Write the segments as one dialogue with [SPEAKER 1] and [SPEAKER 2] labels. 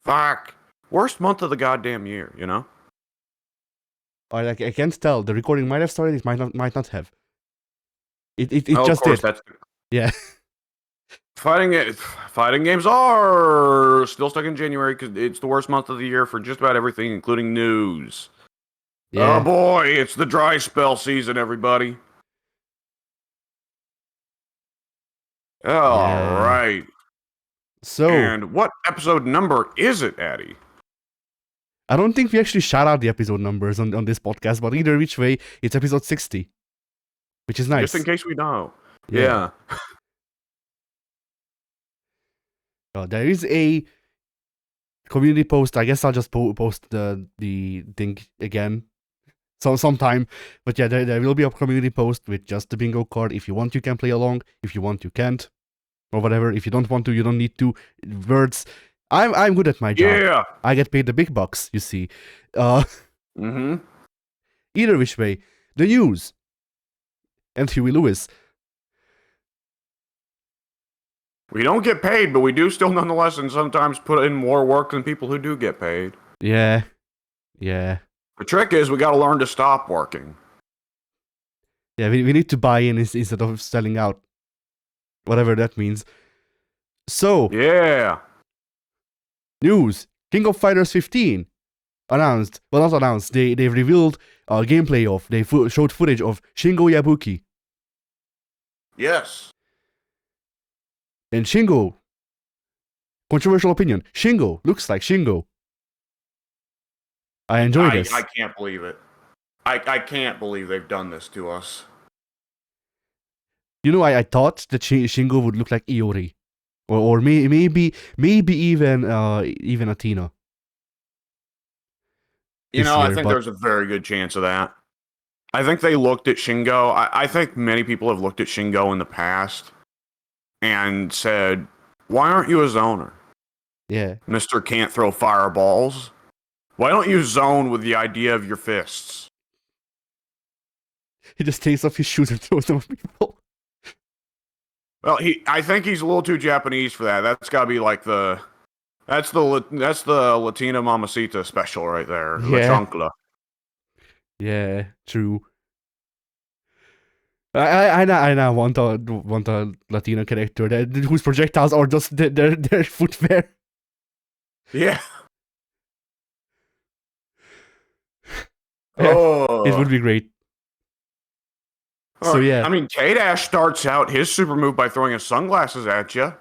[SPEAKER 1] Fuck. Worst month of the goddamn year, you know?
[SPEAKER 2] I can't tell. The recording might have started, it might not have. It
[SPEAKER 1] Oh,
[SPEAKER 2] just
[SPEAKER 1] of course,
[SPEAKER 2] did.
[SPEAKER 1] that's
[SPEAKER 2] Yeah.
[SPEAKER 1] fighting games are still stuck in January because it's the worst month of the year for just about everything, including news.
[SPEAKER 2] Yeah.
[SPEAKER 1] Oh boy, it's the dry spell season, everybody. All right.
[SPEAKER 2] So,
[SPEAKER 1] And what episode number is it, Addy?
[SPEAKER 2] I don't think we actually shout out the episode numbers on this podcast, but either which way, it's episode 60. Which is nice.
[SPEAKER 1] Just in case we know.
[SPEAKER 2] Yeah. There is a community post. I guess I'll just post the thing again sometime. But yeah, there will be a community post with just the bingo card. If you want, you can play along. If you want, you can't. Or whatever. If you don't want to, you don't need to. Words. I'm good at my job.
[SPEAKER 1] Yeah.
[SPEAKER 2] I get paid the big bucks, you see. Either which way, the news. And Huey Lewis.
[SPEAKER 1] We don't get paid, but we do still nonetheless and sometimes put in more work than people who do get paid.
[SPEAKER 2] Yeah.
[SPEAKER 1] The trick is we gotta learn to stop working.
[SPEAKER 2] Yeah, we need to buy in instead of selling out. Whatever that means. So.
[SPEAKER 1] Yeah.
[SPEAKER 2] News. King of Fighters 15. Announced. Well, not announced. They've revealed gameplay of. They showed footage of Shingo Yabuki.
[SPEAKER 1] Yes.
[SPEAKER 2] And Shingo. Controversial opinion. Shingo looks like Shingo. I enjoy this.
[SPEAKER 1] I can't believe it. I can't believe they've done this to us.
[SPEAKER 2] You know, I thought that Shingo would look like Iori. Or maybe even Athena.
[SPEAKER 1] You know, I think there's a very good chance of that. I think they looked at Shingo. I think many people have looked at Shingo in the past and said, why aren't you a zoner?
[SPEAKER 2] Yeah.
[SPEAKER 1] Mr. Can't Throw Fireballs. Why don't you zone with the idea of your fists?
[SPEAKER 2] He just takes off his shoes and throws them at people.
[SPEAKER 1] Well, I think he's a little too Japanese for that. That's got to be like that's the Latina Mamacita special right there.
[SPEAKER 2] Yeah.
[SPEAKER 1] La chancla.
[SPEAKER 2] Yeah, true. I now want a Latino character whose projectiles are just their footwear.
[SPEAKER 1] Yeah.
[SPEAKER 2] Oh, it would be great. So yeah,
[SPEAKER 1] I mean, K-Dash starts out his super move by throwing his sunglasses at you.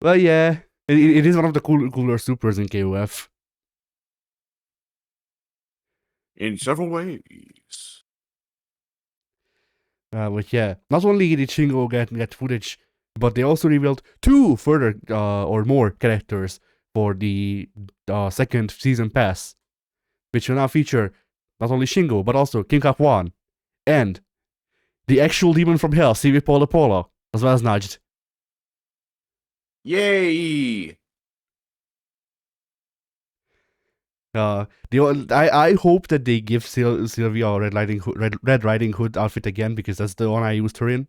[SPEAKER 2] Well, yeah, it is one of the cooler supers in KOF.
[SPEAKER 1] In several ways.
[SPEAKER 2] But yeah, not only did Shingo get footage, but they also revealed 2 further or more characters for the second season pass, which will now feature not only Shingo, but also Kim Kap-Wan, and the actual demon from hell, Sivi Pola Pola, as well as Najd.
[SPEAKER 1] Yay!
[SPEAKER 2] I hope that they give Sylvia a Red Riding Hood outfit again, because that's the one I used her in.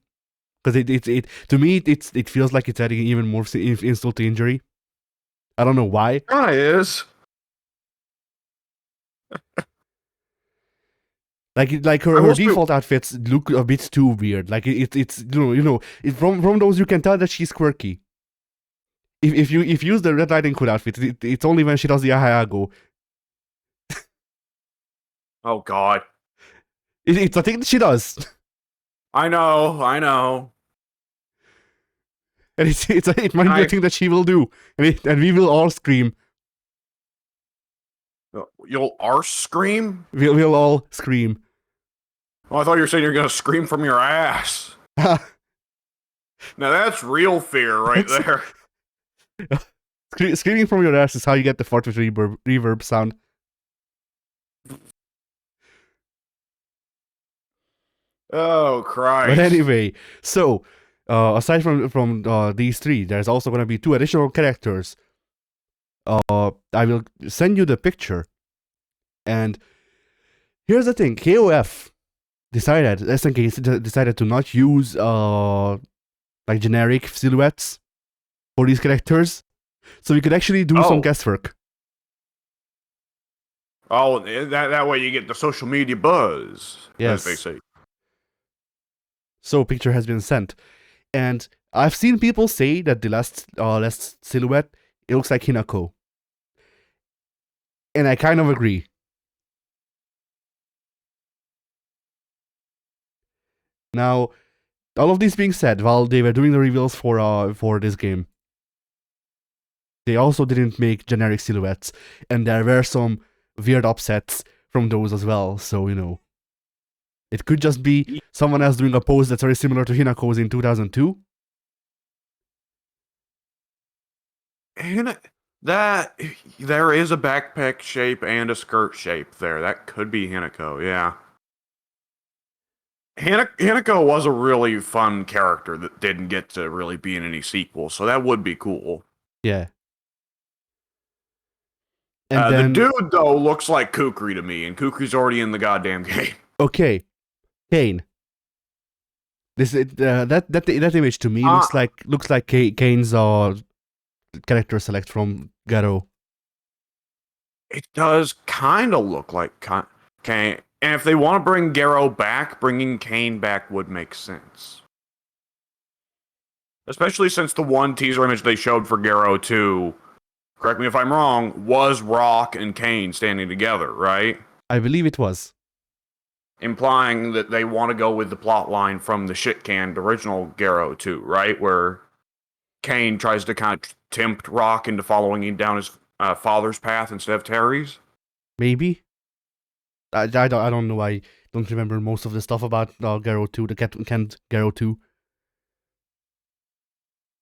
[SPEAKER 2] Because it to me it feels like it's adding even more insult to injury. I don't know why.
[SPEAKER 1] It is.
[SPEAKER 2] Like her default outfits look a bit too weird. Like it's from those you can tell that she's quirky. If you use the Red Riding Hood outfit, it's only when she does the Ahayago.
[SPEAKER 1] Oh God.
[SPEAKER 2] It's a thing that she does.
[SPEAKER 1] I know.
[SPEAKER 2] And it might be a thing that she will do, and we will all scream.
[SPEAKER 1] You'll arse scream?
[SPEAKER 2] We'll all scream.
[SPEAKER 1] Oh, I thought you were saying you're gonna scream from your ass. Now that's real fear right there.
[SPEAKER 2] Screaming from your ass is how you get the fart with reverb sound.
[SPEAKER 1] Oh Christ!
[SPEAKER 2] But anyway, so aside from these 3, there's also going to be 2 additional characters. I will send you the picture. And here's the thing: KOF SNK decided to not use like generic silhouettes for these characters. So we could actually do some
[SPEAKER 1] Oh.
[SPEAKER 2] guesswork.
[SPEAKER 1] Oh, that way you get the social media buzz, as they
[SPEAKER 2] Yes.
[SPEAKER 1] say.
[SPEAKER 2] So picture has been sent, and I've seen people say that the last silhouette, it looks like Hinako, and I kind of agree. Now, all of this being said, while they were doing the reveals for this game, they also didn't make generic silhouettes, and there were some weird upsets from those as well. So it could just be someone else doing a pose that's very similar to Hinako's in 2002.
[SPEAKER 1] And that there is a backpack shape and a skirt shape there. That could be Hinako, yeah. Hinako was a really fun character that didn't get to really be in any sequel, so that would be cool.
[SPEAKER 2] Yeah. And
[SPEAKER 1] The
[SPEAKER 2] then
[SPEAKER 1] dude, though, looks like Kukri to me, and Kukri's already in the goddamn game.
[SPEAKER 2] okay, Kane. That image to me looks like Kane's character select from Garo.
[SPEAKER 1] It does kind of look like Kane. And if they want to bring Garrow back, bringing Kane back would make sense. Especially since the one teaser image they showed for Garrow 2, correct me if I'm wrong, was Rock and Kane standing together, right?
[SPEAKER 2] I believe it was.
[SPEAKER 1] Implying that they want to go with the plot line from the shit-canned original Garrow 2, right? Where Kane tries to kind of tempt Rock into following him down his father's path instead of Terry's.
[SPEAKER 2] Maybe. I don't know. I don't remember most of the stuff about Garrow 2, the Kent Garrow 2.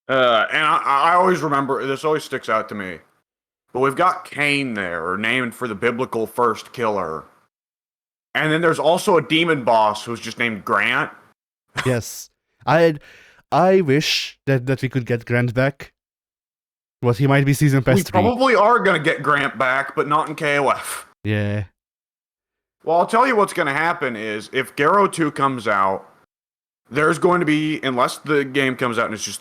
[SPEAKER 1] And I always remember, this always sticks out to me. But we've got Cain there, named for the biblical first killer. And then there's also a demon boss who's just named Grant.
[SPEAKER 2] Yes. I wish that we could get Grant back. But he might be Season Pass 3.
[SPEAKER 1] We probably are going to get Grant back, but not in KOF.
[SPEAKER 2] Yeah.
[SPEAKER 1] Well, I'll tell you what's going to happen is, if Garrow 2 comes out, there's going to be, unless the game comes out and it's just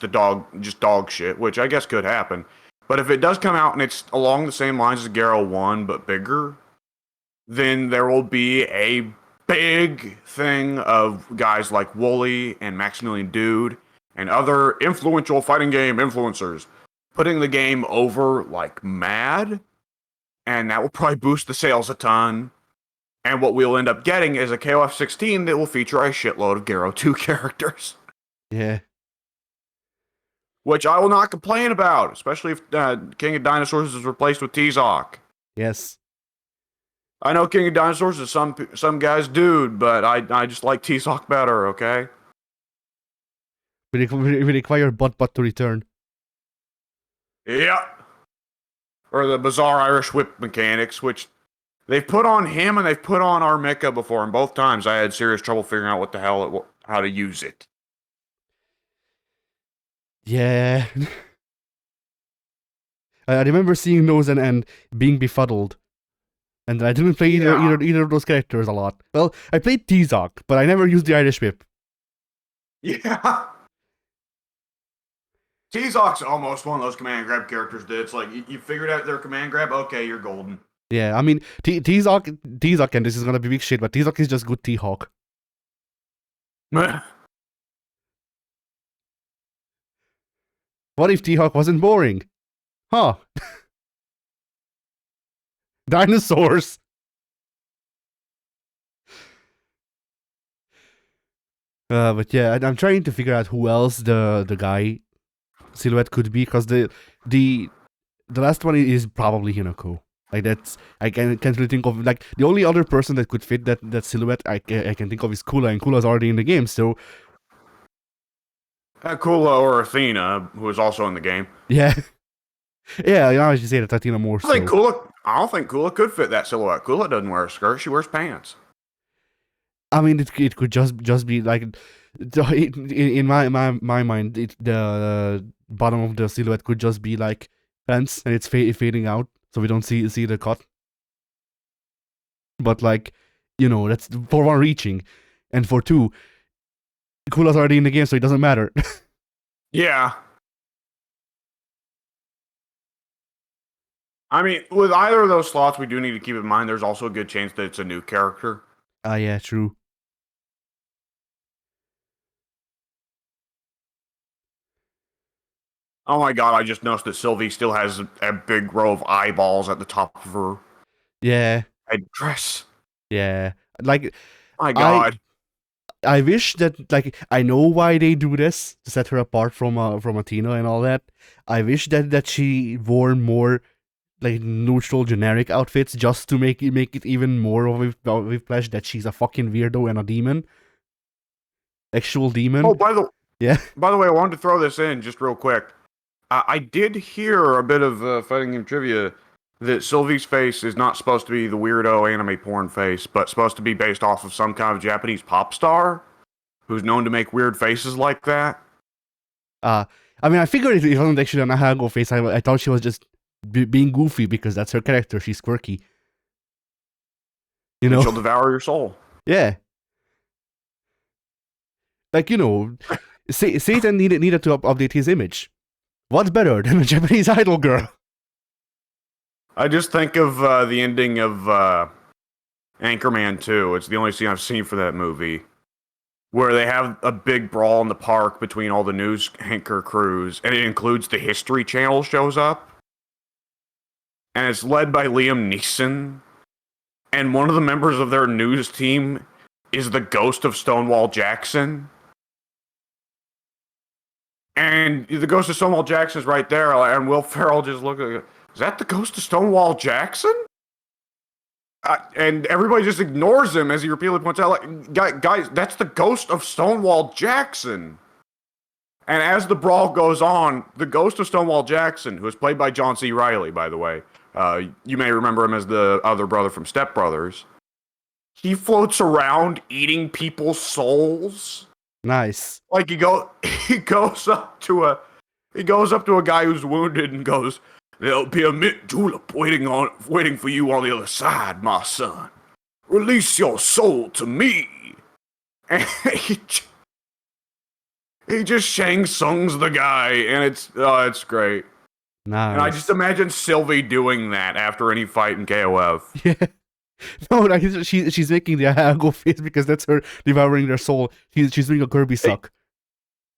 [SPEAKER 1] dog shit, which I guess could happen. But if it does come out and it's along the same lines as Garrow 1, but bigger, then there will be a big thing of guys like Wooly and Maximilian Dude and other influential fighting game influencers putting the game over like mad. And that will probably boost the sales a ton. And what we'll end up getting is a KOF 16 that will feature a shitload of Garrow 2 characters.
[SPEAKER 2] Yeah.
[SPEAKER 1] Which I will not complain about, especially if King of Dinosaurs is replaced with T-Zoc.
[SPEAKER 2] Yes.
[SPEAKER 1] I know King of Dinosaurs is some guy's dude, but I just like T-Zoc better, okay?
[SPEAKER 2] We require Butt to return.
[SPEAKER 1] Yeah. Or the bizarre Irish whip mechanics, which they've put on him and they've put on our mecha before, and both times I had serious trouble figuring out what the hell how to use it.
[SPEAKER 2] Yeah. I remember seeing those and being befuddled. And I didn't play either of those characters a lot. Well, I played T-Zoc, but I never used the Irish whip.
[SPEAKER 1] Yeah. T-Zoc's almost one of those command grab characters that it's like, you figured out their command grab, okay, you're golden.
[SPEAKER 2] Yeah, I mean, T-Zoc, and this is gonna be big shit, but T-Zoc is just good T-Hawk. What if T-Hawk wasn't boring? Huh. Dinosaurs. But yeah, I'm trying to figure out who else the guy silhouette could be, because the last one is probably Hinako. Like, that's, I can't really think of, like, the only other person that could fit that silhouette I can think of is Kula, and Kula's already in the game, so...
[SPEAKER 1] Kula or Athena, who is also in the game.
[SPEAKER 2] Yeah. Yeah, I should say that Athena more so.
[SPEAKER 1] I don't think Kula could fit that silhouette. Kula doesn't wear a skirt, she wears pants.
[SPEAKER 2] I mean, it could just be, like, in my mind, the bottom of the silhouette could just be, like, pants, and it's fading out, so we don't see the cut. But, like, that's for one, reaching, and for two, Kula's already in the game, so it doesn't matter.
[SPEAKER 1] Yeah. I mean, with either of those slots, we do need to keep in mind there's also a good chance that it's a new character.
[SPEAKER 2] Ah, yeah, true.
[SPEAKER 1] Oh my god, I just noticed that Sylvie still has a big row of eyeballs at the top of her
[SPEAKER 2] Yeah,
[SPEAKER 1] headdress.
[SPEAKER 2] yeah. Like,
[SPEAKER 1] My
[SPEAKER 2] I
[SPEAKER 1] god.
[SPEAKER 2] I wish that, like, I know why they do this to set her apart from Athena and all that. I wish that she wore more like neutral generic outfits just to make it even more of a flash that she's a fucking weirdo and a demon, actual demon.
[SPEAKER 1] Oh,
[SPEAKER 2] Yeah.
[SPEAKER 1] by the way, I wanted to throw this in just real quick. I did hear a bit of fighting game trivia that Sylvie's face is not supposed to be the weirdo anime porn face, but supposed to be based off of some kind of Japanese pop star who's known to make weird faces like that.
[SPEAKER 2] Uh I mean, I figured it wasn't actually an Ahago face. I thought she was just being goofy because that's her character. She's quirky, you
[SPEAKER 1] And
[SPEAKER 2] know.
[SPEAKER 1] she'll devour your soul.
[SPEAKER 2] Yeah, like, Satan needed to update his image. What's better than a Japanese idol girl?
[SPEAKER 1] I just think of the ending of Anchorman 2. It's the only scene I've seen for that movie. Where they have a big brawl in the park between all the news anchor crews, and it includes the History Channel shows up. And it's led by Liam Neeson. And one of the members of their news team is the ghost of Stonewall Jackson. And the ghost of Stonewall Jackson is right there, and Will Ferrell just looked at it. Is that the ghost of Stonewall Jackson? And everybody just ignores him as he repeatedly points out, like, guys, that's the ghost of Stonewall Jackson. And as the brawl goes on, the ghost of Stonewall Jackson, who is played by John C. Reilly, by the way, you may remember him as the other brother from Step Brothers. He floats around eating people's souls.
[SPEAKER 2] Nice.
[SPEAKER 1] Like he goes up to a guy who's wounded and goes, "There'll be a mint julep waiting for you on the other side, my son. Release your soul to me." And he just Shang Tsung's the guy, and it's great.
[SPEAKER 2] Nice.
[SPEAKER 1] And I just imagine Sylvie doing that after any fight in KOF.
[SPEAKER 2] Yeah. No, like, she's making the Ahago face because that's her devouring their soul. She's doing a Kirby suck.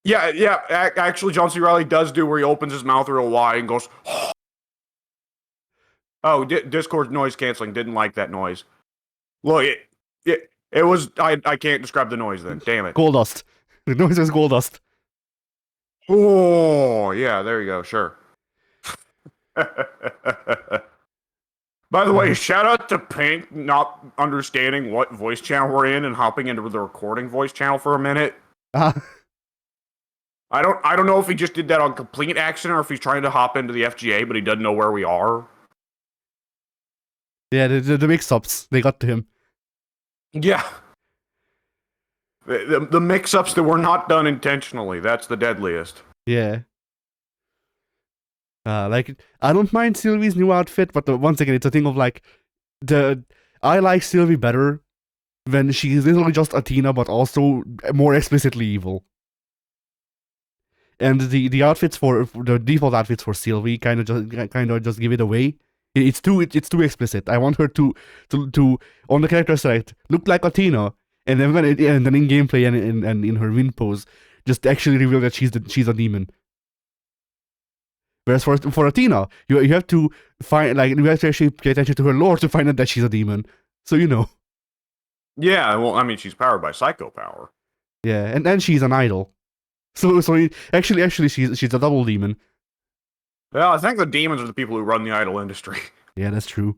[SPEAKER 1] Yeah. Actually, John C. Reilly does do where he opens his mouth real wide and goes, "Oh, Discord noise canceling. Didn't like that noise." Look, it was. I can't describe the noise then. Damn it.
[SPEAKER 2] Gold dust. The noise is gold dust.
[SPEAKER 1] Oh, yeah. There you go. Sure. By the way, shout out to Pink not understanding what voice channel we're in and hopping into the recording voice channel for a minute.
[SPEAKER 2] Uh,
[SPEAKER 1] I don't know if he just did that on complete accident or if he's trying to hop into the FGA, but he doesn't know where we are.
[SPEAKER 2] yeah, the mix-ups, they got to him.
[SPEAKER 1] Yeah. The mix-ups that were not done intentionally. That's the deadliest.
[SPEAKER 2] Yeah. Like, I don't mind Sylvie's new outfit, but once again, it's a thing of, like, I like Sylvie better when she's literally just Athena, but also more explicitly evil. And the outfits for the default outfits for Sylvie kind of just give it away. It's too explicit. I want her to on the character select look like Athena, and then and then in gameplay and in her win pose, just actually reveal that she's a demon. Whereas for Athena, you have to find, like, you have to actually pay attention to her lore to find out that she's a demon. So
[SPEAKER 1] Yeah, well, I mean, she's powered by psycho power.
[SPEAKER 2] Yeah, and then she's an idol. So actually she's a double demon.
[SPEAKER 1] Well, I think the demons are the people who run the idol industry.
[SPEAKER 2] Yeah, that's true.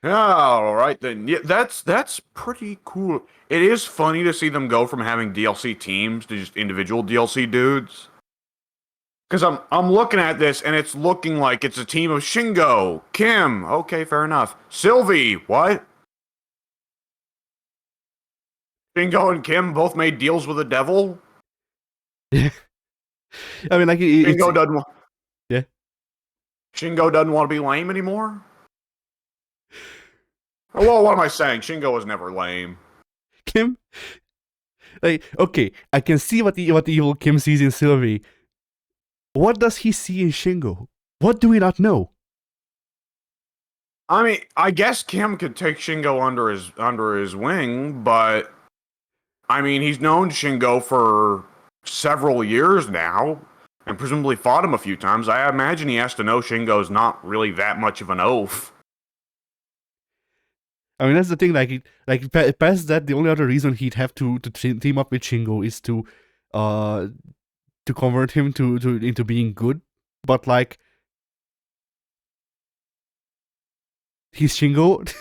[SPEAKER 1] All right then. Yeah, that's pretty cool. It is funny to see them go from having DLC teams to just individual DLC dudes. Because I'm looking at this and it's looking like it's a team of Shingo, Kim. Okay, fair enough. Sylvie, what? Shingo and Kim both made deals with the devil.
[SPEAKER 2] Yeah. I mean, like,
[SPEAKER 1] Shingo doesn't want.
[SPEAKER 2] Yeah.
[SPEAKER 1] Shingo doesn't want to be lame anymore. Well, what am I saying? Shingo was never lame.
[SPEAKER 2] Kim, like, okay, I can see what the evil Kim sees in Sylvie, What does he see in Shingo? What do we not know?
[SPEAKER 1] I mean, I guess Kim could take Shingo under his wing, but I mean, he's known Shingo for several years now, and presumably fought him a few times. I imagine he has to know Shingo's not really that much of an oaf.
[SPEAKER 2] I mean, that's the thing. Past that, the only other reason he'd have to team up with Shingo is uh, to convert him to into being good. But like, he's Shingo.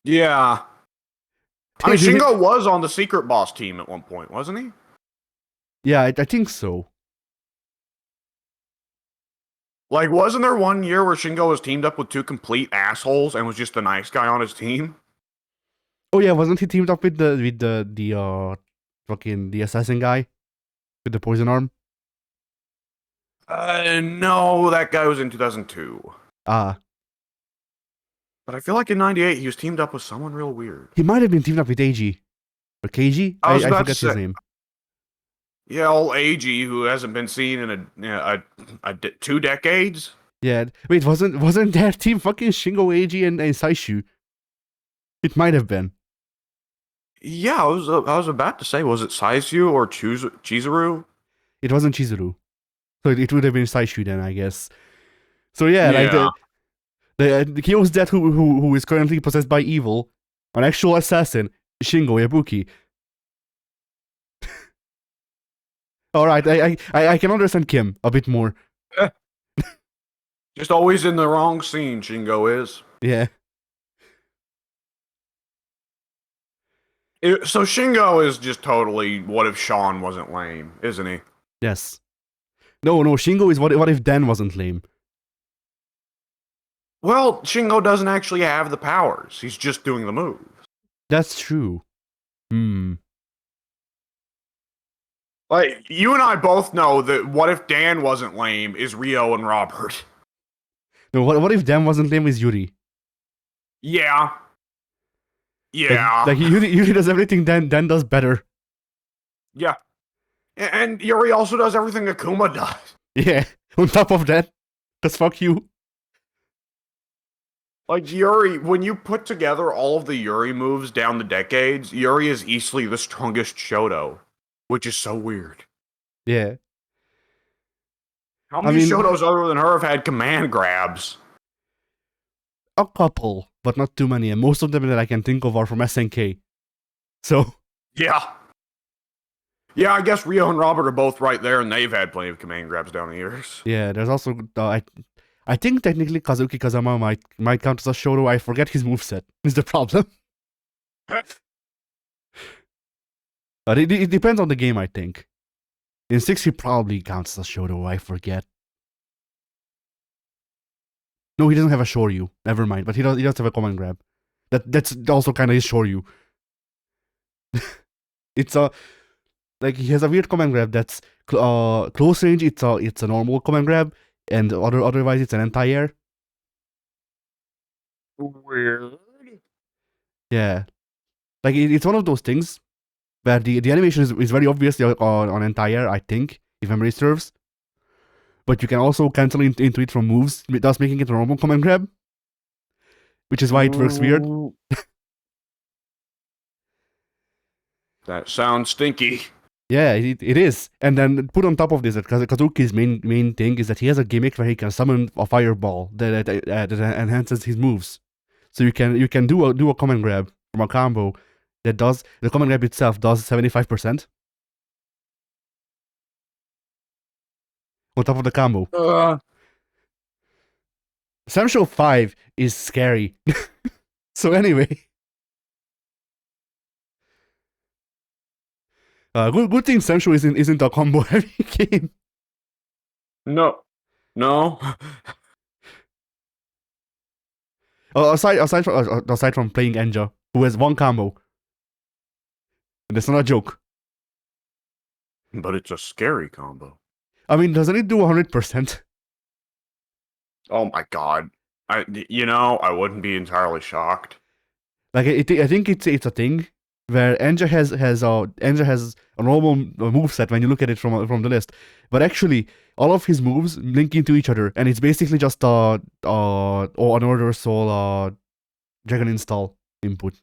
[SPEAKER 1] Yeah. I mean, Shingo was on the Secret Boss team at one point, wasn't he?
[SPEAKER 2] Yeah, I think so.
[SPEAKER 1] Like, wasn't there one year where Shingo was teamed up with two complete assholes and was just the nice guy on his team?
[SPEAKER 2] Oh yeah, wasn't he teamed up with the assassin guy with the poison arm?
[SPEAKER 1] No, that guy was in 2002.
[SPEAKER 2] Ah,
[SPEAKER 1] But I feel like in 98 he was teamed up with someone real weird.
[SPEAKER 2] he might have been teamed up with AG or KG.
[SPEAKER 1] I was
[SPEAKER 2] I
[SPEAKER 1] about
[SPEAKER 2] forget
[SPEAKER 1] to
[SPEAKER 2] his
[SPEAKER 1] say,
[SPEAKER 2] name.
[SPEAKER 1] yeah, old AG who hasn't been seen in a 2 decades.
[SPEAKER 2] Yeah, wait, wasn't their team fucking Shingo, AG, and Saishu? It might have been.
[SPEAKER 1] Yeah, I was about to say, was it Saizu or Chizuru?
[SPEAKER 2] It wasn't Chizuru, so it would have been Saishu then, I guess. So yeah, like
[SPEAKER 1] Yeah.
[SPEAKER 2] the Kyo's dad who is currently possessed by evil, an actual assassin, Shingo Yabuki. All right, I can understand Kim a bit more.
[SPEAKER 1] Just always in the wrong scene, Shingo is.
[SPEAKER 2] Yeah.
[SPEAKER 1] So Shingo is just totally what if Sean wasn't lame, isn't he?
[SPEAKER 2] Yes. No, Shingo is what if Dan wasn't lame?
[SPEAKER 1] Well, Shingo doesn't actually have the powers. He's just doing the moves.
[SPEAKER 2] That's true. Hmm.
[SPEAKER 1] Like, you and I both know that what if Dan wasn't lame is Rio and Robert.
[SPEAKER 2] No, what if Dan wasn't lame is Yuri?
[SPEAKER 1] Yeah. Yeah.
[SPEAKER 2] Like Yuri does everything Dan does better.
[SPEAKER 1] Yeah. And Yuri also does everything Akuma does.
[SPEAKER 2] Yeah. On top of that, cause fuck you.
[SPEAKER 1] Like, Yuri, when you put together all of the Yuri moves down the decades, Yuri is easily the strongest Shoto, which is so weird.
[SPEAKER 2] Yeah.
[SPEAKER 1] How many Shotos other than her have had command grabs?
[SPEAKER 2] A couple, but not too many, and most of them that I can think of are from SNK. So.
[SPEAKER 1] Yeah. Yeah, I guess Rio and Robert are both right there, and they've had plenty of command grabs down the years.
[SPEAKER 2] Yeah, there's also I think technically Kazuki Kazama might count as a Shoto. I forget his moveset. Is the problem. But it depends on the game, I think. In 6 he probably counts as a Shoto, I forget. No, he doesn't have a Shoryu. Never mind, but he does have a command grab. That's also kind of his Shoryu. It's like he has a weird command grab that's close range. It's a normal command grab, and otherwise it's an anti-air.
[SPEAKER 1] Weird.
[SPEAKER 2] Yeah, like it's one of those things where the animation is very obviously on anti-air, I think, if memory serves. But you can also cancel into it from moves, thus making it a normal command grab, which is why it works weird.
[SPEAKER 1] That sounds stinky.
[SPEAKER 2] Yeah, it is. And then put on top of this that Kazuki's main thing is that he has a gimmick where he can summon a fireball that enhances his moves. So you can do a command grab from a combo that does the command grab itself does 75% on top of the combo. Samsho 5 is scary. So anyway. Good thing Samsho isn't a combo heavy game.
[SPEAKER 1] No.
[SPEAKER 2] Aside from playing Enja, who has one combo. And that's not a joke.
[SPEAKER 1] But it's a scary combo.
[SPEAKER 2] I mean, doesn't it do 100%?
[SPEAKER 1] Oh my god. I wouldn't be entirely shocked.
[SPEAKER 2] Like, I think it's a thing where Anja has a normal moveset when you look at it from the list, but actually all of his moves link into each other, and it's basically just an order soul dragon install input.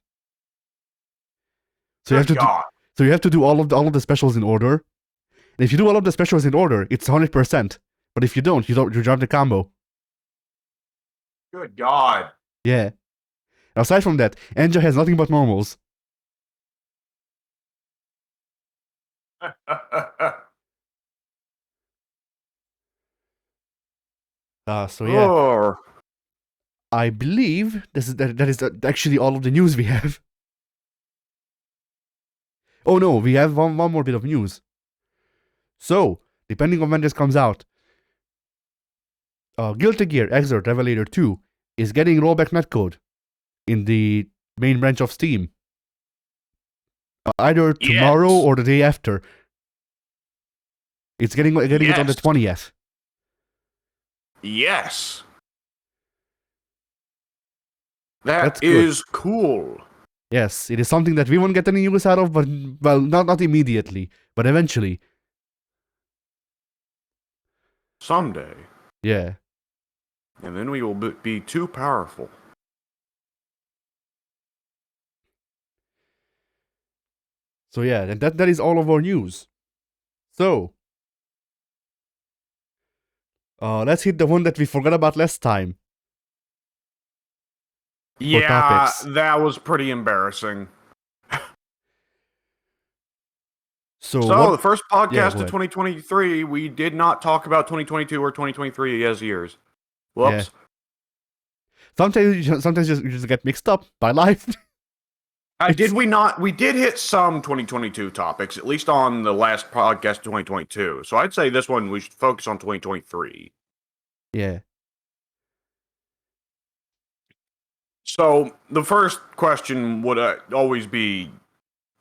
[SPEAKER 2] So
[SPEAKER 1] Good God.
[SPEAKER 2] you have to do all of the specials in order. And if you do all of the specials in order, it's 100%. But if you don't, you drop the combo.
[SPEAKER 1] Good God.
[SPEAKER 2] Yeah. Aside from that, Anja has nothing but normals. So yeah,
[SPEAKER 1] Oh.
[SPEAKER 2] I believe that is actually all of the news we have. Oh no, we have one more bit of news. So, depending on when this comes out, Guilty Gear Xrd Revelator 2 is getting rollback netcode in the main branch of Steam. Either tomorrow or the day after. It's getting it on the 20th.
[SPEAKER 1] Yes. That's cool.
[SPEAKER 2] Yes, it is something that we won't get any use out of, but, well, not immediately, but eventually.
[SPEAKER 1] Someday.
[SPEAKER 2] Yeah.
[SPEAKER 1] And then we will be too powerful.
[SPEAKER 2] So yeah, and that is all of our news. So, let's hit the one that we forgot about last time.
[SPEAKER 1] Yeah, that was pretty embarrassing. So the first podcast of 2023, we did not talk about 2022 or 2023 as years. Whoops.
[SPEAKER 2] Yeah. Sometimes you just get mixed up by life.
[SPEAKER 1] Did we not? We did hit some 2022 topics, at least on the last podcast of 2022. So I'd say this one we should focus on 2023.
[SPEAKER 2] Yeah.
[SPEAKER 1] So the first question would always be,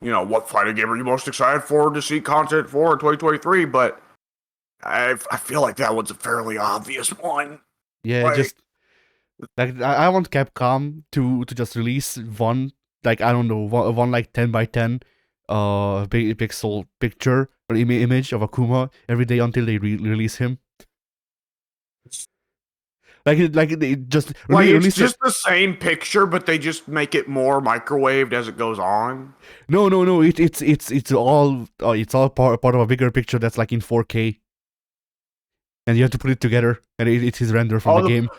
[SPEAKER 1] what fighting game are you most excited for to see content for in 2023? But I feel like that one's a fairly obvious one.
[SPEAKER 2] Yeah, just like I want Capcom to just release one, like, I don't know, one like 10x10 pixel picture or image of Akuma every day until they release him. It's just
[SPEAKER 1] the same picture, but they just make it more microwaved as it goes on.
[SPEAKER 2] No. It's all part of a bigger picture that's like in 4K, and you have to put it together, and it's his render from the game.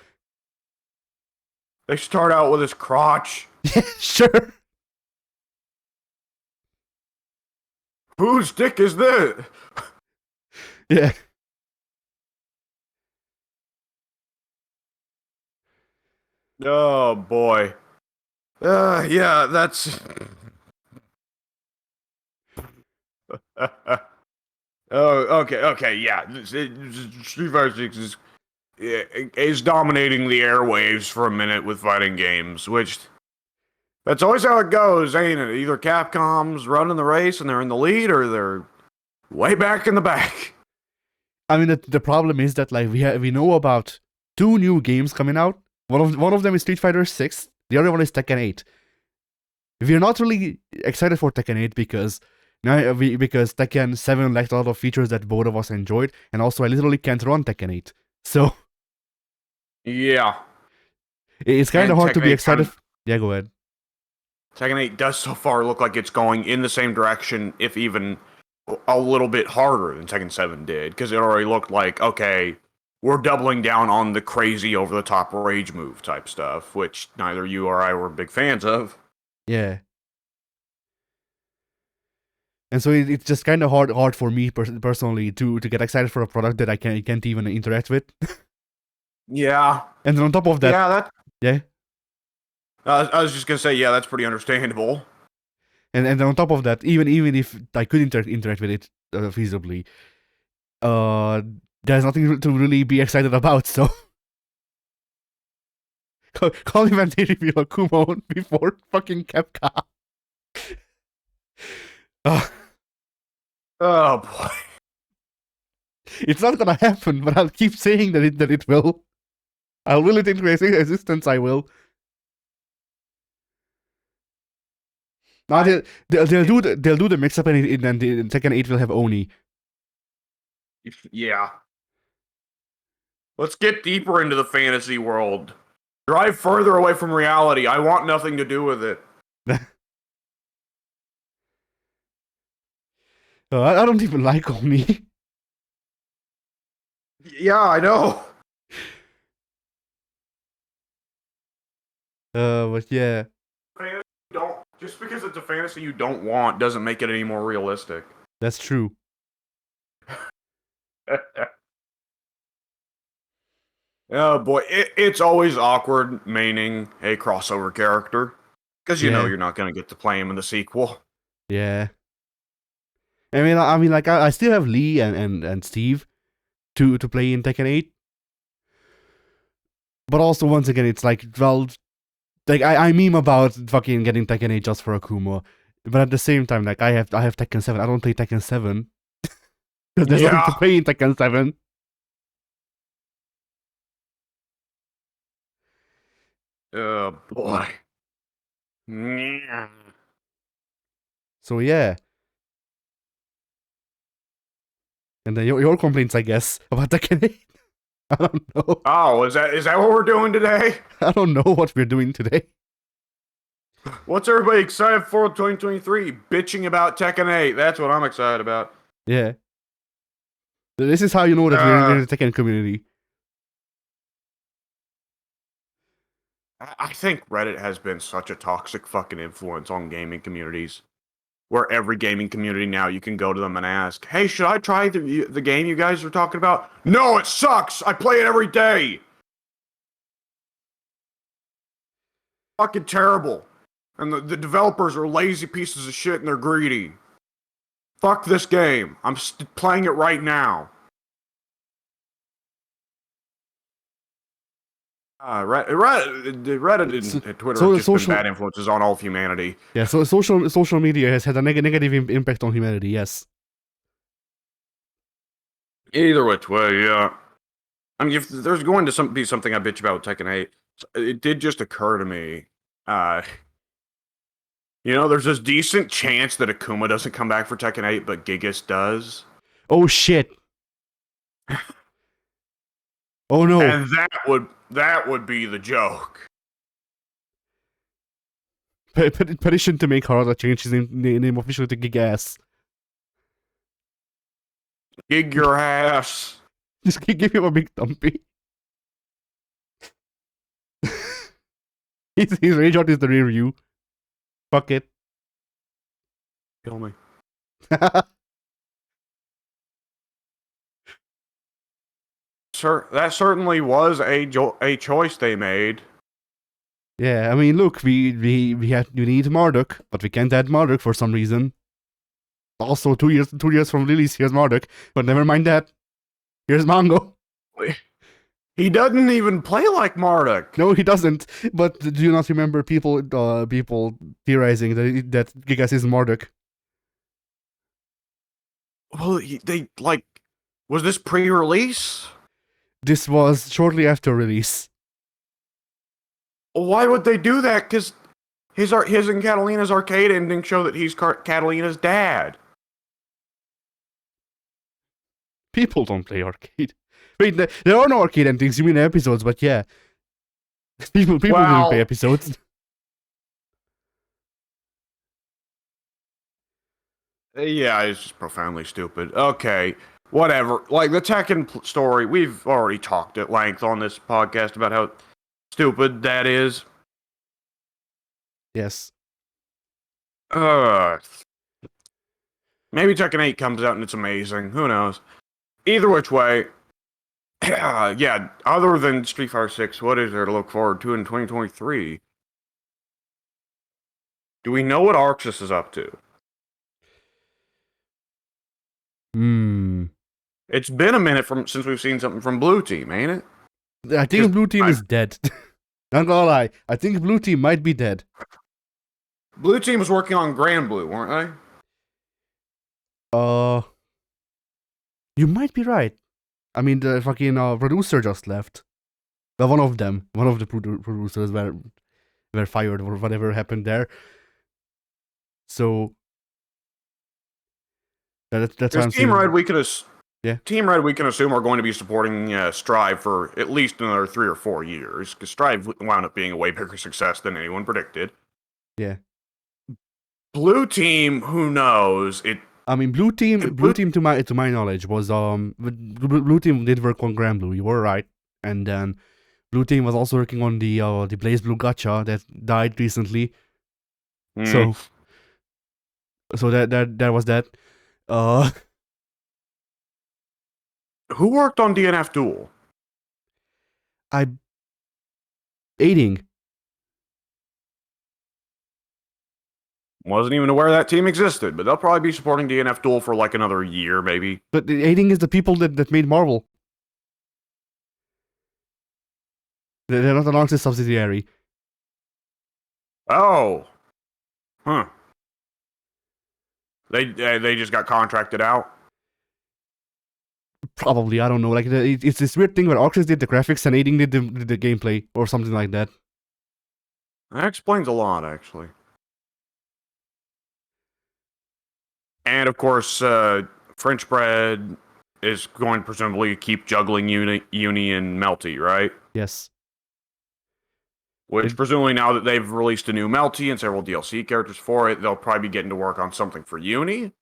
[SPEAKER 1] They start out with his crotch.
[SPEAKER 2] Yeah, sure.
[SPEAKER 1] Whose dick is this?
[SPEAKER 2] Yeah.
[SPEAKER 1] Oh boy. Yeah, that's. Okay, yeah. Street Fighter 6 is dominating the airwaves for a minute with fighting games, which that's always how it goes, ain't it? Either Capcom's running the race and they're in the lead, or they're way back in the back.
[SPEAKER 2] I mean, the problem is that, like, we know about 2 new games coming out. One of them is Street Fighter 6. The other one is Tekken 8. We're not really excited for Tekken 8 because Tekken 7 lacked a lot of features that both of us enjoyed, and also I literally can't run Tekken 8. So
[SPEAKER 1] yeah,
[SPEAKER 2] it's kind of hard to be excited. Yeah, go ahead.
[SPEAKER 1] Tekken 8 does so far look like it's going in the same direction, if even a little bit harder than Tekken 7 did, because it already looked like, okay, we're doubling down on the crazy over-the-top rage move type stuff, which neither you or I were big fans of.
[SPEAKER 2] Yeah. And so it's just kind of hard for me personally to get excited for a product that I can't even interact with.
[SPEAKER 1] Yeah.
[SPEAKER 2] And then on top of that... Yeah?
[SPEAKER 1] I was just going to say, yeah, that's pretty understandable.
[SPEAKER 2] And then on top of that, even if I could interact with it feasibly, there's nothing to really be excited about, so... Call me when they reveal Akuma before fucking Capcom.
[SPEAKER 1] Oh boy.
[SPEAKER 2] It's not gonna happen, but I'll keep saying that it will. I'll will it into existence, I will. No, they'll do the mix up, and then the Tekken 8 will have Oni.
[SPEAKER 1] Yeah. Let's get deeper into the fantasy world. Drive further away from reality. I want nothing to do with it.
[SPEAKER 2] I don't even like Oni.
[SPEAKER 1] Yeah, I know.
[SPEAKER 2] But yeah,
[SPEAKER 1] Fantasy don't just because it's a fantasy you don't want doesn't make it any more realistic.
[SPEAKER 2] that's true.
[SPEAKER 1] Oh boy, it's always awkward maining a crossover character because you know
[SPEAKER 2] Yeah.
[SPEAKER 1] you're not gonna get to play him in the sequel.
[SPEAKER 2] Yeah. I mean, like I still have Lee and Steve to play in Tekken 8. But also, once again, it's like, well, like I meme about fucking getting Tekken 8 just for Akuma, but at the same time, like I have Tekken 7. I don't play Tekken 7 because there's nothing to play in Tekken 7.
[SPEAKER 1] Oh boy.
[SPEAKER 2] So yeah. And then your complaints, I guess, about Tekken 8. I don't know.
[SPEAKER 1] Oh, is that what we're doing today?
[SPEAKER 2] I don't know what we're doing today.
[SPEAKER 1] What's everybody excited for 2023? Bitching about Tekken 8. That's what I'm excited about.
[SPEAKER 2] Yeah. This is how you know that we're in the Tekken community.
[SPEAKER 1] I think Reddit has been such a toxic fucking influence on gaming communities. Where every gaming community now you can go to them and ask, "Hey, should I try the game you guys are talking about?" No, it sucks. I play it every day. Fucking terrible. And the developers are lazy pieces of shit and they're greedy. Fuck this game. I'm playing it right now. Reddit and Twitter have just been bad influences on all of humanity.
[SPEAKER 2] Yeah, so social media has had a negative impact on humanity, yes.
[SPEAKER 1] Either which way, yeah. I mean, if there's going to be something I bitch about with Tekken 8, it did just occur to me. There's this decent chance that Akuma doesn't come back for Tekken 8, but Gigas does.
[SPEAKER 2] Oh shit. Oh no.
[SPEAKER 1] And that would be the joke.
[SPEAKER 2] Petition to make Harada change his name officially to Gigas.
[SPEAKER 1] Gig your ass.
[SPEAKER 2] Just give him a big thumpy. His rage out is the rear view. Fuck it.
[SPEAKER 1] Kill me. Sir, that certainly was a choice they made.
[SPEAKER 2] Yeah, I mean, look, we need Marduk, but we can't add Marduk for some reason. Also, 2 years from release, here's Marduk, but never mind that. Here's Mongo.
[SPEAKER 1] He doesn't even play like Marduk.
[SPEAKER 2] No, he doesn't. But do you not remember people theorizing that Gigas is Marduk?
[SPEAKER 1] Well, was this pre-release?
[SPEAKER 2] This was shortly after release.
[SPEAKER 1] Why would they do that? Because his and Catalina's arcade ending show that he's Catalina's dad.
[SPEAKER 2] People don't play arcade. Wait, there are no arcade endings. You mean episodes? But yeah, people didn't play episodes.
[SPEAKER 1] Yeah, it's just profoundly stupid. Okay, whatever. Like the Tekken story, we've already talked at length on this podcast about how stupid that is.
[SPEAKER 2] Yes.
[SPEAKER 1] Maybe Tekken 8 comes out and it's amazing. Who knows? Either which way, yeah, other than Street Fighter 6, what is there to look forward to in 2023? Do we know what Arxis is up to? It's been a minute since we've seen something from Blue Team, ain't it?
[SPEAKER 2] I think Blue Team is dead. Not gonna lie, I think Blue Team might be dead.
[SPEAKER 1] Blue Team was working on Grand Blue, weren't
[SPEAKER 2] they? You might be right. I mean, the fucking producer just left. Well, one of the producers were fired or whatever happened there. So that's why
[SPEAKER 1] Because
[SPEAKER 2] I'm saying, yeah,
[SPEAKER 1] Team Red, we can assume are going to be supporting Strive for at least another 3 or 4 years. Because Strive wound up being a way bigger success than anyone predicted.
[SPEAKER 2] yeah.
[SPEAKER 1] Blue Team, who knows?
[SPEAKER 2] I mean, Blue Team, to my knowledge, was Blue Team did work on Grand Blue. You were right, and then Blue Team was also working on the Blaze Blue Gacha that died recently. So that was that.
[SPEAKER 1] Who worked on DNF Duel?
[SPEAKER 2] Aiding.
[SPEAKER 1] Wasn't even aware that team existed, but they'll probably be supporting DNF Duel for like another year, maybe.
[SPEAKER 2] But the Aiding is the people that made Marvel. They're not an artist subsidiary.
[SPEAKER 1] Oh. Huh. They just got contracted out?
[SPEAKER 2] Probably, I don't know. Like it's this weird thing where Arxis did the graphics and Aiding did the gameplay or something like that.
[SPEAKER 1] That explains a lot, actually. And of course, French Bread is going to presumably keep juggling Uni and Melty, right?
[SPEAKER 2] Yes.
[SPEAKER 1] Which presumably now that they've released a new Melty and several DLC characters for it, they'll probably be getting to work on something for Uni.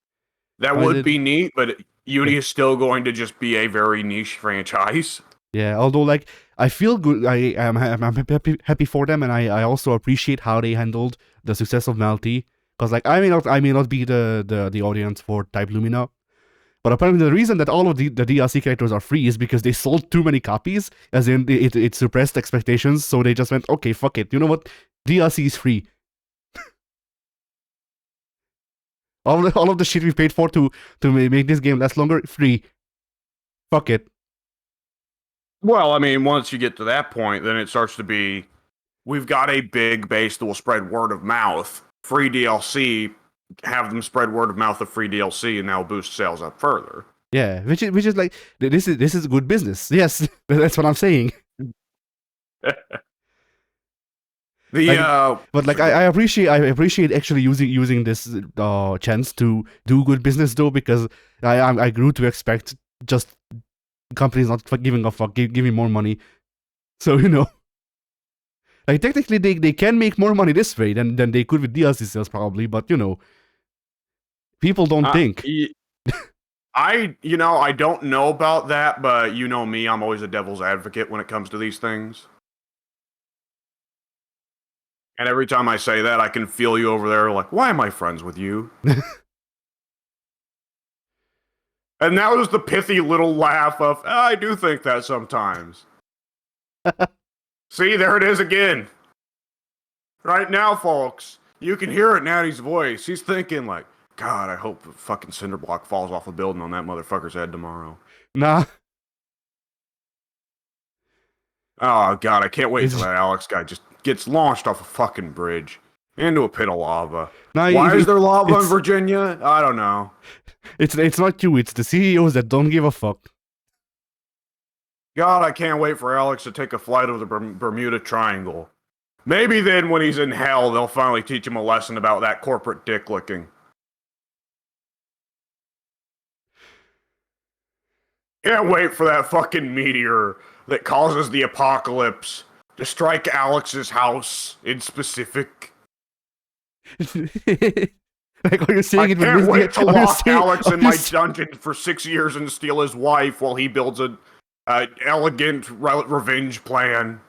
[SPEAKER 1] That would be neat, but Uni is still going to just be a very niche franchise.
[SPEAKER 2] Yeah, although like I feel good, I'm happy for them, and I also appreciate how they handled the success of Melty. Because like I may not be the audience for Type Lumina, but apparently the reason that all of the DLC characters are free is because they sold too many copies, as in it suppressed expectations. So they just went, okay, fuck it. You know what? DLC is free. all of the shit we paid for to make this game last longer, free. Fuck it.
[SPEAKER 1] Well, I mean, once you get to that point, then it starts to be, we've got a big base that will spread word of mouth. Free DLC, have them spread word of mouth of free DLC, and that'll boost sales up further.
[SPEAKER 2] Yeah, which is like this is good business. Yes, that's what I'm saying. But like I appreciate actually using this chance to do good business though, because I grew to expect just companies not giving a fuck, give me more money. So you know, like technically they can make more money this way than they could with DLC sales probably, but you know, people don't think.
[SPEAKER 1] I don't know about that, but you know me, I'm always a devil's advocate when it comes to these things. And every time I say that, I can feel you over there like, why am I friends with you? And that was the pithy little laugh of, I do think that sometimes. See, there it is again. Right now, folks, you can hear it in Natty's voice. He's thinking like, God, I hope a fucking cinder block falls off a building on that motherfucker's head tomorrow.
[SPEAKER 2] Nah.
[SPEAKER 1] Oh, God, I can't wait until that Alex guy just gets launched off a fucking bridge into a pit of lava.
[SPEAKER 2] Nah,
[SPEAKER 1] why is there lava in Virginia? I don't know.
[SPEAKER 2] It's not you, it's the CEOs that don't give a fuck.
[SPEAKER 1] God, I can't wait for Alex to take a flight over the Bermuda Triangle. Maybe then when he's in hell, they'll finally teach him a lesson about that corporate dick licking. Can't wait for that fucking meteor that causes the apocalypse to strike Alex's house in specific.
[SPEAKER 2] Like, are you saying
[SPEAKER 1] I
[SPEAKER 2] it
[SPEAKER 1] can't wait to lock Alex in my dungeon for 6 years and steal his wife while he builds an elegant revenge plan.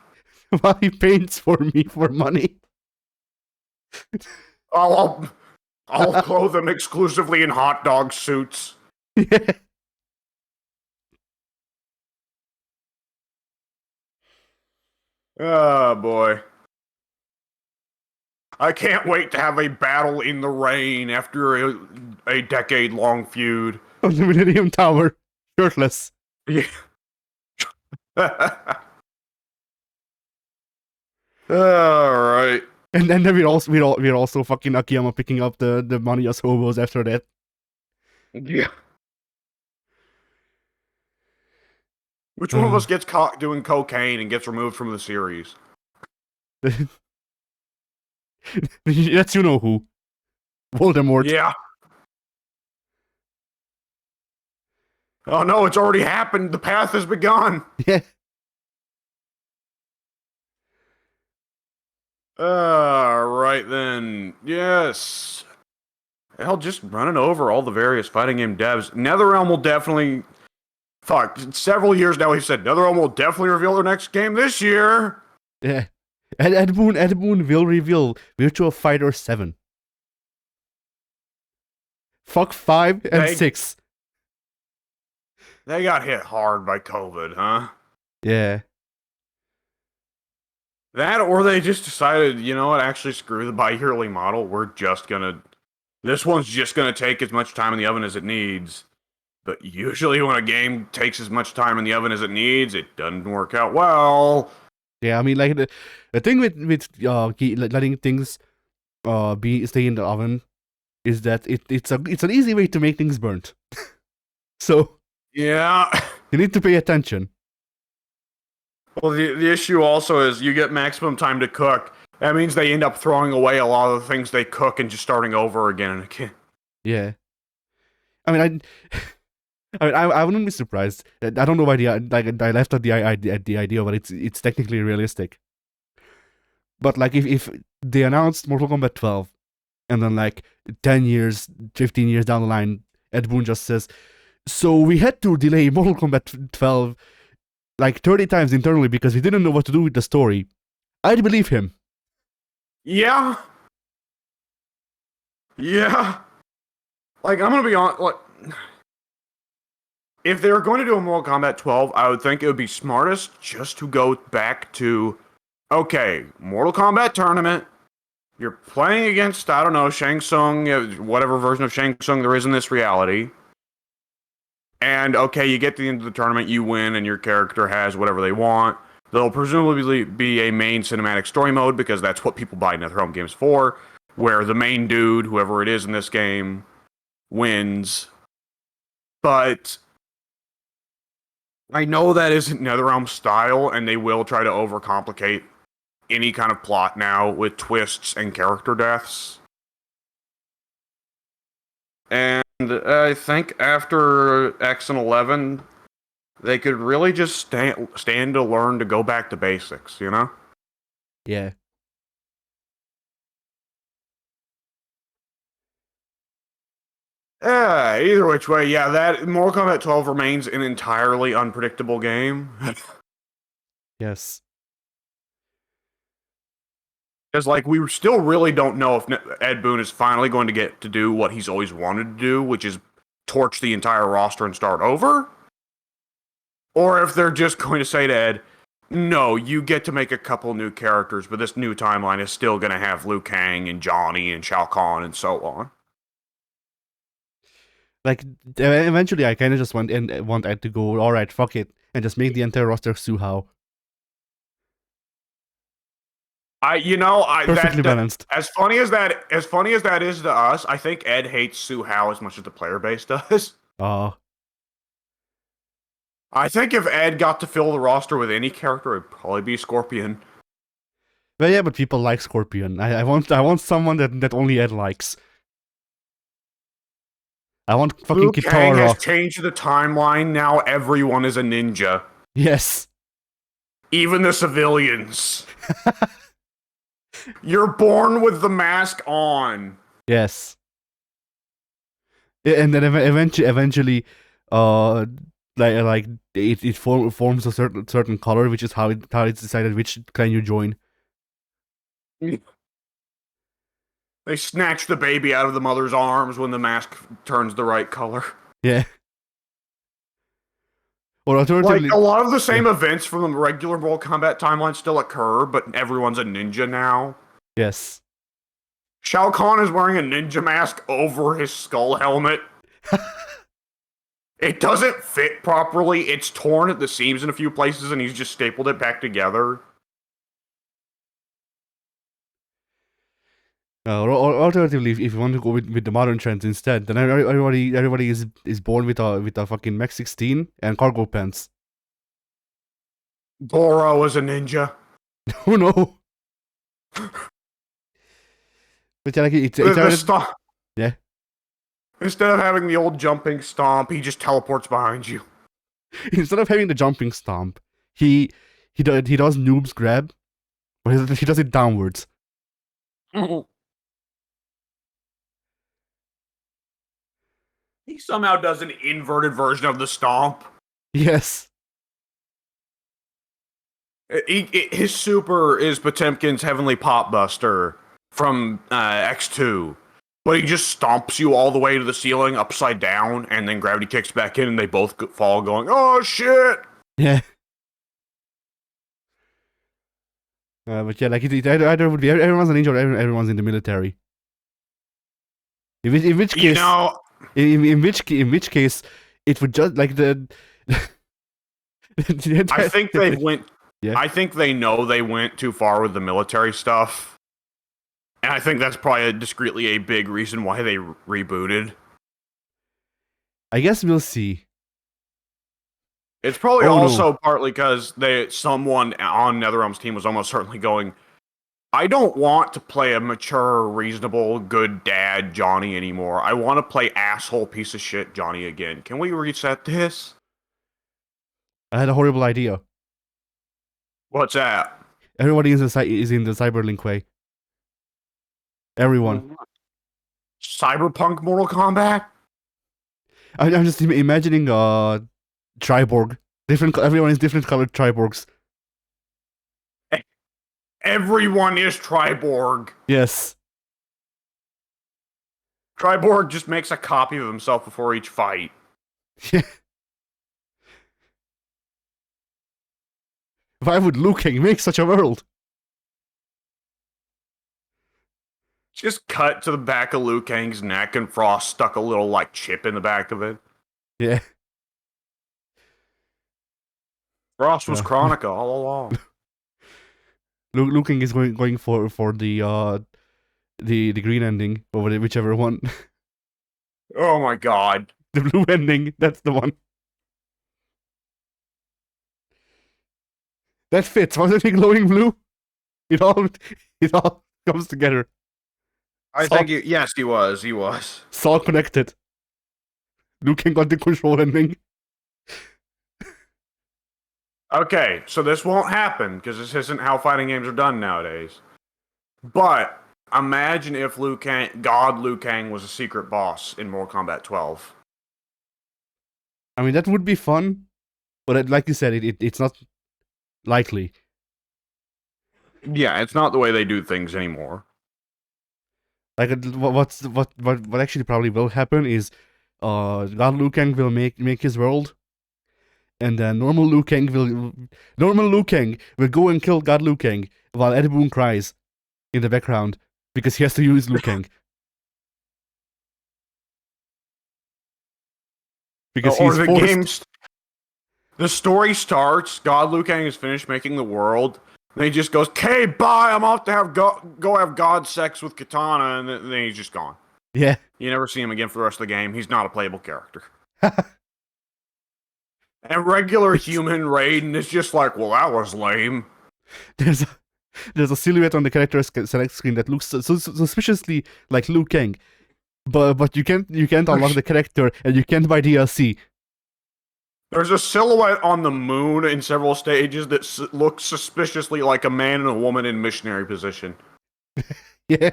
[SPEAKER 2] While he paints for me for money.
[SPEAKER 1] I'll clothe them exclusively in hot dog suits.
[SPEAKER 2] Yeah.
[SPEAKER 1] Oh, boy. I can't wait to have a battle in the rain after a decade-long feud.
[SPEAKER 2] On the Millennium Tower. Shirtless.
[SPEAKER 1] Yeah. Alright.
[SPEAKER 2] And then we're also fucking Akiyama picking up the money as hobos after that.
[SPEAKER 1] Yeah. Which one of us gets caught doing cocaine and gets removed from the series?
[SPEAKER 2] That's you know who. Voldemort.
[SPEAKER 1] Yeah. Oh no, it's already happened. The path has begun.
[SPEAKER 2] Yeah.
[SPEAKER 1] Right then. Yes. Hell, just running over all the various fighting game devs. NetherRealm will definitely. Fuck, several years now we've said NetherRealm will definitely reveal their next game this year.
[SPEAKER 2] Yeah. And Ed Boon will reveal Virtua Fighter 7. Fuck 5 and
[SPEAKER 1] They
[SPEAKER 2] 6.
[SPEAKER 1] they got hit hard by COVID, huh?
[SPEAKER 2] Yeah.
[SPEAKER 1] That or they just decided, you know what, actually screw the bi-yearly model. We're just gonna this one's just gonna take as much time in the oven as it needs. But usually when a game takes as much time in the oven as it needs, it doesn't work out well.
[SPEAKER 2] Yeah, I mean, like, the thing with letting things stay in the oven is that it's an easy way to make things burnt. So
[SPEAKER 1] Yeah.
[SPEAKER 2] you need to pay attention.
[SPEAKER 1] Well, the issue also is you get maximum time to cook. That means they end up throwing away a lot of the things they cook and just starting over again and again.
[SPEAKER 2] Yeah. I mean, I wouldn't be surprised. I don't know why I left out the idea, but it's technically realistic. But like if they announced Mortal Kombat 12, and then like 10 years, 15 years down the line, Ed Boon just says, "So we had to delay Mortal Kombat 12 like 30 times internally because we didn't know what to do with the story." I'd believe him.
[SPEAKER 1] Yeah. Yeah. Like, I'm gonna be honest, like, if they were going to do a Mortal Kombat 12, I would think it would be smartest just to go back to, okay, Mortal Kombat tournament. You're playing against, I don't know, Shang Tsung, whatever version of Shang Tsung there is in this reality. And, okay, you get to the end of the tournament, you win, and your character has whatever they want. There'll presumably be a main cinematic story mode, because that's what people buy NetherRealm games for, where the main dude, whoever it is in this game, wins. But I know that isn't NetherRealm style, and they will try to overcomplicate any kind of plot now with twists and character deaths. And I think after X and 11, they could really just stand to learn to go back to basics, you know?
[SPEAKER 2] Yeah.
[SPEAKER 1] Yeah, either which way, yeah, that Mortal Kombat 12 remains an entirely unpredictable game.
[SPEAKER 2] Yes.
[SPEAKER 1] Because, like, we still really don't know if Ed Boon is finally going to get to do what he's always wanted to do, which is torch the entire roster and start over. Or if they're just going to say to Ed, no, you get to make a couple new characters, but this new timeline is still going to have Liu Kang and Johnny and Shao Kahn and so on.
[SPEAKER 2] Like, eventually I kind of just want Ed to go, alright, fuck it, and just make the entire roster Suhao. Perfectly balanced.
[SPEAKER 1] As funny as that is to us, I think Ed hates Su Hao as much as the player base does. I think if Ed got to fill the roster with any character, it'd probably be Scorpion.
[SPEAKER 2] But yeah, but people like Scorpion. I want someone that only Ed likes. I want fucking
[SPEAKER 1] Liu Kang
[SPEAKER 2] Kitara.
[SPEAKER 1] has changed the timeline. Now everyone is a ninja.
[SPEAKER 2] Yes.
[SPEAKER 1] Even the civilians. You're born with the mask on.
[SPEAKER 2] Yes. And then eventually, like it forms a certain color, which is how it's decided which clan you join.
[SPEAKER 1] They snatch the baby out of the mother's arms when the mask turns the right color.
[SPEAKER 2] Yeah. Or alternatively,
[SPEAKER 1] like, a lot of the same events from the regular Mortal Kombat timeline still occur, but everyone's a ninja now.
[SPEAKER 2] Yes.
[SPEAKER 1] Shao Kahn is wearing a ninja mask over his skull helmet. It doesn't fit properly. It's torn at the seams in a few places, and he's just stapled it back together.
[SPEAKER 2] Or alternatively, if you want to go with the modern trends instead, then everybody is born with a fucking Mech 16 and cargo pants.
[SPEAKER 1] Goro is a ninja.
[SPEAKER 2] Oh no! But yeah, like it's
[SPEAKER 1] Instead of having the old jumping stomp, he just teleports behind you.
[SPEAKER 2] Instead of having the jumping stomp, he does noob's grab, but he does it downwards.
[SPEAKER 1] He somehow does an inverted version of the stomp.
[SPEAKER 2] Yes.
[SPEAKER 1] His super is Potemkin's Heavenly Pop Buster from X2. But he just stomps you all the way to the ceiling upside down, and then gravity kicks back in, and they both fall going, oh shit!
[SPEAKER 2] Yeah. But yeah, like it either would be everyone's a ninja or everyone's in the military. In which case,
[SPEAKER 1] You know,
[SPEAKER 2] in which case, it would just like the.
[SPEAKER 1] I think they went.
[SPEAKER 2] Yeah.
[SPEAKER 1] I think they know they went too far with the military stuff, and I think that's probably discreetly a big reason why they rebooted.
[SPEAKER 2] I guess we'll see.
[SPEAKER 1] It's probably
[SPEAKER 2] Oh,
[SPEAKER 1] also
[SPEAKER 2] no.
[SPEAKER 1] partly because someone on NetherRealm's team was almost certainly going, I don't want to play a mature, reasonable, good dad Johnny anymore. I want to play asshole piece of shit Johnny again. Can we reset this?
[SPEAKER 2] I had a horrible idea.
[SPEAKER 1] What's that?
[SPEAKER 2] Everybody is in the cyberlink way. Everyone.
[SPEAKER 1] Cyberpunk Mortal Kombat?
[SPEAKER 2] I'm just imagining Triborg. Everyone is different colored Triborgs.
[SPEAKER 1] Everyone is Triborg.
[SPEAKER 2] Yes.
[SPEAKER 1] Triborg just makes a copy of himself before each fight.
[SPEAKER 2] Yeah. Why would Liu Kang make such a world?
[SPEAKER 1] Just cut to the back of Liu Kang's neck, and Frost stuck a little like chip in the back of it.
[SPEAKER 2] Yeah.
[SPEAKER 1] Frost was Chronica all along.
[SPEAKER 2] Liu Kang is going for the green ending over whichever one.
[SPEAKER 1] Oh my god.
[SPEAKER 2] The blue ending, that's the one. That fits. Wasn't he glowing blue? It all comes together.
[SPEAKER 1] I think yes, he was. He was.
[SPEAKER 2] It's all connected. Liu Kang got the control ending.
[SPEAKER 1] Okay, so this won't happen because this isn't how fighting games are done nowadays. But imagine if God Liu Kang was a secret boss in Mortal Kombat 12.
[SPEAKER 2] I mean, that would be fun, but like you said, it's not likely.
[SPEAKER 1] Yeah, it's not the way they do things anymore.
[SPEAKER 2] Like what actually probably will happen is, God Liu Kang will make his world, and then normal Liu Kang will go and kill God Liu Kang while Ed Boon cries in the background because he has to use Liu Kang. Because he's forced.
[SPEAKER 1] The story starts, God Liu Kang is finished making the world, and he just goes, "Okay, bye, I'm off to go have God sex with Katana," and then he's just gone.
[SPEAKER 2] Yeah.
[SPEAKER 1] You never see him again for the rest of the game. He's not a playable character. And regular human Raiden is just like, well, that was lame.
[SPEAKER 2] There's a silhouette on the character select screen that looks so suspiciously like Liu Kang, but you can't unlock the character and you can't buy DLC.
[SPEAKER 1] There's a silhouette on the moon in several stages that looks suspiciously like a man and a woman in missionary position.
[SPEAKER 2] Yeah.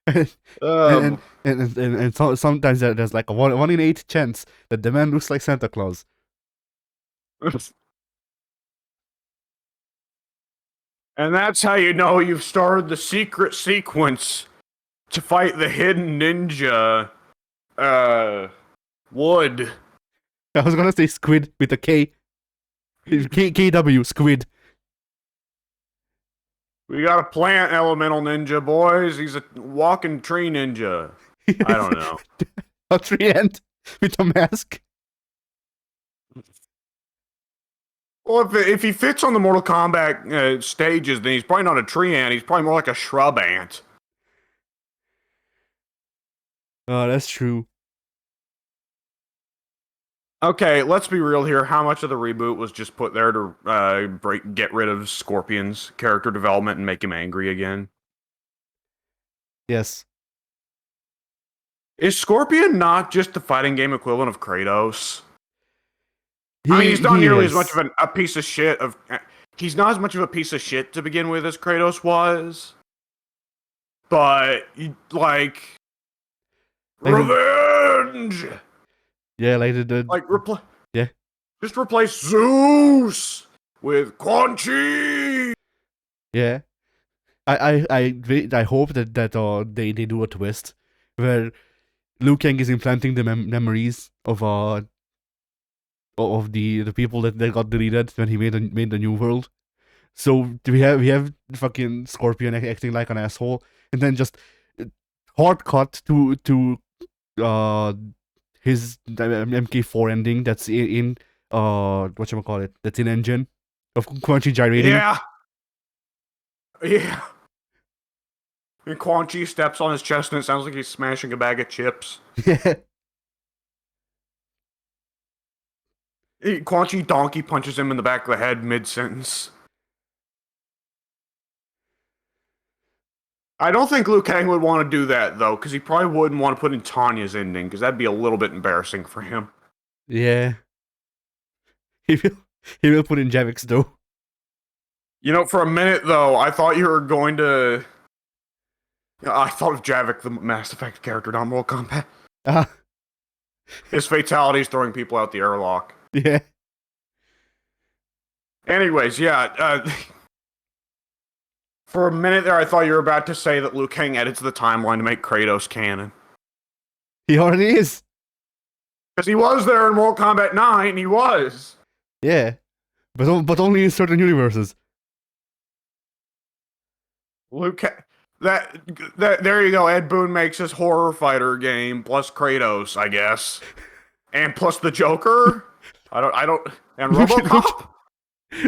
[SPEAKER 2] And sometimes there's like a 1 in 8 chance that the man looks like Santa Claus.
[SPEAKER 1] And that's how you know you've started the secret sequence to fight the hidden ninja, Wood.
[SPEAKER 2] I was gonna say Squid with a K. KW, Squid.
[SPEAKER 1] We got a plant elemental ninja, boys. He's a walking tree ninja. I don't know.
[SPEAKER 2] A tree ant with a mask.
[SPEAKER 1] Well, if he fits on the Mortal Kombat stages, then he's probably not a tree ant. He's probably more like a shrub ant.
[SPEAKER 2] Oh, that's true.
[SPEAKER 1] Okay, let's be real here. How much of the reboot was just put there to get rid of Scorpion's character development and make him angry again?
[SPEAKER 2] Yes.
[SPEAKER 1] Is Scorpion not just the fighting game equivalent of Kratos? I mean,
[SPEAKER 2] He
[SPEAKER 1] he's not
[SPEAKER 2] he
[SPEAKER 1] nearly as much
[SPEAKER 2] is.
[SPEAKER 1] of a piece of shit of. He's not as much of a piece of shit to begin with as Kratos was, but like
[SPEAKER 2] Like
[SPEAKER 1] revenge.
[SPEAKER 2] yeah, like the
[SPEAKER 1] Like
[SPEAKER 2] yeah.
[SPEAKER 1] just replace Zeus with Quan Chi.
[SPEAKER 2] Yeah. I hope that they do a twist where Liu Kang is implanting the memories of the people that got deleted when he made the new world. So we have fucking Scorpion acting like an asshole, and then just hard cut to uh his MK4 ending that's in whatchamacallit, that's in engine of Quan Chi gyrating.
[SPEAKER 1] Yeah, yeah. And Quan Chi steps on his chest, and it sounds like he's smashing a bag of chips.
[SPEAKER 2] Yeah.
[SPEAKER 1] Quan Chi donkey punches him in the back of the head mid sentence. I don't think Liu Kang would want to do that though, because he probably wouldn't want to put in Tanya's ending, because that'd be a little bit embarrassing for him.
[SPEAKER 2] Yeah. He will he will put in Javix though.
[SPEAKER 1] You know, for a minute though, I thought you were going to. I thought of Javik, the Mass Effect character, not Mortal Kombat.
[SPEAKER 2] Ah,
[SPEAKER 1] His fatality is throwing people out the airlock.
[SPEAKER 2] yeah.
[SPEAKER 1] Anyways, yeah. For a minute there, I thought you were about to say that Liu Kang edits the timeline to make Kratos canon.
[SPEAKER 2] He already is.
[SPEAKER 1] Because he was there in Mortal Kombat 9, he was.
[SPEAKER 2] Yeah. But only in certain universes.
[SPEAKER 1] Liu Kang. That there you go. Ed Boon makes his horror fighter game plus Kratos, I guess, and plus the Joker. I don't, and RoboCop.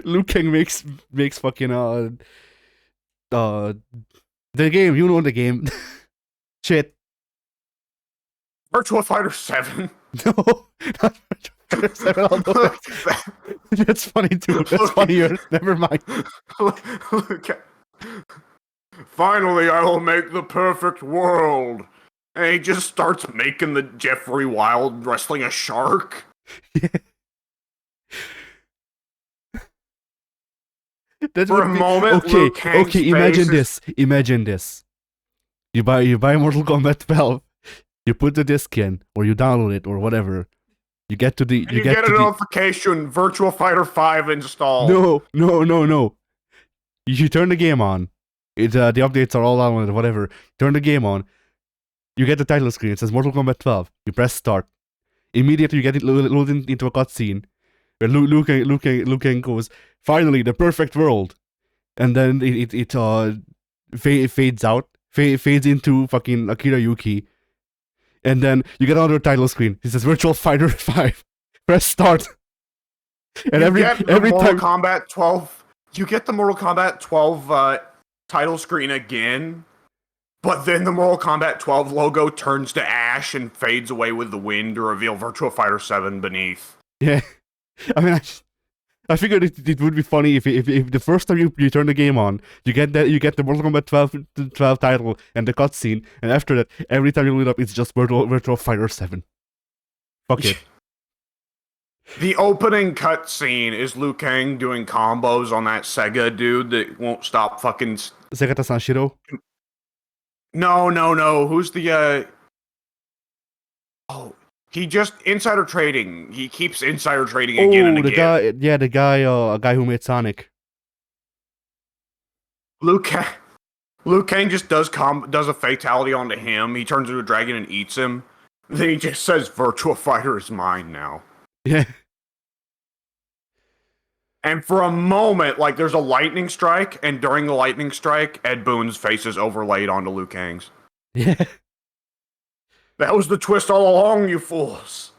[SPEAKER 2] Liu Kang makes fucking uh the game, you know the game. Shit.
[SPEAKER 1] Virtua Fighter 7.
[SPEAKER 2] No, not Virtua 7, although that's funny too. That's funnier. Never mind.
[SPEAKER 1] Okay. Finally, I will make the perfect world. And he just starts making the Jeffrey Wild wrestling a shark.
[SPEAKER 2] Yeah. That
[SPEAKER 1] For
[SPEAKER 2] would
[SPEAKER 1] a
[SPEAKER 2] be
[SPEAKER 1] moment,
[SPEAKER 2] okay.
[SPEAKER 1] Liu Kang's
[SPEAKER 2] Okay, imagine
[SPEAKER 1] face
[SPEAKER 2] this. Imagine this. You buy Mortal Kombat 12. You put the disc in, or you download it, or whatever. You get to the
[SPEAKER 1] and you get a notification, Virtua Fighter 5 installed.
[SPEAKER 2] No. You turn the game on. The updates are all on it, whatever. Turn the game on. You get the title screen. It says Mortal Kombat 12. You press start. Immediately, you get it loaded into a cutscene where Liu Kang goes, "Finally, the perfect world," and then it fades out, fades into fucking Akira Yuki, and then you get another title screen. It says Virtual Fighter 5. Press start, and
[SPEAKER 1] you
[SPEAKER 2] every
[SPEAKER 1] get the
[SPEAKER 2] every
[SPEAKER 1] Mortal
[SPEAKER 2] time
[SPEAKER 1] Kombat 12. You get the Mortal Kombat 12 title screen again, but then the Mortal Kombat 12 logo turns to ash and fades away with the wind to reveal Virtua Fighter 7 beneath.
[SPEAKER 2] yeah. I mean, I figured it would be funny if the first time you turn the game on, you get the Mortal Kombat 12 title and the cutscene, and after that, every time you load it up, it's just Virtual Fighter 7. Fuck it.
[SPEAKER 1] The opening cutscene is Liu Kang doing combos on that Sega dude that won't stop fucking.
[SPEAKER 2] Segata Sanshiro?
[SPEAKER 1] No. Who's the Oh, he just insider trading. He keeps insider trading again and again.
[SPEAKER 2] The guy, a guy who made Sonic.
[SPEAKER 1] Liu Kang just does a fatality onto him. He turns into a dragon and eats him. Then he just says, "Virtua Fighter is mine now."
[SPEAKER 2] Yeah.
[SPEAKER 1] And for a moment, like there's a lightning strike, and during the lightning strike, Ed Boon's face is overlaid onto Liu Kang's.
[SPEAKER 2] Yeah.
[SPEAKER 1] That was the twist all along, you fools.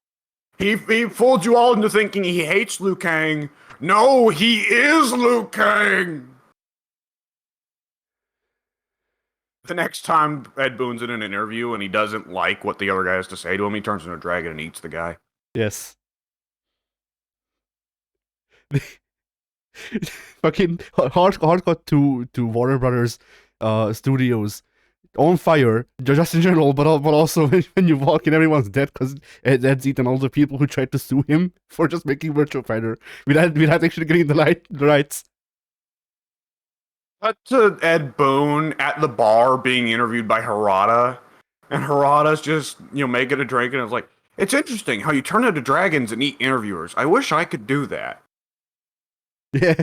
[SPEAKER 1] He fooled you all into thinking he hates Liu Kang. No, he is Liu Kang. The next time Ed Boon's in an interview and he doesn't like what the other guy has to say to him, he turns into a dragon and eats the guy.
[SPEAKER 2] Yes. Fucking hard cut to Warner Brothers studios on fire, just in general, but also when you walk in, everyone's dead because Ed's eaten all the people who tried to sue him for just making Virtua Fighter without actually getting the rights.
[SPEAKER 1] Cut to Ed Boon at the bar being interviewed by Harada, and Harada's just, making a drink, and it's like, it's interesting how you turn into dragons and eat interviewers. I wish I could do that.
[SPEAKER 2] Yeah,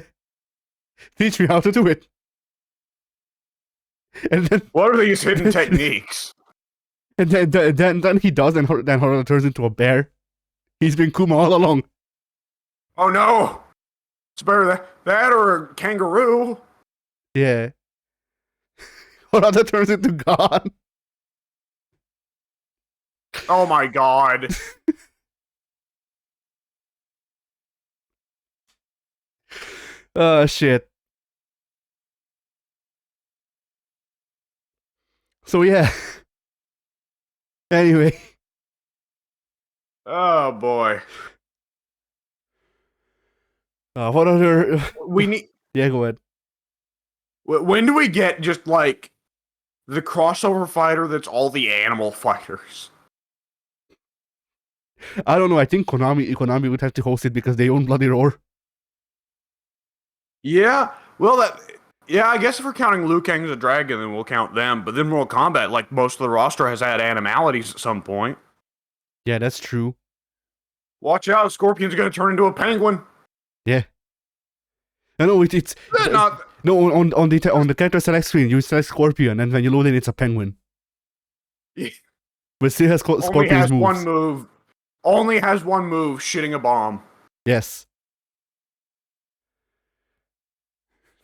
[SPEAKER 2] teach me how to do it. And then
[SPEAKER 1] What are these hidden techniques?
[SPEAKER 2] and then he does, and then Harada turns into a bear. He's been Kuma all along.
[SPEAKER 1] Oh no! It's better that or a kangaroo.
[SPEAKER 2] Yeah. Harada turns into God.
[SPEAKER 1] Oh my god.
[SPEAKER 2] Shit. So yeah. Anyway.
[SPEAKER 1] Oh boy.
[SPEAKER 2] What other?
[SPEAKER 1] We need.
[SPEAKER 2] Yeah, go ahead.
[SPEAKER 1] When do we get just like the crossover fighter that's all the animal fighters?
[SPEAKER 2] I don't know. I think Konami would have to host it because they own Bloody Roar.
[SPEAKER 1] Yeah. Well, I guess if we're counting Liu Kang as a dragon, then we'll count them. But then Mortal Kombat, like most of the roster, has had animalities at some point.
[SPEAKER 2] Yeah, that's true.
[SPEAKER 1] Watch out, Scorpion's gonna turn into a penguin.
[SPEAKER 2] Yeah. No, it's
[SPEAKER 1] Not.
[SPEAKER 2] no on the character select screen you select Scorpion, and when you load in, it's a penguin.
[SPEAKER 1] Yeah.
[SPEAKER 2] But it still has
[SPEAKER 1] Only
[SPEAKER 2] Scorpion's
[SPEAKER 1] has
[SPEAKER 2] moves.
[SPEAKER 1] one move. Only has one move: shitting a bomb.
[SPEAKER 2] Yes.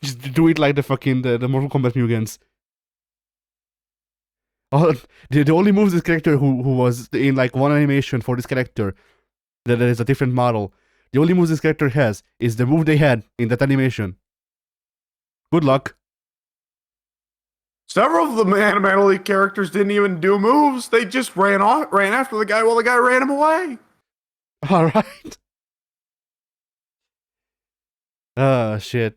[SPEAKER 2] Just do it like the fucking the Mortal Kombat Mugans. Oh, the only moves this character who was in like one animation for this character that is a different model. The only moves this character has is the move they had in that animation. Good luck.
[SPEAKER 1] Several of the animality characters didn't even do moves. They just ran after the guy while the guy ran him away.
[SPEAKER 2] All right. Shit.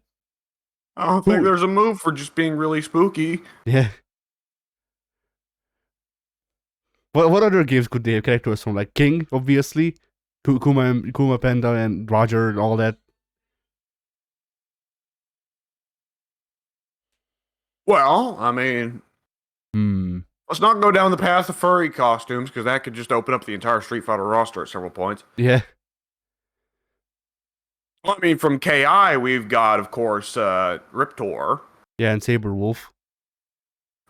[SPEAKER 1] I don't think
[SPEAKER 2] Who-
[SPEAKER 1] there's a move for just being really spooky.
[SPEAKER 2] Yeah. What other games could they have characters from? Like King, obviously. Kuma Panda and Roger and all that.
[SPEAKER 1] Well, I mean, let's not go down the path of furry costumes because that could just open up the entire Street Fighter roster at several points.
[SPEAKER 2] Yeah.
[SPEAKER 1] Well, I mean, from KI, we've got, of course, Riptor.
[SPEAKER 2] Yeah, and Saberwolf.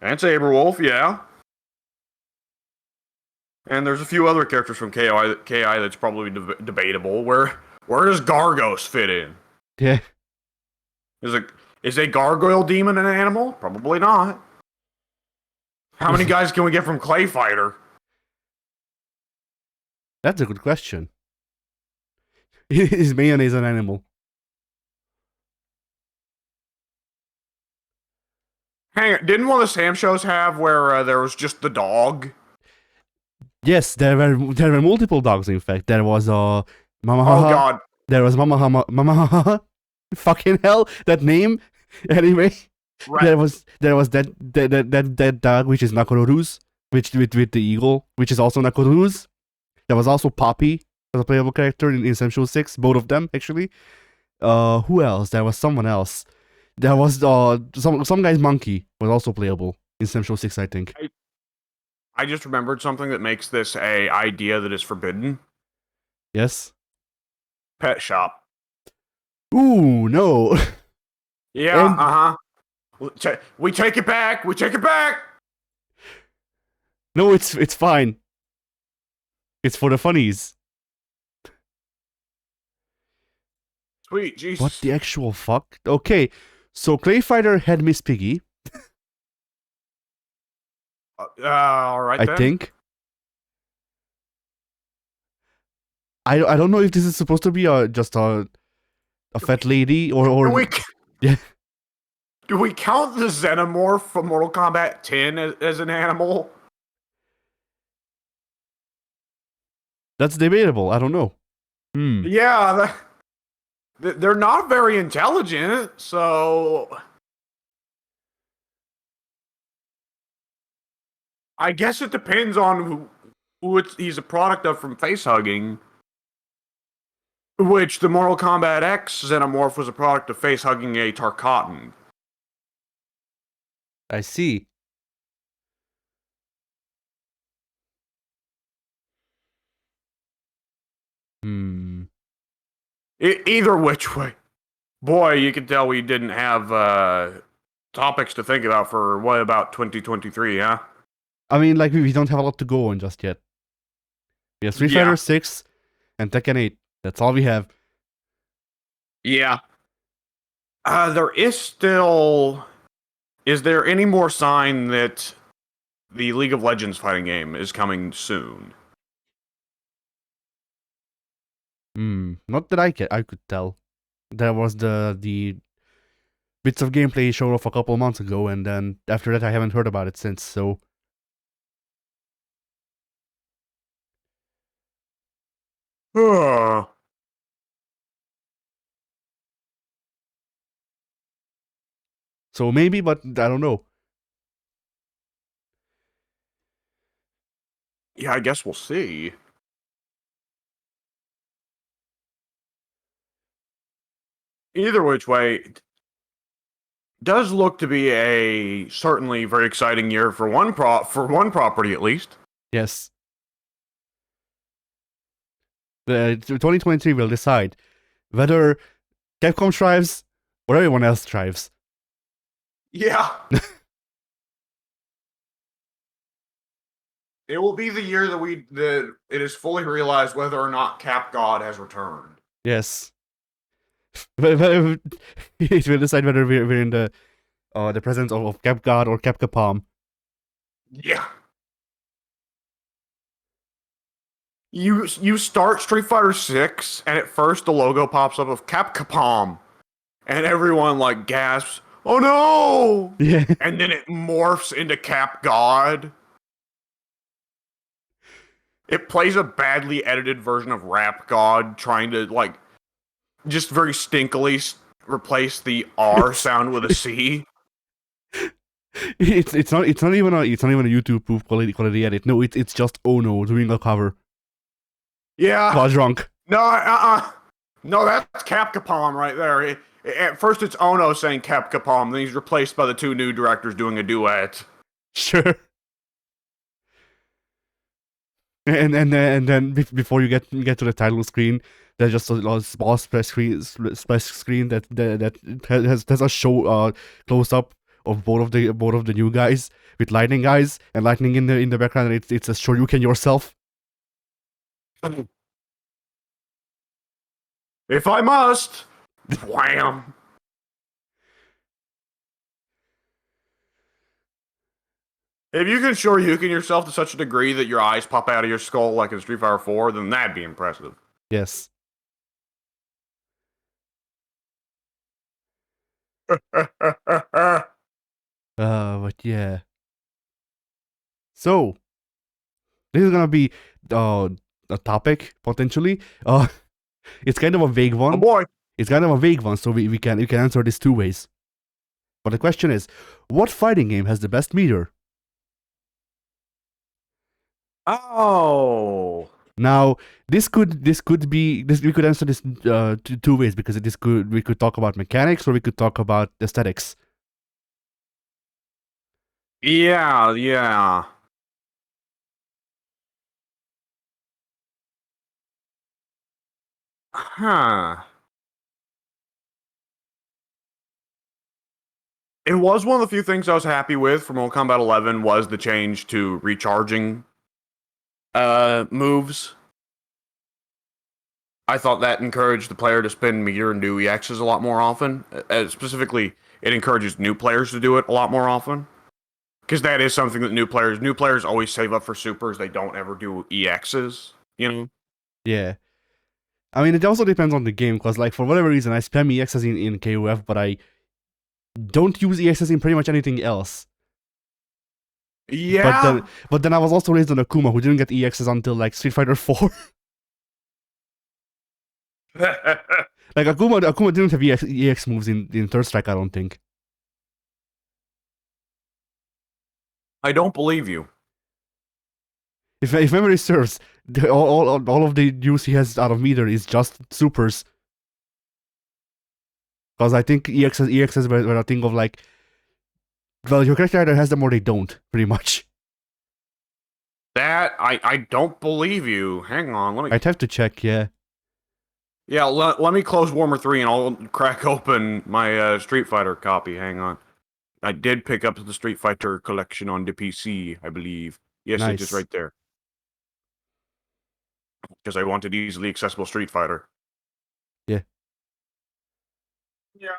[SPEAKER 1] And Saberwolf, yeah. And there's a few other characters from KI that's probably debatable. Where does Gargos fit in?
[SPEAKER 2] Yeah.
[SPEAKER 1] Is a gargoyle demon an animal? Probably not. How many guys can we get from Clay Fighter?
[SPEAKER 2] That's a good question. Is mayonnaise an animal?
[SPEAKER 1] Hang on, didn't one of the Sam shows have where there was just the dog?
[SPEAKER 2] Yes, there were multiple dogs. In fact, there was Mama.
[SPEAKER 1] Oh god!
[SPEAKER 2] There was Mama. Fucking hell, that name. Anyway,
[SPEAKER 1] Right.
[SPEAKER 2] there was that dog which is Nakororu's, which with the eagle, which is also Nakororu's. There was also Poppy as a playable character in Essential 6, both of them actually. Who else? There was someone else. There was some guy's monkey was also playable in Essential 6, I think.
[SPEAKER 1] I just remembered something that makes this a idea that is forbidden.
[SPEAKER 2] Yes.
[SPEAKER 1] Pet shop.
[SPEAKER 2] Ooh, no.
[SPEAKER 1] Yeah, We take it back. We take it back.
[SPEAKER 2] No, it's fine. It's for the funnies.
[SPEAKER 1] Sweet Jesus.
[SPEAKER 2] What the actual fuck? Okay, so Clay Fighter had Miss Piggy,
[SPEAKER 1] All right.
[SPEAKER 2] I think. I don't know if this is supposed to be just a fat lady or yeah.
[SPEAKER 1] Do we count the Xenomorph from Mortal Kombat 10 as an animal?
[SPEAKER 2] That's debatable. I don't know.
[SPEAKER 1] Yeah, they're not very intelligent, so I guess it depends on he's a product of from face hugging. Which the Mortal Kombat X Xenomorph was a product of face hugging a Tarkatan.
[SPEAKER 2] I see. Hmm.
[SPEAKER 1] Either which way. Boy, you can tell we didn't have topics to think about for what about 2023, huh?
[SPEAKER 2] I mean, like, we don't have a lot to go on just yet. We have Street Fighter
[SPEAKER 1] Yeah.
[SPEAKER 2] 6 and Tekken 8. That's all we have.
[SPEAKER 1] Yeah. There is still. Is there any more sign that the League of Legends fighting game is coming soon?
[SPEAKER 2] Not that I could tell. There was the bits of gameplay shown off a couple months ago, and then after that I haven't heard about it since, so...
[SPEAKER 1] Huh.
[SPEAKER 2] So maybe, but I don't know.
[SPEAKER 1] Yeah, I guess we'll see. Either which way, does look to be a certainly very exciting year for one property at least.
[SPEAKER 2] Yes. The 2023 will decide whether Capcom thrives or everyone else thrives.
[SPEAKER 1] Yeah. It will be the year that it is fully realized whether or not Cap God has returned.
[SPEAKER 2] Yes. It will decide whether we're in the presence of CapGod or Capcom.
[SPEAKER 1] Yeah. You start Street Fighter 6 and at first the logo pops up of Capcom and everyone like gasps, "Oh no!"
[SPEAKER 2] Yeah.
[SPEAKER 1] And then it morphs into Cap God. It plays a badly edited version of Rap God trying to like just very stinkily replace the R sound with a C.
[SPEAKER 2] It's not even a YouTube proof quality edit. No, it's just Ono doing a cover.
[SPEAKER 1] Yeah.
[SPEAKER 2] God drunk.
[SPEAKER 1] No, no, that's Capcom right there. At first, it's Ono saying Capcom, then he's replaced by the two new directors doing a duet.
[SPEAKER 2] Sure. And then before you get to the title screen, there's just a small splash screen that has a show close up of both of the new guys with lightning eyes and lightning in the background, and it's a Shoryuken yourself.
[SPEAKER 1] If I must, wham. If you can Shoryuken yourself to such a degree that your eyes pop out of your skull like in Street Fighter 4, then that'd be impressive.
[SPEAKER 2] Yes. But yeah. So this is gonna be a topic potentially. It's kind of a vague
[SPEAKER 1] Oh
[SPEAKER 2] one.
[SPEAKER 1] boy.
[SPEAKER 2] It's kind of a vague one, so we can answer this two ways. But the question is, what fighting game has the best meter?
[SPEAKER 1] Oh.
[SPEAKER 2] Now, we could answer this two ways, because we could talk about mechanics or we could talk about aesthetics.
[SPEAKER 1] Yeah. Huh. It was one of the few things I was happy with from Mortal Kombat 11 was the change to recharging moves. I thought that encouraged the player to spend meter and do EXs a lot more often. Specifically, it encourages new players to do it a lot more often. Because that is something that new players always save up for supers. They don't ever do EXs, you know?
[SPEAKER 2] Yeah. I mean, it also depends on the game, because, like, for whatever reason, I spam EXs in KOF, but I don't use EXs in pretty much anything else.
[SPEAKER 1] Yeah.
[SPEAKER 2] But then I was also raised on Akuma, who didn't get EXs until, like, Street Fighter 4. Like Akuma didn't have EX moves in Third Strike, I don't think.
[SPEAKER 1] I don't believe you.
[SPEAKER 2] If memory serves, all of the use he has out of meter is just supers. Because I think EXs were a thing of like, well, your character either has them or they don't, pretty much.
[SPEAKER 1] That I don't believe you. Hang on, let me.
[SPEAKER 2] I'd have to check, yeah.
[SPEAKER 1] Yeah, let me close Warmer 3 and I'll crack open my Street Fighter copy. Hang on. I did pick up the Street Fighter collection on the PC, I believe. Yes, it is
[SPEAKER 2] Nice.
[SPEAKER 1] right there. Because I wanted easily accessible Street Fighter.
[SPEAKER 2] Yeah.
[SPEAKER 1] Yeah.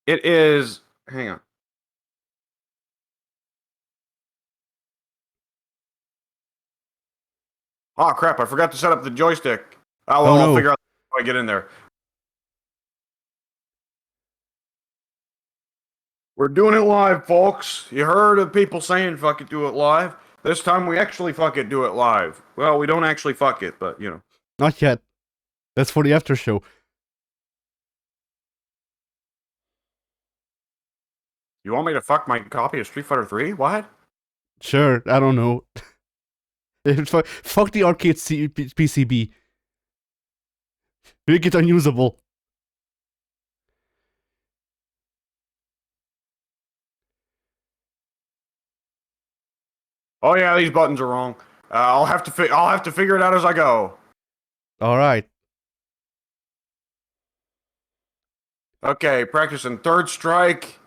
[SPEAKER 1] It is. Hang on. Oh crap! I forgot to set up the joystick. Oh well,
[SPEAKER 2] Oh
[SPEAKER 1] I'll
[SPEAKER 2] no.
[SPEAKER 1] figure out how I get in there. We're doing it live, folks. You heard of people saying "fuck it, do it live." This time we actually fuck it, do it live. Well, we don't actually fuck it, but you know.
[SPEAKER 2] Not yet. That's for the after show.
[SPEAKER 1] You want me to fuck my copy of Street Fighter 3? What?
[SPEAKER 2] Sure, I don't know. Fuck the arcade PCB. Make it unusable.
[SPEAKER 1] Oh yeah, these buttons are wrong. I'll have to figure it out as I go.
[SPEAKER 2] All right.
[SPEAKER 1] Okay, practicing third strike.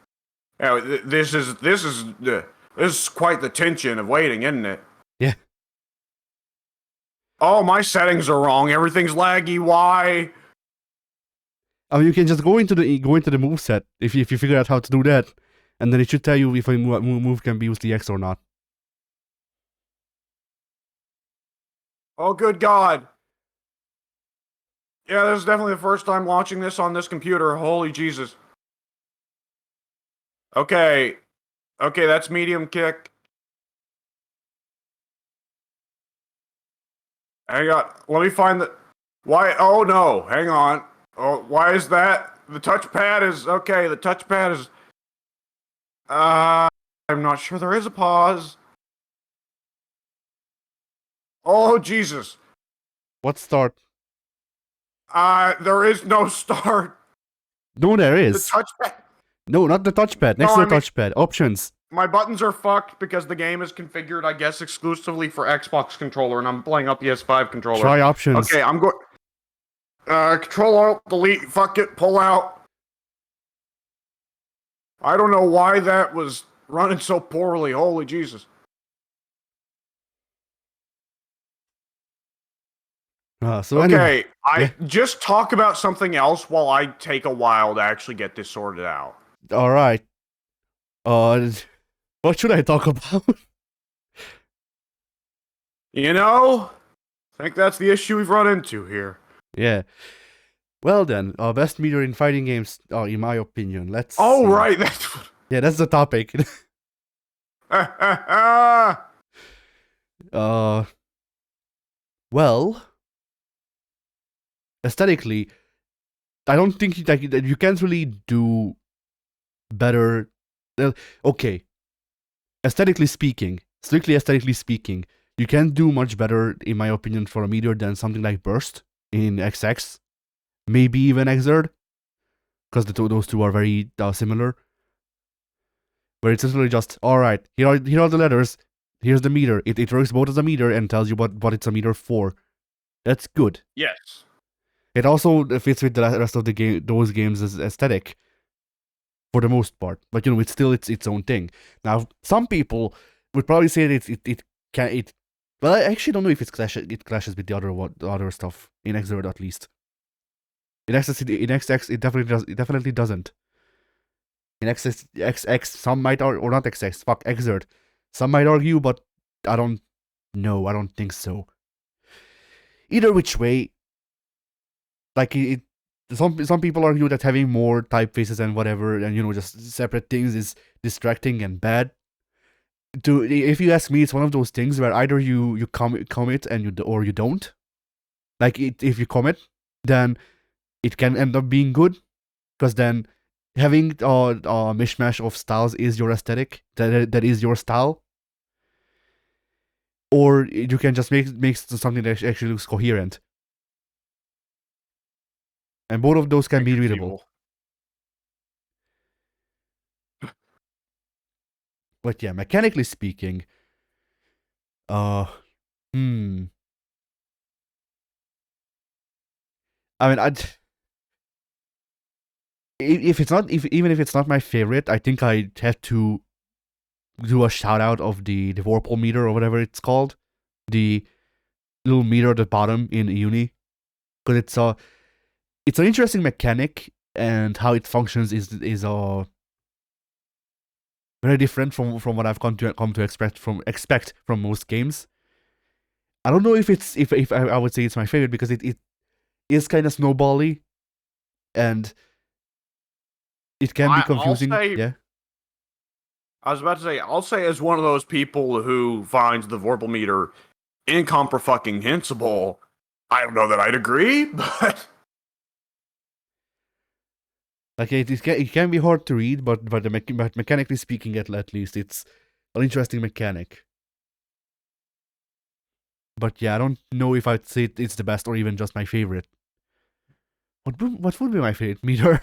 [SPEAKER 1] Yeah, this is quite the tension of waiting, isn't it?
[SPEAKER 2] Yeah.
[SPEAKER 1] Oh, my settings are wrong. Everything's laggy. Why?
[SPEAKER 2] I mean, you can just go into the moveset if you figure out how to do that, and then it should tell you if a move can be used the X or not.
[SPEAKER 1] Oh, good God. Yeah, this is definitely the first time launching this on this computer. Holy Jesus. Okay. Okay, that's medium kick. Hang on. Let me find the... Why? Oh, no. Hang on. Oh, why is that? The touchpad is... Okay, the touchpad is... I'm not sure there is a pause. Oh, Jesus.
[SPEAKER 2] What start?
[SPEAKER 1] There is no start.
[SPEAKER 2] No, there
[SPEAKER 1] The
[SPEAKER 2] is.
[SPEAKER 1] touchpad...
[SPEAKER 2] No, not the touchpad. Next
[SPEAKER 1] No,
[SPEAKER 2] to the
[SPEAKER 1] I mean-
[SPEAKER 2] touchpad. Options.
[SPEAKER 1] My buttons are fucked because the game is configured, I guess, exclusively for Xbox controller, and I'm playing up PS5 controller.
[SPEAKER 2] Try options.
[SPEAKER 1] Okay, I'm going... Control Alt Delete, fuck it, pull out. I don't know why that was running so poorly. Holy Jesus.
[SPEAKER 2] So
[SPEAKER 1] Okay,
[SPEAKER 2] anyway,
[SPEAKER 1] I just talk about something else while I take a while to actually get this sorted out.
[SPEAKER 2] all right. What should I talk about?
[SPEAKER 1] You know, I think that's the issue we've run into here.
[SPEAKER 2] Yeah. Well then, best meter in fighting games, in my opinion. Let's.
[SPEAKER 1] Oh,
[SPEAKER 2] see.
[SPEAKER 1] right, that's...
[SPEAKER 2] Yeah, that's the topic. Well, aesthetically, I don't think that you can't really do better. Okay, aesthetically speaking, strictly aesthetically speaking, you can't do much better, in my opinion, for a meter than something like Burst in XX, maybe even Xrd, because those two are very similar. Where it's literally just, all right, here are the letters, here's the meter. It works both as a meter and tells you what it's a meter for. That's good.
[SPEAKER 1] Yes.
[SPEAKER 2] It also fits with the rest of the game, those games' aesthetic, for the most part. But you know, it's still its own thing. Now, some people would probably say that it can. Well, I actually don't know if it clashes with the other stuff in Xrd at least. In XX, it definitely doesn't. In XX, some might argue, or not XX, fuck Xrd. Some might argue, but I don't know. I don't think so. Either which way, like some people argue that having more typefaces and whatever, and you know, just separate things is distracting and bad. if you ask me, it's one of those things where either you commit and or you don't. Like if you commit, then it can end up being good, because then having a mishmash of styles is your aesthetic. That is your style. Or you can just make something that actually looks coherent. And both of those can be readable. But yeah, mechanically speaking, hmm. I mean, if it's not, even if it's not my favorite, I think I have to do a shout out of the Vorpal meter or whatever it's called, the little meter at the bottom in Uni, because it's an interesting mechanic, and how it functions is very different from what I've come to expect from most games. I don't know if I would say it's my favorite, because it is kind of snowbally, and it can be confusing. Yeah.
[SPEAKER 1] I was about to say, I'll say as one of those people who finds the Vorpal meter incomprehensible. I don't know that I'd agree, but
[SPEAKER 2] like it can be hard to read, but mechanically speaking, at least it's an interesting mechanic. But yeah, I don't know if I'd say it's the best or even just my favorite. What would be my favorite meter?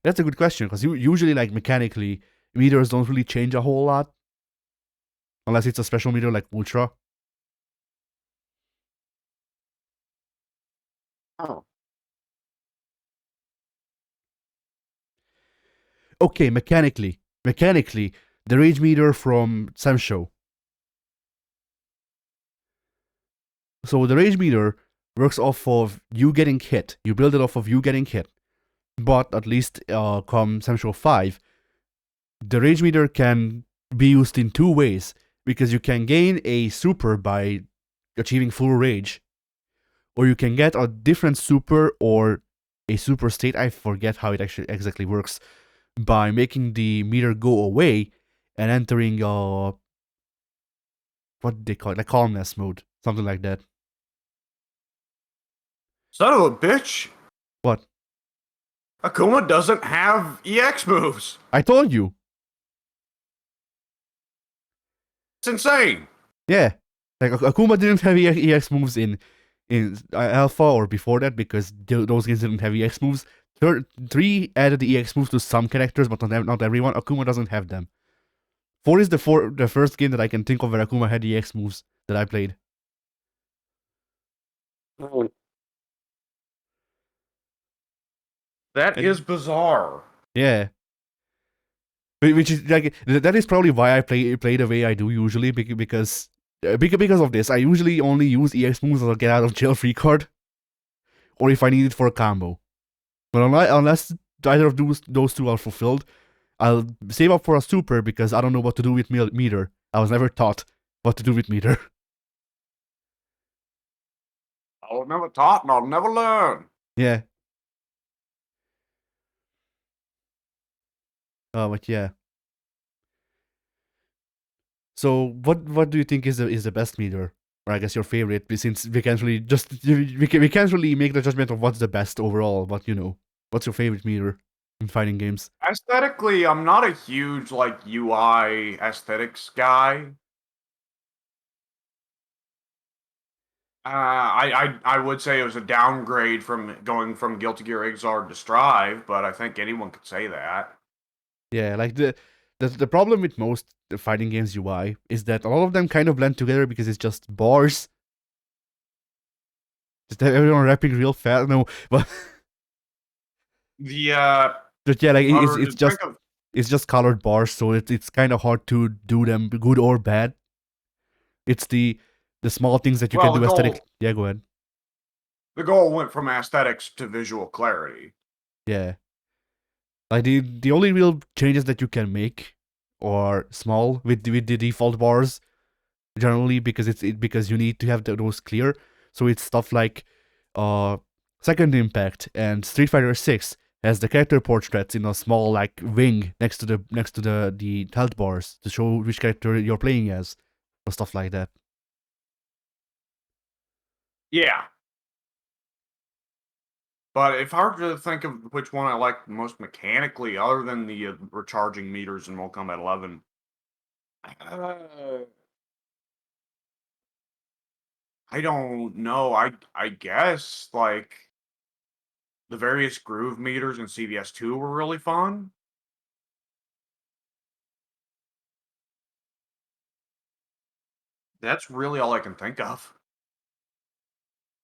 [SPEAKER 2] That's a good question, because usually, like, mechanically, meters don't really change a whole lot, unless it's a special meter like Ultra.
[SPEAKER 1] oh,
[SPEAKER 2] Okay, mechanically, the rage meter from Semsho. So the rage meter works off of you getting hit. You build it off of you getting hit. But at least come Semsho 5, the rage meter can be used in two ways, because you can gain a super by achieving full rage, or you can get a different super or a super state, I forget how it actually exactly works, by making the meter go away and entering what do they call it, like calmness mode, something like that.
[SPEAKER 1] son of a bitch!
[SPEAKER 2] What?
[SPEAKER 1] Akuma doesn't have EX moves.
[SPEAKER 2] I told you.
[SPEAKER 1] It's insane.
[SPEAKER 2] Yeah, like Akuma didn't have EX moves in Alpha or before that, because those games didn't have EX moves. 3 added the EX moves to some characters, but not everyone. Akuma doesn't have them. 4 is the first game that I can think of where Akuma had EX moves that I played.
[SPEAKER 1] That is bizarre.
[SPEAKER 2] Yeah. Which is like, that is probably why I play the way I do usually, because of this. I usually only use EX moves as a get out of jail free card, or if I need it for a combo. But unless either of those two are fulfilled, I'll save up for a super, because I don't know what to do with meter. I was never taught what to do with meter.
[SPEAKER 1] I was never taught and I'll never learn.
[SPEAKER 2] Yeah. But yeah. So what do you think is the best meter? Or I guess your favorite, since we can't really we can't really make the judgment of what's the best overall, but what's your favorite meter in fighting games?
[SPEAKER 1] Aesthetically, I'm not a huge like UI aesthetics guy. I would say it was a downgrade from going from Guilty Gear Xrd to Strive, but I think anyone could say that.
[SPEAKER 2] Yeah, like the problem with most fighting games UI is that a lot of them kind of blend together, because it's just bars. Just everyone rapping real fast. No, but but yeah, like it's just colored bars, so it's kind of hard to do them good or bad. It's the small things that you can do aesthetic. Yeah, go ahead.
[SPEAKER 1] The goal went from aesthetics to visual clarity.
[SPEAKER 2] Yeah. Like the only real changes that you can make are small with the default bars, generally, because because you need to have those clear. So it's stuff like Second Impact and Street Fighter 6 has the character portraits in a small like wing next to the health bars to show which character you're playing as, or stuff like that.
[SPEAKER 1] Yeah. But if I were to think of which one I like most mechanically, other than the recharging meters in Mortal Kombat 11, uh, I don't know. I guess like the various groove meters in CVS 2 were really fun. That's really all I can think of.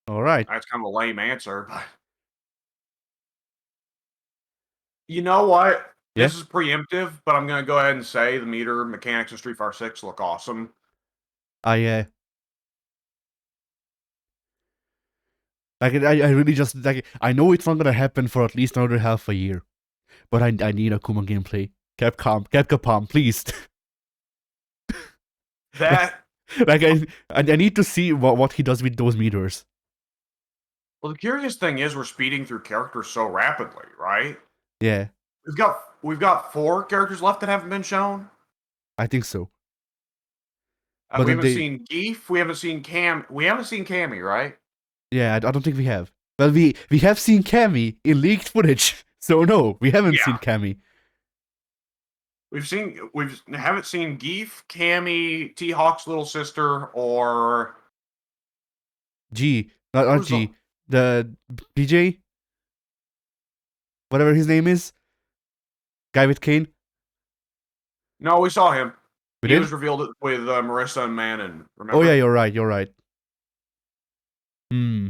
[SPEAKER 2] All right.
[SPEAKER 1] That's kind of a lame answer, but you know what?
[SPEAKER 2] Yeah.
[SPEAKER 1] This is preemptive, but I'm gonna go ahead and say the meter mechanics in Street Fighter 6 look awesome.
[SPEAKER 2] I I really just like I know it's not gonna happen for at least another half a year, but I need Akuma gameplay. Capcom, please.
[SPEAKER 1] That
[SPEAKER 2] Like I need to see what he does with those meters.
[SPEAKER 1] well, the curious thing is we're speeding through characters so rapidly, right?
[SPEAKER 2] Yeah,
[SPEAKER 1] We've got 4 characters left that haven't been shown.
[SPEAKER 2] I think so. But
[SPEAKER 1] We
[SPEAKER 2] then
[SPEAKER 1] haven't seen Geef. We haven't seen Cam. We haven't seen Cammy, right?
[SPEAKER 2] yeah, I don't think we have. Well, we have seen Cammy in leaked footage, so no, we haven't
[SPEAKER 1] Yeah.
[SPEAKER 2] seen Cammy.
[SPEAKER 1] We haven't seen Geef, Cammy, T Hawk's little sister, or
[SPEAKER 2] Not
[SPEAKER 1] who's
[SPEAKER 2] G, the BJ, whatever his name is, guy with cane.
[SPEAKER 1] no, we saw him.
[SPEAKER 2] We
[SPEAKER 1] He
[SPEAKER 2] did?
[SPEAKER 1] was revealed with Marissa and Manon. Remember?
[SPEAKER 2] Oh yeah, you're right. Hmm.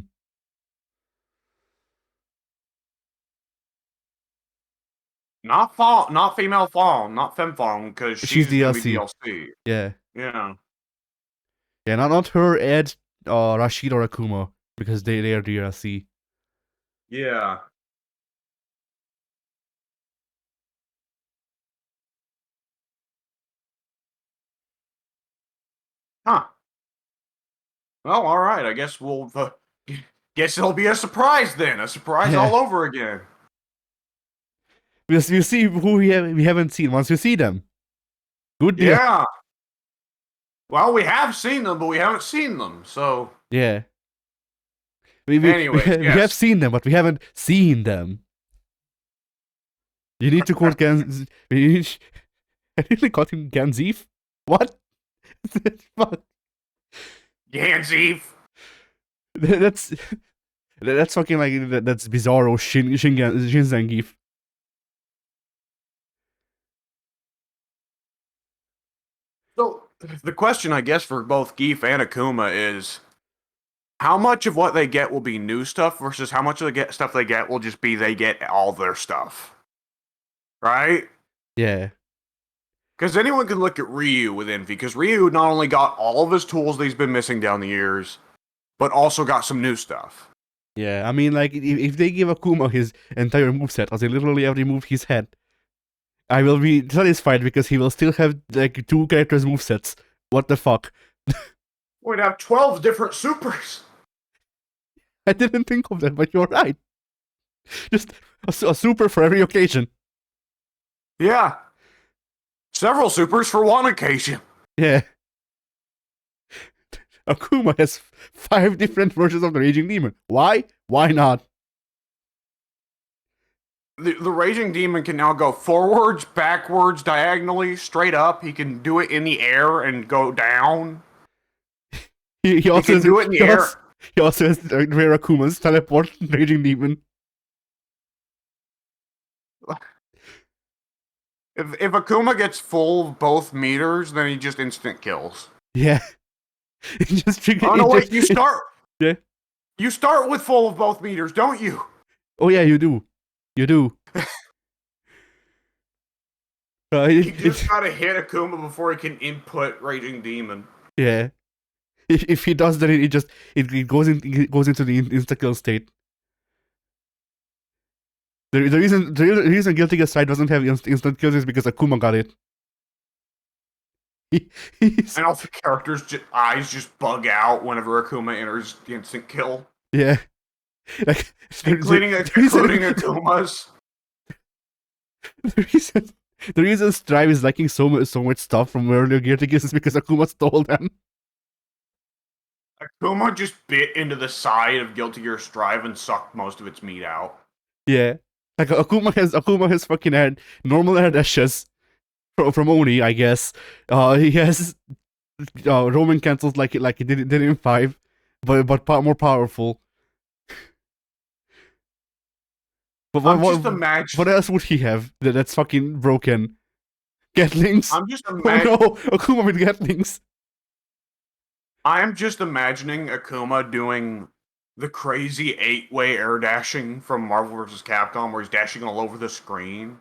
[SPEAKER 1] Not female Fawn, not Fem Fawn, because
[SPEAKER 2] She's
[SPEAKER 1] gonna be
[SPEAKER 2] DLC.
[SPEAKER 1] DLC.
[SPEAKER 2] Yeah.
[SPEAKER 1] Yeah.
[SPEAKER 2] Yeah, not her, Ed, Rashid or Akuma, because they are DLC.
[SPEAKER 1] Yeah. Huh. Well, all right. I guess we'll. Guess it'll be a surprise then. A surprise all over again.
[SPEAKER 2] We'll see who we haven't seen once we see them. Good deal.
[SPEAKER 1] Yeah. Well, we have seen them, but we haven't seen them. So
[SPEAKER 2] Yeah.
[SPEAKER 1] Anyways,
[SPEAKER 2] we have seen them, but we haven't seen them. You need to quote Gan. I really called him Ganzif. What? Fuck.
[SPEAKER 1] Ganzif.
[SPEAKER 2] That's fucking like that's Bizarro Shinzangif.
[SPEAKER 1] So the question, I guess, for both Geef and Akuma is, how much of what they get will be new stuff versus how much of the stuff they get will just be they get all their stuff, right?
[SPEAKER 2] Yeah.
[SPEAKER 1] Because anyone can look at Ryu with envy, because Ryu not only got all of his tools that he's been missing down the years, but also got some new stuff.
[SPEAKER 2] Yeah, I mean, like, if they give Akuma his entire moveset, as in literally every move he's had, I will be satisfied because he will still have, like, 2 characters' movesets. What the fuck?
[SPEAKER 1] We'd have 12 different supers.
[SPEAKER 2] I didn't think of that, but you're right. Just a super for every occasion.
[SPEAKER 1] Yeah. Several supers for one occasion.
[SPEAKER 2] Yeah. Akuma has 5 different versions of the Raging Demon. Why? Why not?
[SPEAKER 1] The Raging Demon can now go forwards, backwards, diagonally, straight up. He can do it in the air and go down.
[SPEAKER 2] He also
[SPEAKER 1] can do it in the air.
[SPEAKER 2] He also has rare Akuma's teleport Raging Demon.
[SPEAKER 1] If Akuma gets full of both meters, then he just instant kills.
[SPEAKER 2] Yeah.
[SPEAKER 1] Oh no, wait, you start.
[SPEAKER 2] Yeah.
[SPEAKER 1] You start with full of both meters, don't you?
[SPEAKER 2] Oh yeah, you do. You do.
[SPEAKER 1] You just gotta hit Akuma before he can input Raging Demon.
[SPEAKER 2] Yeah. If he does, then it goes into the insta kill state. The reason Guilty Gear Strive doesn't have instant kills is because Akuma got it.
[SPEAKER 1] And all the characters' eyes just bug out whenever Akuma enters the instant kill.
[SPEAKER 2] Yeah. Like,
[SPEAKER 1] including Akuma's.
[SPEAKER 2] The reason the reason Strive is lacking so much stuff from earlier Gear Gears is because Akuma stole them.
[SPEAKER 1] Akuma just bit into the side of Guilty Gear Strive and sucked most of its meat out.
[SPEAKER 2] Yeah. Like Akuma has fucking had normal air dashes from Oni, I guess. He has Roman cancels like he did in 5, but more powerful. But
[SPEAKER 1] I'm just imagining.
[SPEAKER 2] what else would he have that's fucking broken? Gatlings?
[SPEAKER 1] I'm just
[SPEAKER 2] Oh
[SPEAKER 1] imagining.
[SPEAKER 2] no, Akuma with Gatlings.
[SPEAKER 1] I'm just imagining Akuma doing the crazy 8-way air dashing from Marvel vs. Capcom, where he's dashing all over the screen.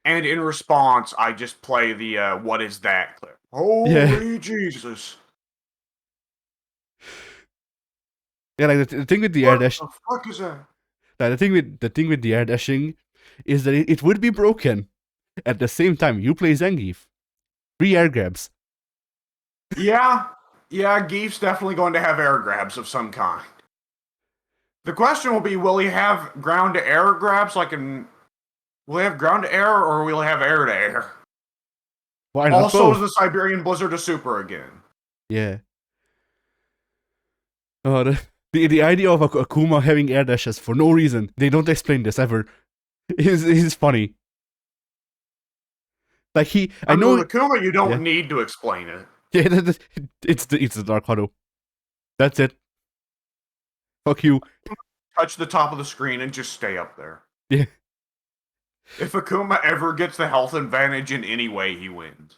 [SPEAKER 1] And in response, I just play the "What is that" clip.
[SPEAKER 2] Yeah,
[SPEAKER 1] Holy Jesus!
[SPEAKER 2] yeah. Like the thing with the air
[SPEAKER 1] What
[SPEAKER 2] dash,
[SPEAKER 1] the fuck is that?
[SPEAKER 2] the thing with the air dashing is that it would be broken. At the same time, you play Zangief, free air grabs.
[SPEAKER 1] Yeah, yeah. Geef's definitely going to have air grabs of some kind. The question will be: will he have ground to air grabs like in? Will he have ground to air, or will he have air to air?
[SPEAKER 2] Why not
[SPEAKER 1] Also, is
[SPEAKER 2] both?
[SPEAKER 1] the Siberian Blizzard a super again?
[SPEAKER 2] Yeah. Oh, the idea of Akuma having air dashes for no reason, they don't explain this ever, is funny. Like I
[SPEAKER 1] I mean,
[SPEAKER 2] know,
[SPEAKER 1] with Akuma, you don't
[SPEAKER 2] yeah,
[SPEAKER 1] need to explain it.
[SPEAKER 2] yeah, it's the Dark Huddle. That's it. Fuck you.
[SPEAKER 1] Touch the top of the screen and just stay up there.
[SPEAKER 2] Yeah.
[SPEAKER 1] If Akuma ever gets the health advantage in any way, he wins.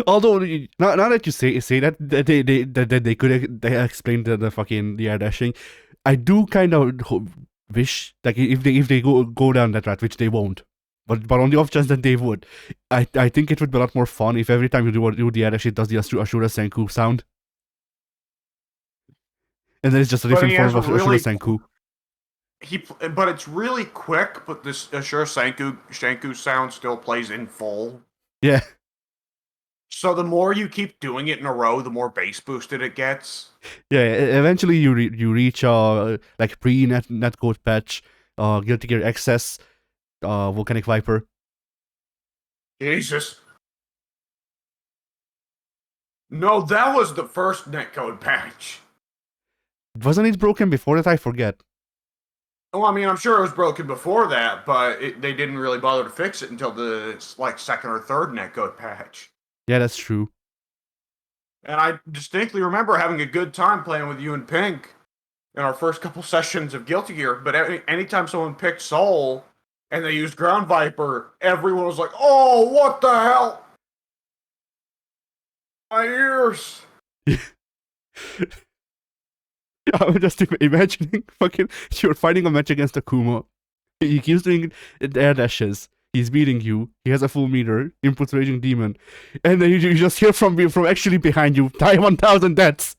[SPEAKER 2] Although now that you say that they could they explain the fucking the air dashing, I do kind of wish like if they go down that route, which they won't. But on the off chance that they would, I think it would be a lot more fun if every time you do the air dash, it does the Ashura Senku sound, and then it's just a
[SPEAKER 1] But
[SPEAKER 2] different
[SPEAKER 1] he
[SPEAKER 2] form
[SPEAKER 1] has a
[SPEAKER 2] of Ashura
[SPEAKER 1] really
[SPEAKER 2] Senku.
[SPEAKER 1] but it's really quick. But this Ashura Shanku sound still plays in full.
[SPEAKER 2] Yeah,
[SPEAKER 1] So the more you keep doing it in a row, the more bass boosted it gets.
[SPEAKER 2] yeah. Eventually, you reach like pre netcode patch, Guilty Gear XS, Volcanic Viper.
[SPEAKER 1] Jesus. No, that was the first netcode patch.
[SPEAKER 2] Wasn't it broken before that? I forget.
[SPEAKER 1] Well, I mean, I'm sure it was broken before that, but they didn't really bother to fix it until the second or third netcode patch.
[SPEAKER 2] Yeah, that's true.
[SPEAKER 1] And I distinctly remember having a good time playing with you and Pink in our first couple sessions of Guilty Gear. But anytime someone picked Soul and they used Ground Viper, everyone was like, "Oh, what the hell? My ears!"
[SPEAKER 2] I'm just imagining fucking you're fighting a match against Akuma. He keeps doing air dashes. He's beating you. He has a full meter. Inputs Raging Demon, and then you just hear from actually behind you. Die 1,000 deaths,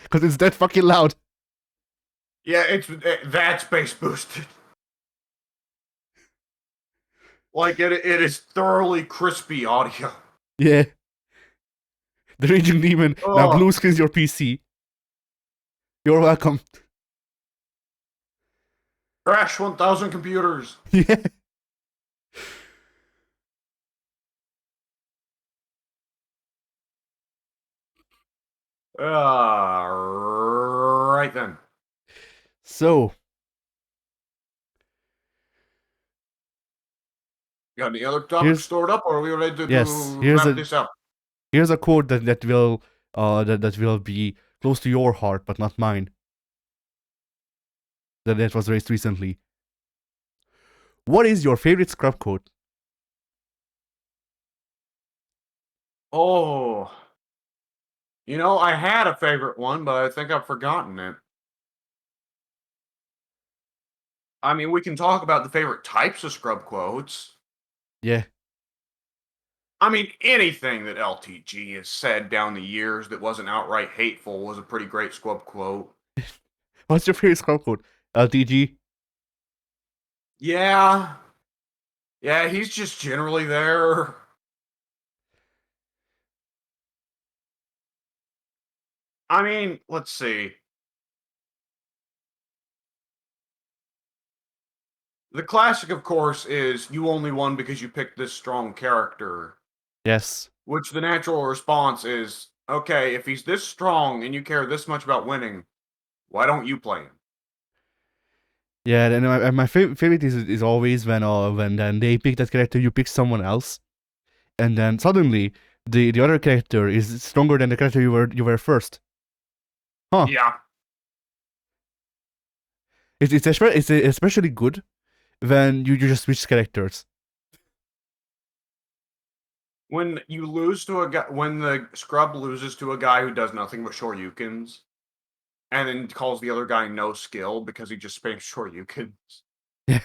[SPEAKER 2] because it's that fucking loud.
[SPEAKER 1] Yeah, that's bass boosted. Like it is thoroughly crispy audio.
[SPEAKER 2] Yeah, the Raging Demon now
[SPEAKER 1] Oh,
[SPEAKER 2] blue screens your PC. You're welcome.
[SPEAKER 1] crash 1,000 computers.
[SPEAKER 2] Yeah.
[SPEAKER 1] Right then.
[SPEAKER 2] So
[SPEAKER 1] Got any other topics
[SPEAKER 2] here's
[SPEAKER 1] stored up, or are we ready
[SPEAKER 2] yes.
[SPEAKER 1] to wrap this up?
[SPEAKER 2] Here's a quote that will that will be close to your heart, but not mine. That was raised recently. What is your favorite scrub quote?
[SPEAKER 1] Oh, I had a favorite one, but I think I've forgotten it. I mean, we can talk about the favorite types of scrub quotes.
[SPEAKER 2] Yeah.
[SPEAKER 1] I mean, anything that LTG has said down the years that wasn't outright hateful was a pretty great scrub quote.
[SPEAKER 2] What's your favorite scrub quote? LTG?
[SPEAKER 1] Yeah. Yeah, he's just generally there. I mean, let's see. The classic, of course, is you only won because you picked this strong character.
[SPEAKER 2] Yes.
[SPEAKER 1] Which the natural response is, okay, if he's this strong and you care this much about winning, why don't you play him?
[SPEAKER 2] Yeah, and my favorite is always when then they pick that character, you pick someone else, and then suddenly the other character is stronger than the character you were first. Huh?
[SPEAKER 1] Yeah.
[SPEAKER 2] It's especially good when you just switch characters.
[SPEAKER 1] When you lose to a guy, when the scrub loses to a guy who does nothing but Shoryukens, and then calls the other guy no skill because he just spams Shoryukens.
[SPEAKER 2] Yeah.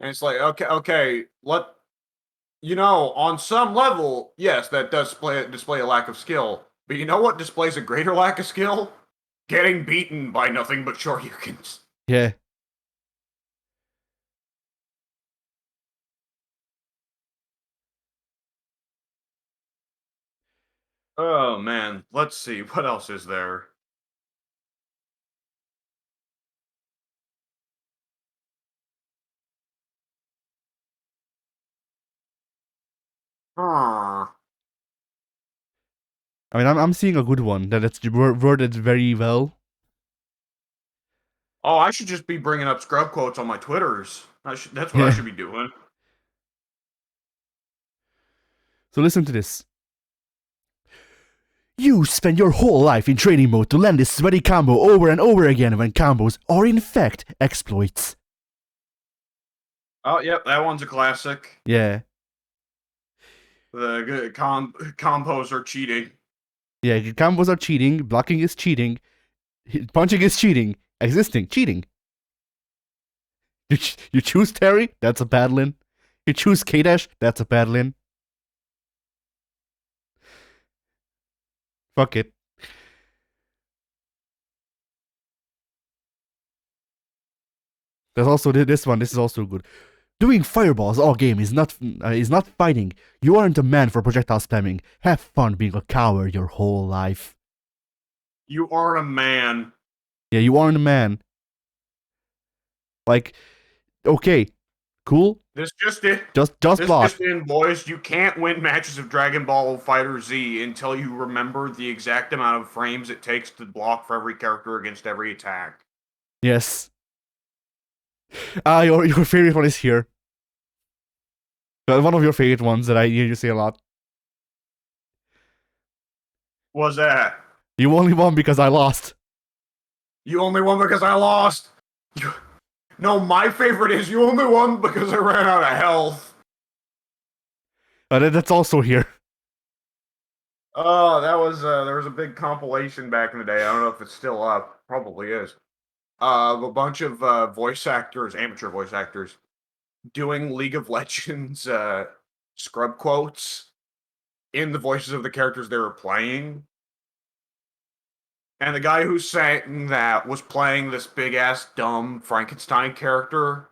[SPEAKER 1] And it's like, okay, on some level, yes, that does display a lack of skill. But you know what displays a greater lack of skill? Getting beaten by nothing but Shoryukens.
[SPEAKER 2] Yeah.
[SPEAKER 1] Oh man, let's see, what else is there? Huh.
[SPEAKER 2] I mean, I'm seeing a good one that's worded very well.
[SPEAKER 1] Oh, I should just be bringing up scrub quotes on my Twitters. That's what I
[SPEAKER 2] Yeah.
[SPEAKER 1] should be doing.
[SPEAKER 2] So listen to this. You spend your whole life in training mode to land this sweaty combo over and over again when combos are in fact exploits.
[SPEAKER 1] Oh, yep, that one's a classic.
[SPEAKER 2] Yeah.
[SPEAKER 1] The combos are cheating.
[SPEAKER 2] Yeah, combos are cheating, blocking is cheating, punching is cheating, existing, cheating. You choose Terry, that's a bad lin. You choose K-Dash, that's a bad lin. Fuck it. There's also this one, this is also good. Doing fireballs all game is not fighting. You aren't a man for projectile spamming. Have fun being a coward your whole life.
[SPEAKER 1] You are a man.
[SPEAKER 2] Yeah, you aren't a man. Like, okay, cool.
[SPEAKER 1] This just it.
[SPEAKER 2] Just
[SPEAKER 1] This
[SPEAKER 2] block.
[SPEAKER 1] just in, boys. You can't win matches of Dragon Ball Fighter Z until you remember the exact amount of frames it takes to block for every character against every attack.
[SPEAKER 2] Yes. Your favorite one is here. One of your favorite ones that I hear you say a lot.
[SPEAKER 1] What's that?
[SPEAKER 2] You only won because I lost.
[SPEAKER 1] You only won because I lost. No, my favorite is you only won because I ran out of health.
[SPEAKER 2] That's also here.
[SPEAKER 1] Oh, that was there was a big compilation back in the day. I don't know if it's still up. Probably is. A bunch of voice actors, amateur voice actors, doing League of Legends scrub quotes in the voices of the characters they were playing. And the guy who sang that was playing this big ass dumb Frankenstein character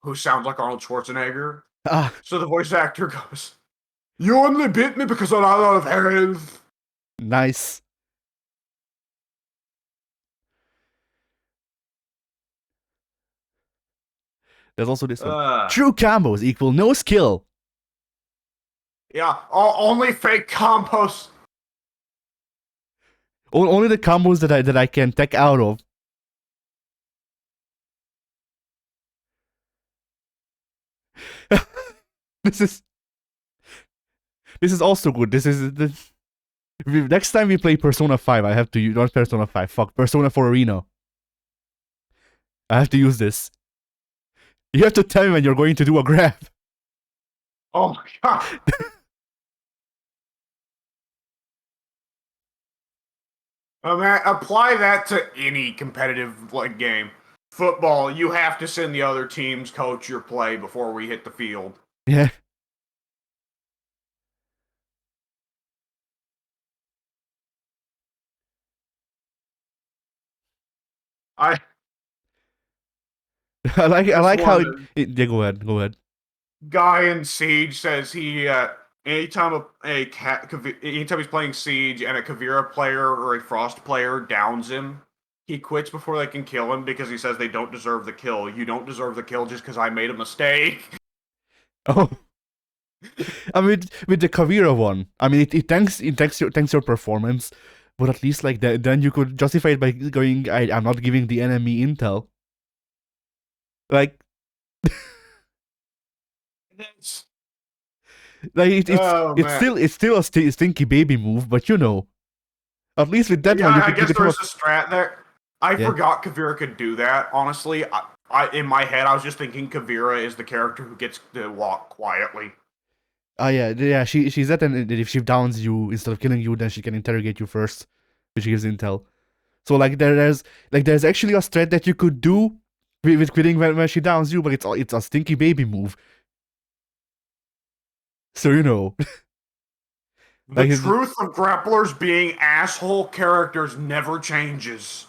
[SPEAKER 1] who sounds like Arnold Schwarzenegger.
[SPEAKER 2] Ah,
[SPEAKER 1] So the voice actor goes, "You only beat me because I'm out of health."
[SPEAKER 2] nice. There's also this one. True combos equal no skill.
[SPEAKER 1] Yeah, only fake combos.
[SPEAKER 2] Only the combos that I can tech out of. This is also good. This is the next time we play Persona 5, I have to use not Persona 5. Fuck, Persona 4 Arena. I have to use this. You have to tell me when you're going to do a grab.
[SPEAKER 1] Oh my god. Man, apply that to any competitive game. Football, you have to send the other team's coach your play before we hit the field.
[SPEAKER 2] Yeah.
[SPEAKER 1] I
[SPEAKER 2] I like how
[SPEAKER 1] one
[SPEAKER 2] yeah, go ahead.
[SPEAKER 1] guy in Siege says he anytime he's playing Siege and a Kavira player or a Frost player downs him, he quits before they can kill him because he says they don't deserve the kill. You don't deserve the kill just because I made a mistake.
[SPEAKER 2] Oh, I mean, with the Kavira one, I mean, it thanks your performance, but at least like that, then you could justify it by going, I'm not giving the enemy intel. Like,
[SPEAKER 1] That's,
[SPEAKER 2] like it's
[SPEAKER 1] oh
[SPEAKER 2] it's
[SPEAKER 1] man.
[SPEAKER 2] still it's still a stinky baby move, but at least with that
[SPEAKER 1] Yeah,
[SPEAKER 2] one,
[SPEAKER 1] I
[SPEAKER 2] you
[SPEAKER 1] guess
[SPEAKER 2] could have
[SPEAKER 1] there's a strat there. I
[SPEAKER 2] yeah.
[SPEAKER 1] forgot Kavira could do that. Honestly, in my head, I was just thinking Kavira is the character who gets to walk quietly.
[SPEAKER 2] Oh yeah. She's that, and if she downs you instead of killing you, then she can interrogate you first, which gives intel. So like there's actually a strat that you could do with quitting when she downs you, but it's a stinky baby move. So
[SPEAKER 1] The
[SPEAKER 2] like
[SPEAKER 1] truth of grapplers being asshole characters never changes.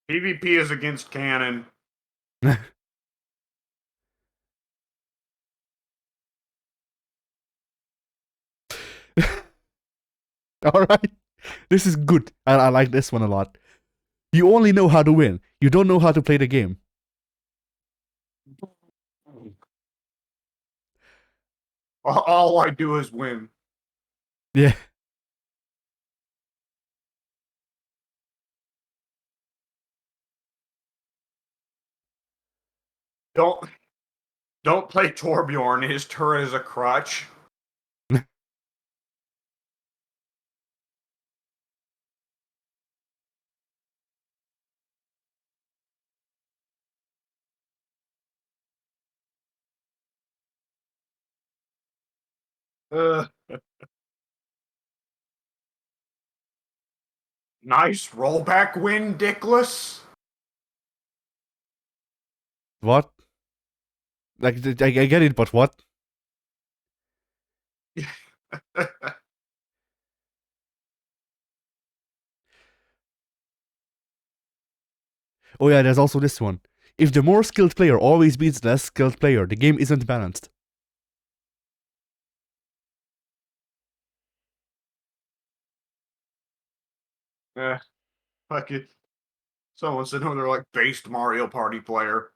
[SPEAKER 1] PvP is against canon.
[SPEAKER 2] all right, this is good. I like this one a lot. You only know how to win. You don't know how to play the game.
[SPEAKER 1] All I do is win.
[SPEAKER 2] Yeah.
[SPEAKER 1] Don't don't play Torbjorn. His turret is a crutch. Uh, nice rollback win, Dickless.
[SPEAKER 2] What? Like I get it, but what? Oh yeah, there's also this one. If the more skilled player always beats the less skilled player, the game isn't balanced.
[SPEAKER 1] Fuck it. Someone said, "Oh, they're like based Mario Party player."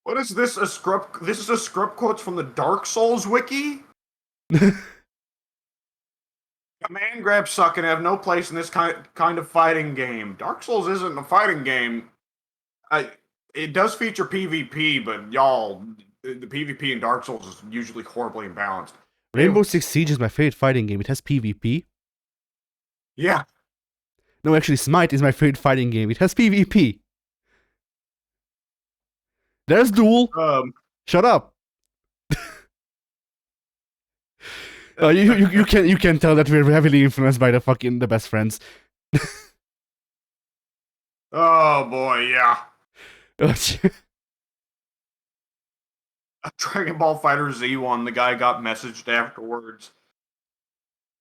[SPEAKER 1] What is this? A scrub? This is a scrub quotes from the Dark Souls wiki. Command grabs suck and have no place in this kind of fighting game. Dark Souls isn't a fighting game. I it does feature PvP, but y'all, the PvP in Dark Souls is usually horribly imbalanced.
[SPEAKER 2] Rainbow Six Siege is my favorite fighting game. It has PvP.
[SPEAKER 1] Yeah.
[SPEAKER 2] No, actually, Smite is my favorite fighting game. It has PvP. There's Duel.
[SPEAKER 1] Um.
[SPEAKER 2] Shut up. You can tell that we're heavily influenced by the best friends.
[SPEAKER 1] Oh boy, yeah.
[SPEAKER 2] Oh,
[SPEAKER 1] Dragon Ball Fighter Z1. The guy got messaged afterwards.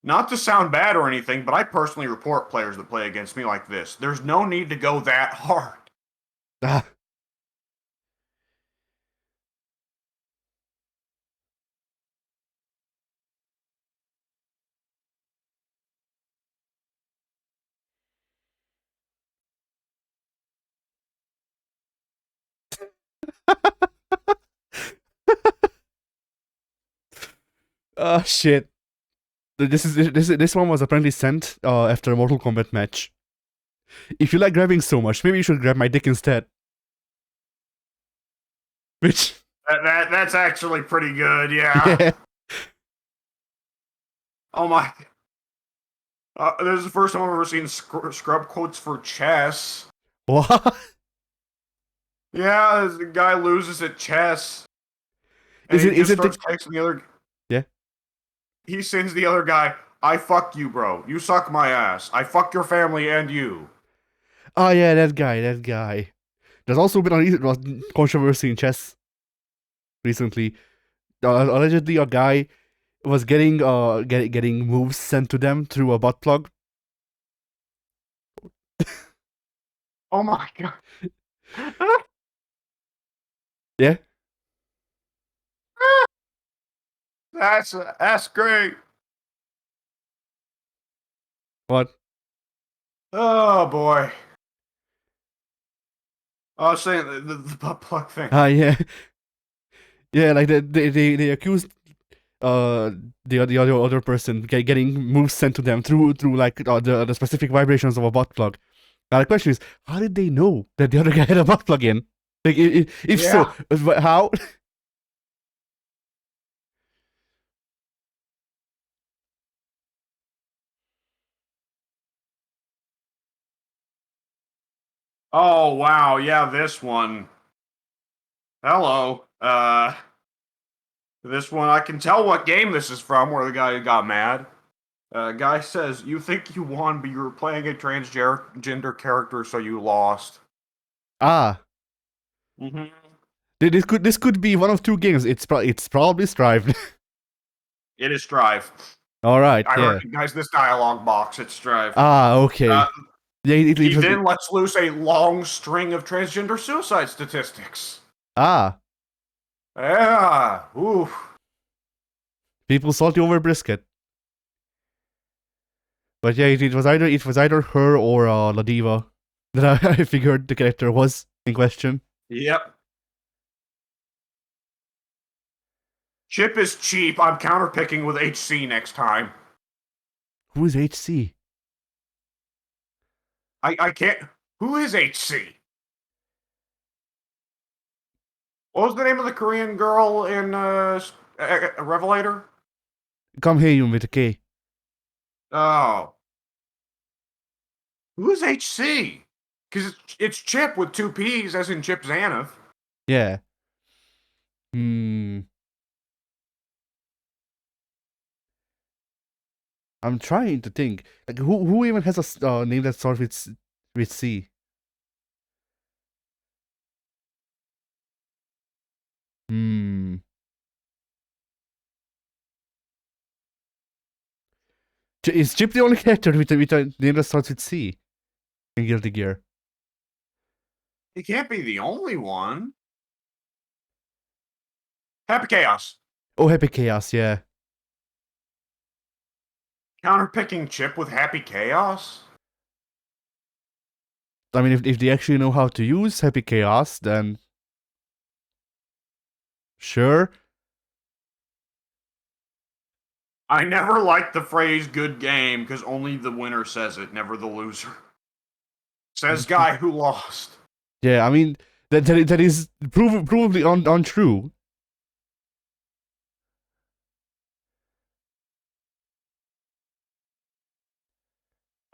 [SPEAKER 1] Not to sound bad or anything, but I personally report players that play against me like this. There's no need to go that hard.
[SPEAKER 2] ah. Oh shit. This one was apparently sent after a Mortal Kombat match. If you like grabbing so much, maybe you should grab my dick instead. Which
[SPEAKER 1] That's actually pretty good, yeah.
[SPEAKER 2] yeah.
[SPEAKER 1] Oh my. This is the first time I've ever seen scrub quotes for chess.
[SPEAKER 2] What?
[SPEAKER 1] Yeah, the guy loses at chess. And
[SPEAKER 2] Is
[SPEAKER 1] he
[SPEAKER 2] it
[SPEAKER 1] just
[SPEAKER 2] is it
[SPEAKER 1] starts
[SPEAKER 2] the
[SPEAKER 1] texting the other.
[SPEAKER 2] yeah?
[SPEAKER 1] He sends the other guy, I fuck you, bro. You suck my ass. I fuck your family and you.
[SPEAKER 2] Oh yeah, that guy. There's also been a controversy in chess recently. Allegedly, a guy was getting moves sent to them through a butt plug.
[SPEAKER 1] Oh my god.
[SPEAKER 2] Yeah.
[SPEAKER 1] That's great.
[SPEAKER 2] What?
[SPEAKER 1] Oh boy. I was saying the butt plug thing.
[SPEAKER 2] Ah, yeah. Yeah, like they accused the other person getting moves sent to them through like the specific vibrations of a butt plug. Now the question is, how did they know that the other guy had a butt plug in? Like, if so,
[SPEAKER 1] Yeah.
[SPEAKER 2] how?
[SPEAKER 1] Oh wow, yeah, this one. Hello. This one I can tell what game this is from where the guy got mad. Guy says, "You think you won, but you were playing a transgender character, so you lost."
[SPEAKER 2] Ah,
[SPEAKER 1] Mm-hmm.
[SPEAKER 2] this could be one of two games. It's probably Strive.
[SPEAKER 1] It is Strive.
[SPEAKER 2] All right,
[SPEAKER 1] I
[SPEAKER 2] yeah.
[SPEAKER 1] recognize this dialogue box. It's Strive.
[SPEAKER 2] Ah,
[SPEAKER 1] Uh,
[SPEAKER 2] okay. Yeah, it
[SPEAKER 1] he
[SPEAKER 2] was.
[SPEAKER 1] then lets loose a long string of transgender suicide statistics.
[SPEAKER 2] Ah,
[SPEAKER 1] Yeah. Ooh.
[SPEAKER 2] people salty over brisket. But yeah, it was either her or Ladiva that I figured the character was in question.
[SPEAKER 1] Yep. Chip is cheap. I'm counterpicking with HC next time.
[SPEAKER 2] Who is HC?
[SPEAKER 1] I can't. Who is HC? What was the name of the Korean girl in Revelator?
[SPEAKER 2] Come here, with a K.
[SPEAKER 1] Oh. Who is HC? Because it's Chip with two P's, as in Chip Xanath.
[SPEAKER 2] Yeah. Hmm. I'm trying to think. Like, who even has a name that starts with C? Hmm. Is Chip the only character with a name that starts with C in Guilty Gear?
[SPEAKER 1] He can't be the only one. Happy Chaos.
[SPEAKER 2] Oh, Happy Chaos, yeah.
[SPEAKER 1] Counterpicking Chip with Happy Chaos?
[SPEAKER 2] I mean, if they actually know how to use Happy Chaos, then sure.
[SPEAKER 1] I never liked the phrase good game because only the winner says it, never the loser. Says guy who lost.
[SPEAKER 2] Yeah, I mean that is probably untrue.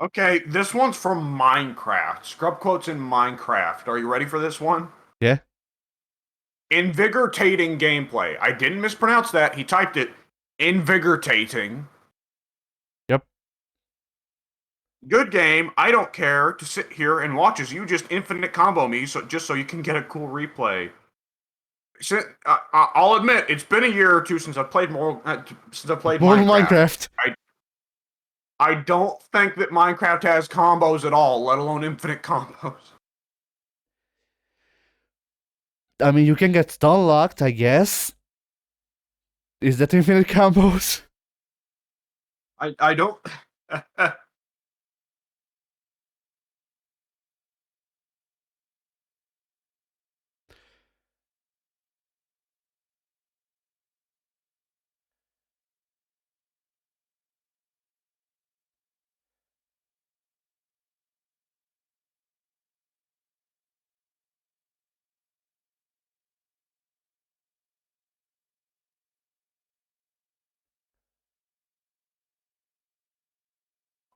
[SPEAKER 1] Okay, this one's from Minecraft. ScrubQuotes in Minecraft. Are you ready for this one?
[SPEAKER 2] Yeah.
[SPEAKER 1] Invigorating gameplay. I didn't mispronounce that. He typed it invigorating.
[SPEAKER 2] Yep.
[SPEAKER 1] Good game. I don't care to sit here and watch as you just infinite combo me just so you can get a cool replay. I'll admit it's been a year or two since I played
[SPEAKER 2] More
[SPEAKER 1] Minecraft.
[SPEAKER 2] Minecraft.
[SPEAKER 1] I don't think that Minecraft has combos at all, let alone infinite combos.
[SPEAKER 2] I mean, you can get stun locked, I guess. Is that infinite combos?
[SPEAKER 1] I don't.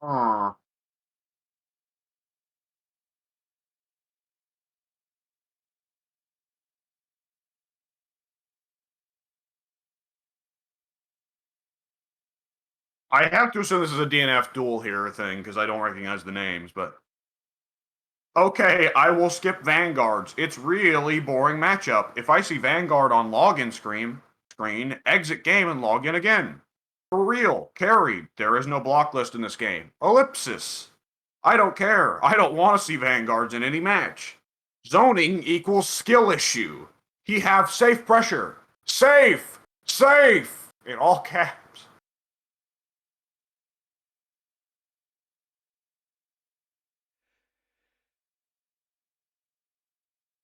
[SPEAKER 1] Aw. I have to assume this is a DNF duel here thing because I don't recognize the names, but okay, I will skip Vanguards. It's really boring matchup. If I see Vanguard on login screen, exit game and log in again. For real. Carried. There is no block list in this game. Ellipsis. I don't care. I don't want to see vanguards in any match. Zoning equals skill issue. He have safe pressure. Safe! Safe! In all caps.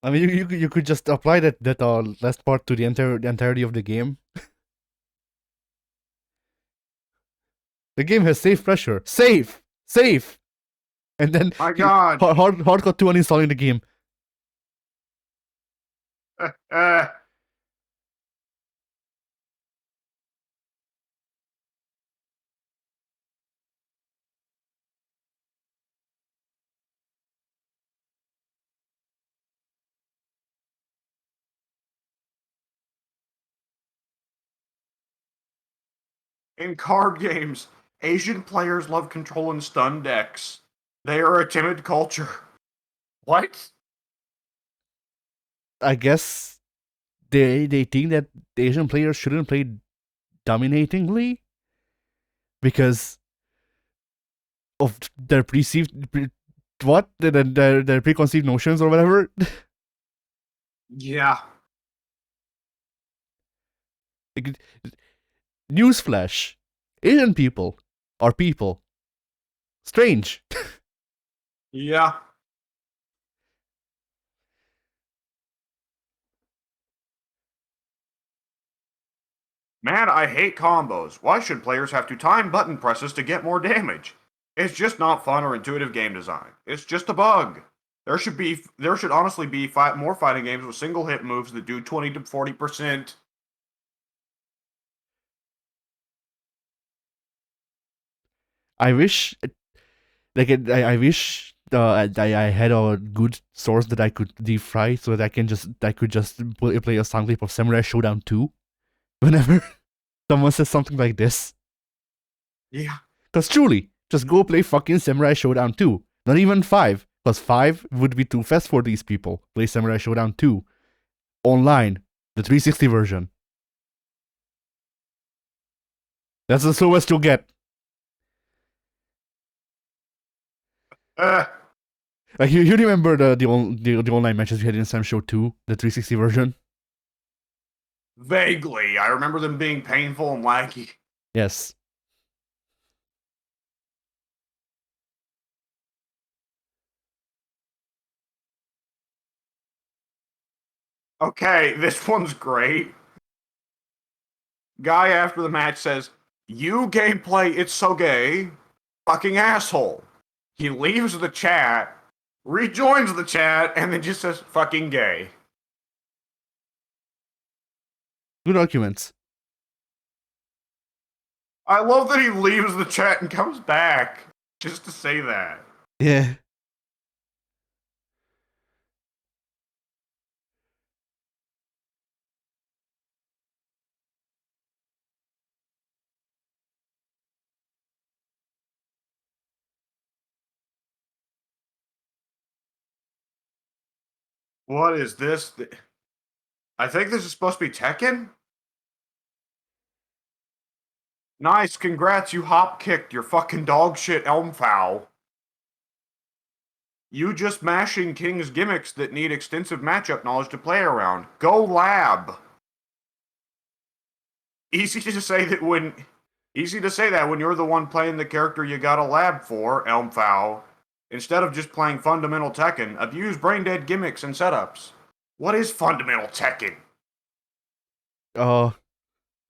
[SPEAKER 2] I mean, you could just apply that last part to the entirety of the game. The game has safe pressure. Safe, and then
[SPEAKER 1] My God.
[SPEAKER 2] hardcore 2 uninstalling the game.
[SPEAKER 1] In card games, Asian players love controlling stun decks. They are a timid culture. What?
[SPEAKER 2] I guess they think that the Asian players shouldn't play dominatingly because of their their preconceived notions or whatever.
[SPEAKER 1] Yeah.
[SPEAKER 2] Like, newsflash: Asian people are people. Strange.
[SPEAKER 1] Yeah. Man, I hate combos. Why should players have to time button presses to get more damage? It's just not fun or intuitive game design. It's just a bug. There should honestly be more fighting games with single hit moves that do 20 to 40%.
[SPEAKER 2] I wish, I wish I had a good source that I could deep fry so that I could just play a sound clip of Samurai Showdown 2 whenever someone says something like this.
[SPEAKER 1] Yeah.
[SPEAKER 2] Because truly, just go play fucking Samurai Showdown 2. Not even 5, because 5 would be too fast for these people. Play Samurai Showdown 2 online, the 360 version. That's the slowest you'll get. Like you remember the online matches we had in Sam Show 2, the 360 version?
[SPEAKER 1] Vaguely. I remember them being painful and laggy.
[SPEAKER 2] Yes.
[SPEAKER 1] Okay, this one's great. Guy after the match says, "You gameplay, it's so gay. Fucking asshole." He leaves the chat, rejoins the chat, and then just says, "Fucking gay."
[SPEAKER 2] Good arguments.
[SPEAKER 1] I love that he leaves the chat and comes back just to say that.
[SPEAKER 2] Yeah.
[SPEAKER 1] What is this? I think this is supposed to be Tekken? Nice, congrats, you hop kicked your fucking dog shit Elmfowl. You just mashing King's gimmicks that need extensive matchup knowledge to play around. Go lab. Easy to say that when you're the one playing the character you got a lab for, Elmfowl. Instead of just playing fundamental Tekken, abuse brain-dead gimmicks and setups. What is fundamental Tekken?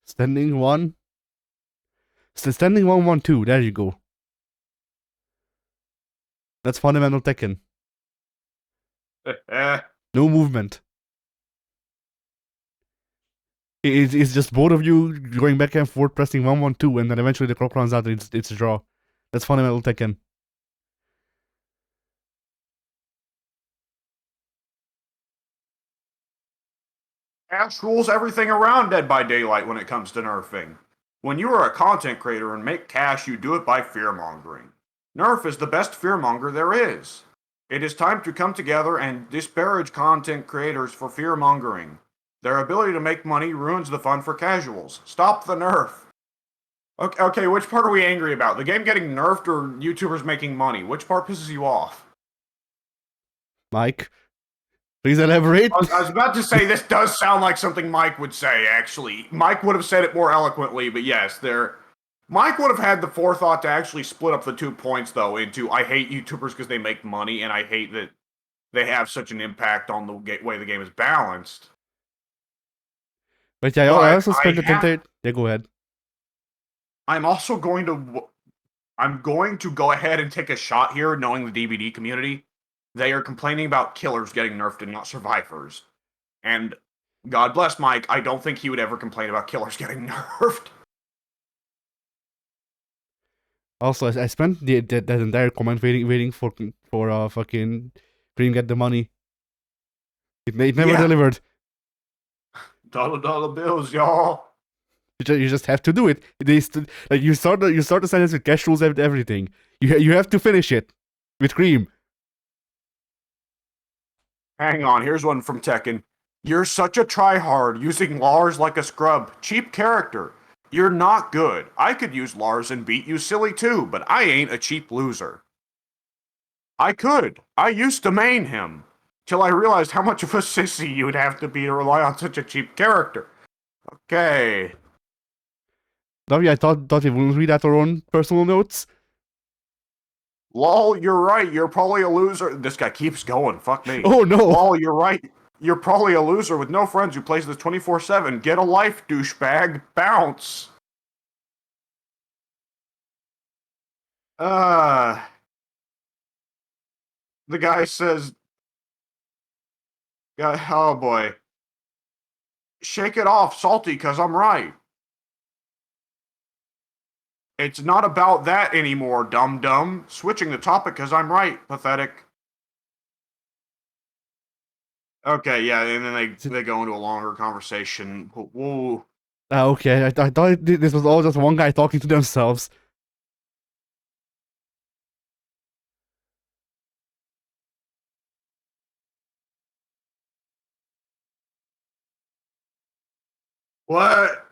[SPEAKER 2] Standing 1. Standing 1-1-2, there you go. That's fundamental Tekken. No movement. It's just both of you going back and forth pressing 1-1-2, and then eventually the clock runs out and it's a draw. That's fundamental Tekken.
[SPEAKER 1] Ash rules everything around Dead by Daylight when it comes to nerfing. When you are a content creator and make cash, you do it by fearmongering. Nerf is the best fearmonger there is. It is time to come together and disparage content creators for fearmongering. Their ability to make money ruins the fun for casuals. Stop the nerf. Okay, which part are we angry about? The game getting nerfed or YouTubers making money? Which part pisses you off?
[SPEAKER 2] Mike, please elaborate.
[SPEAKER 1] I was about to say this does sound like something Mike would say, actually. Mike would have said it more eloquently, but yes, there. Mike would have had the forethought to actually split up the 2 points, though, into I hate YouTubers because they make money, and I hate that they have such an impact on the way the game is balanced.
[SPEAKER 2] But yeah, I
[SPEAKER 1] But
[SPEAKER 2] also spent the entire. Yeah, go ahead.
[SPEAKER 1] I'm also going to. I'm going to go ahead and take a shot here, knowing the DVD community. They are complaining about killers getting nerfed and not survivors. And God bless Mike, I don't think he would ever complain about killers getting nerfed.
[SPEAKER 2] Also, I spent that entire comment waiting for fucking Dream get the money. It never
[SPEAKER 1] Yeah.
[SPEAKER 2] delivered.
[SPEAKER 1] Dollar bills, y'all.
[SPEAKER 2] You just have to do it. Like you start the sentence with cash rules and everything. You have to finish it with cream.
[SPEAKER 1] Hang on, here's one from Tekken. You're such a tryhard, using Lars like a scrub. Cheap character. You're not good. I could use Lars and beat you silly too, but I ain't a cheap loser. I could. I used to main him. Till I realized how much of a sissy you'd have to be to rely on such a cheap character. Okay.
[SPEAKER 2] Davi, I thought we wouldn't read out our own personal notes.
[SPEAKER 1] Lol, you're right. You're probably a loser. This guy keeps going. Fuck me.
[SPEAKER 2] Oh no.
[SPEAKER 1] Lol, you're right. You're probably a loser with no friends who plays this 24/7. Get a life, douchebag. Bounce. Uh, the guy says, oh boy. Shake it off, salty, cause I'm right. It's not about that anymore, dum-dum. Switching the topic cause I'm right, pathetic. Okay, yeah, and then they go into a longer conversation. Whoa.
[SPEAKER 2] Okay, I thought this was all just one guy talking to themselves.
[SPEAKER 1] What?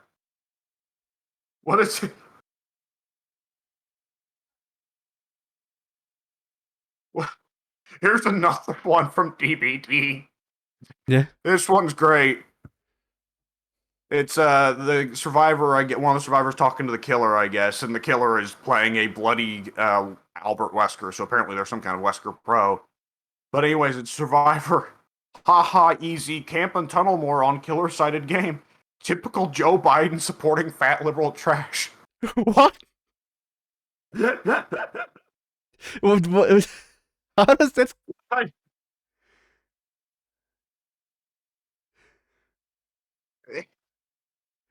[SPEAKER 1] What is it? Here's another one from DBD.
[SPEAKER 2] Yeah.
[SPEAKER 1] This one's great. It's the survivor. I get one of the survivors talking to the killer, I guess, and the killer is playing a bloody Albert Wesker. So apparently there's some kind of Wesker pro. But anyways, it's survivor. Haha, easy. Camp and tunnel more on killer-sided game. Typical Joe Biden supporting fat liberal trash.
[SPEAKER 2] What? What? How does that?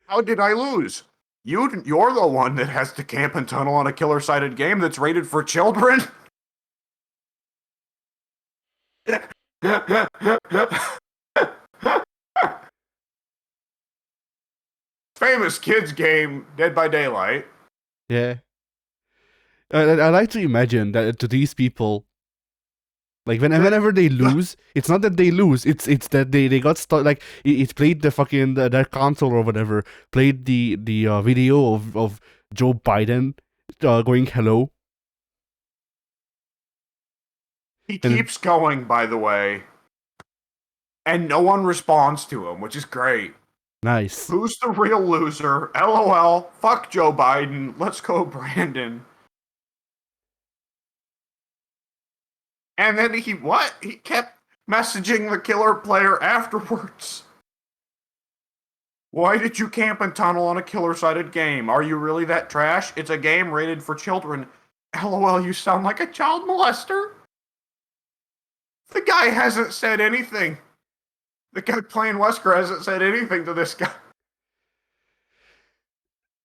[SPEAKER 1] How did I lose? You're the one that has to camp and tunnel on a killer-sided game that's rated for children. Famous kids game, Dead by Daylight.
[SPEAKER 2] Yeah. I like to imagine that to these people, like whenever they lose, it's not that they lose. It's that they got stuck. Like it played the fucking their console or whatever. Played the video of Joe Biden going hello.
[SPEAKER 1] He keeps going, by the way, and no one responds to him, which is great.
[SPEAKER 2] Nice.
[SPEAKER 1] Who's the real loser? LOL. Fuck Joe Biden. Let's go, Brandon. And then he kept messaging the killer player afterwards. Why did you camp and tunnel on a killer-sided game? Are you really that trash? It's a game rated for children. LOL, you sound like a child molester. The guy hasn't said anything. The guy playing Wesker hasn't said anything to this guy.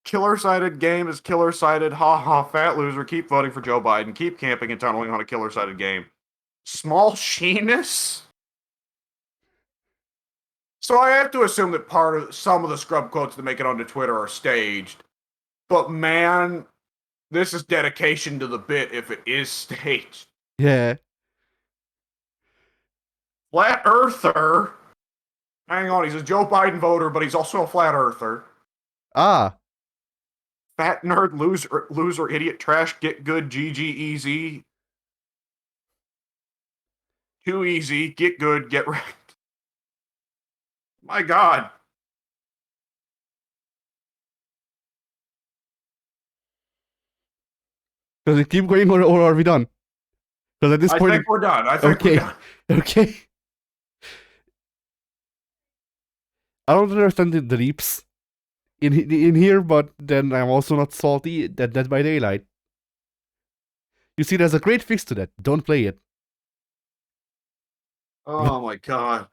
[SPEAKER 1] Killer-sided game is killer-sided. Ha ha, fat loser. Keep voting for Joe Biden. Keep camping and tunneling on a killer-sided game. Small sheeness? So I have to assume that some of the scrub quotes that make it onto Twitter are staged. But man, this is dedication to the bit if it is staged.
[SPEAKER 2] Yeah.
[SPEAKER 1] Flat Earther. Hang on, he's a Joe Biden voter, but he's also a flat earther.
[SPEAKER 2] Ah.
[SPEAKER 1] Fat nerd, loser, idiot, trash, get good, GG, easy. Too easy, get good, get wrecked. My God.
[SPEAKER 2] Does it keep going or are we done? Because at this
[SPEAKER 1] I
[SPEAKER 2] point,
[SPEAKER 1] think we're done. I think we're
[SPEAKER 2] okay,
[SPEAKER 1] done.
[SPEAKER 2] okay. I don't understand the leaps in here, but then I'm also not salty that Dead by Daylight. You see, there's a great fix to that. Don't play it.
[SPEAKER 1] Oh my God.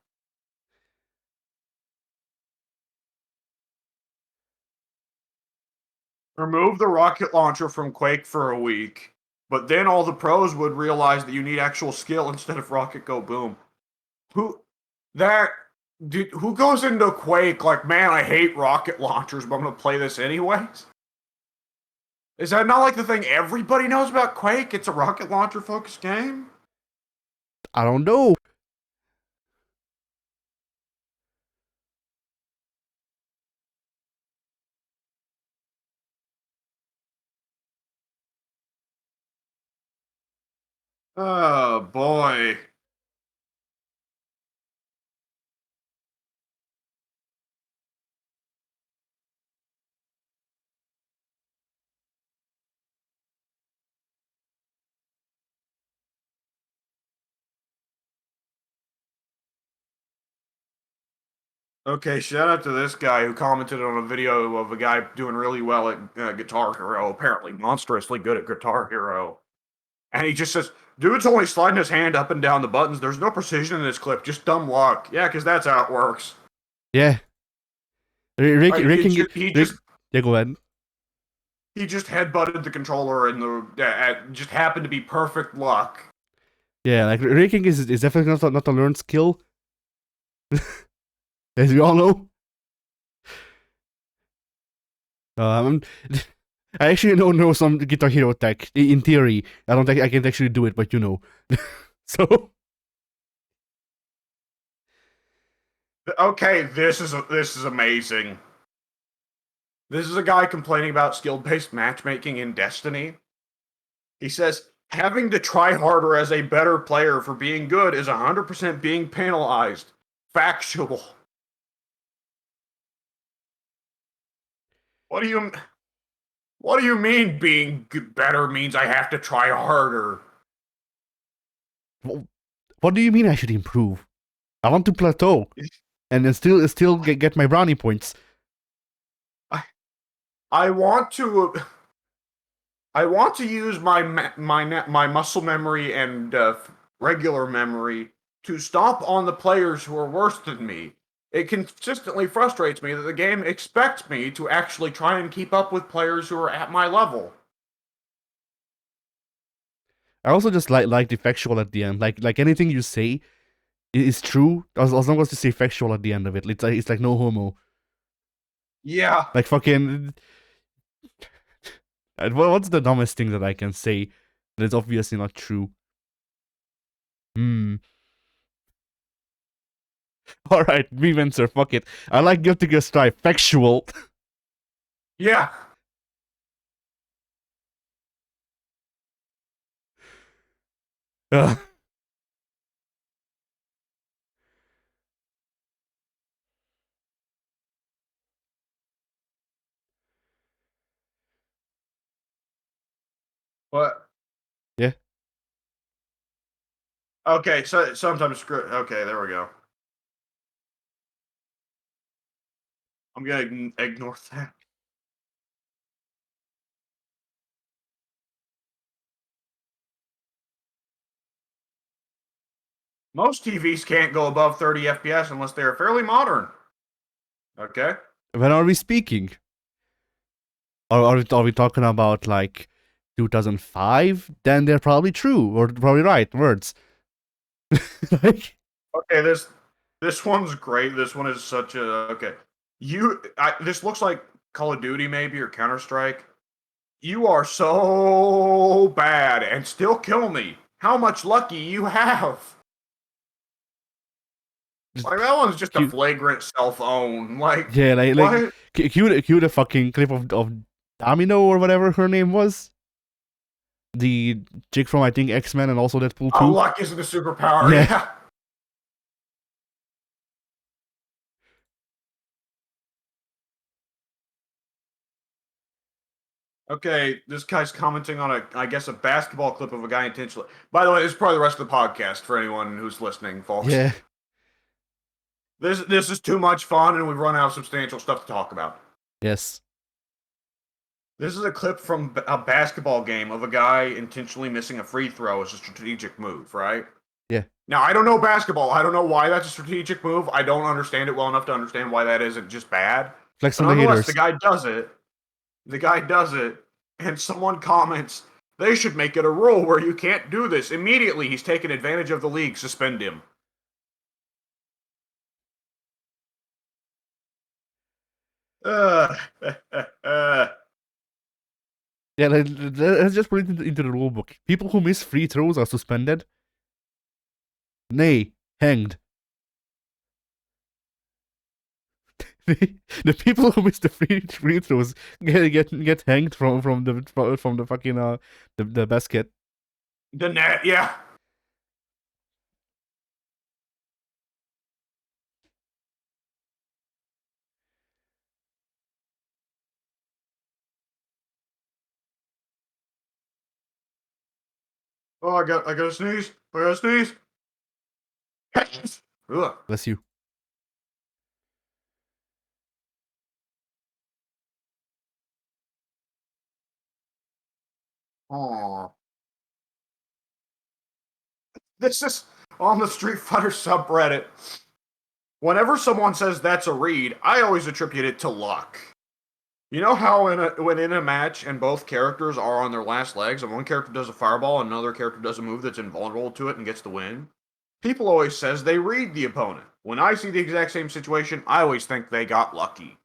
[SPEAKER 1] Remove the rocket launcher from Quake for a week, but then all the pros would realize that you need actual skill instead of rocket go boom. Who that dude, who goes into Quake like, man, I hate rocket launchers, but I'm gonna play this anyways? Is that not like the thing everybody knows about Quake? It's a rocket launcher focused game?
[SPEAKER 2] I don't know.
[SPEAKER 1] Oh boy. Okay, shout out to this guy who commented on a video of a guy doing really well at Guitar Hero, apparently monstrously good at Guitar Hero. And he just says, dude's only sliding his hand up and down the buttons. There's no precision in this clip, just dumb luck. Yeah, because that's how it works.
[SPEAKER 2] Yeah.
[SPEAKER 1] Like,
[SPEAKER 2] Raking it. Yeah, go ahead.
[SPEAKER 1] he just headbutted the controller and just happened to be perfect luck.
[SPEAKER 2] Yeah, like raking is definitely not a learned skill, as we all know. Um, I actually don't know some Guitar Hero tech. In theory, I don't think I can actually do it, but you know. So
[SPEAKER 1] Okay, this is amazing. This is a guy complaining about skill-based matchmaking in Destiny. He says, having to try harder as a better player for being good is 100% being penalized. Factual. What do you mean being better means I have to try harder?
[SPEAKER 2] what do you mean I should improve? I want to plateau and then still get my brownie points.
[SPEAKER 1] I want to use my muscle memory and regular memory to stomp on the players who are worse than me. It consistently frustrates me that the game expects me to actually try and keep up with players who are at my level.
[SPEAKER 2] I also just like the factual at the end. Like anything you say is true as long as you say factual at the end of it. It's like no homo.
[SPEAKER 1] Yeah.
[SPEAKER 2] Like fucking. What's the dumbest thing that I can say that is obviously not true? Hmm. All right, me answer. Fuck it. I like Guilty Gear Strive. Factual.
[SPEAKER 1] Yeah.
[SPEAKER 2] Ugh.
[SPEAKER 1] What?
[SPEAKER 2] Yeah.
[SPEAKER 1] Okay, so sometimes okay, there we go. I'm gonna ignore that. Most TVs can't go above 30 FPS unless they are fairly modern. Okay?
[SPEAKER 2] When are we speaking? Are we talking about like 2005? Then they're probably true or probably right words. Like,
[SPEAKER 1] Okay, this one's great. This one is such a okay. This looks like Call of Duty maybe or Counter-Strike. You are so bad and still kill me. How much lucky you have? Like that one's just a
[SPEAKER 2] cute.
[SPEAKER 1] flagrant self-own. Like
[SPEAKER 2] Yeah, like
[SPEAKER 1] what?
[SPEAKER 2] cue the fucking clip of Domino or whatever her name was. The chick from, I think, X-Men and also Deadpool
[SPEAKER 1] Oh,
[SPEAKER 2] 2.
[SPEAKER 1] luck isn't a superpower.
[SPEAKER 2] Yeah.
[SPEAKER 1] Yeah. Okay, this guy's commenting on I guess, a basketball clip of a guy intentionally. By the way, this is probably the rest of the podcast for anyone who's listening, folks.
[SPEAKER 2] Yeah.
[SPEAKER 1] This is too much fun, and we've run out of substantial stuff to talk about.
[SPEAKER 2] Yes.
[SPEAKER 1] This is a clip from a basketball game of a guy intentionally missing a free throw as a strategic move, right?
[SPEAKER 2] Yeah.
[SPEAKER 1] Now, I don't know basketball. I don't know why that's a strategic move. I don't understand it well enough to understand why that isn't just bad.
[SPEAKER 2] Flex
[SPEAKER 1] But
[SPEAKER 2] on the
[SPEAKER 1] nonetheless,
[SPEAKER 2] haters.
[SPEAKER 1] the guy does it. The guy does it, and someone comments, they should make it a rule where you can't do this. Immediately, he's taken advantage of the league. Suspend him. Uh,
[SPEAKER 2] Yeah, let's just put it into the rule book. People who miss free throws are suspended. Nay, hanged. The people who miss the free throws get hanged from the fucking the basket.
[SPEAKER 1] the net, yeah. Oh, I got to sneeze. I got to sneeze. Ugh.
[SPEAKER 2] Bless you.
[SPEAKER 1] Aww. This is on the Street Fighter subreddit. Whenever someone says that's a read, I always attribute it to luck. You know how when in a match and both characters are on their last legs and one character does a fireball and another character does a move that's invulnerable to it and gets the win? People always says they read the opponent. When I see the exact same situation, I always think they got lucky.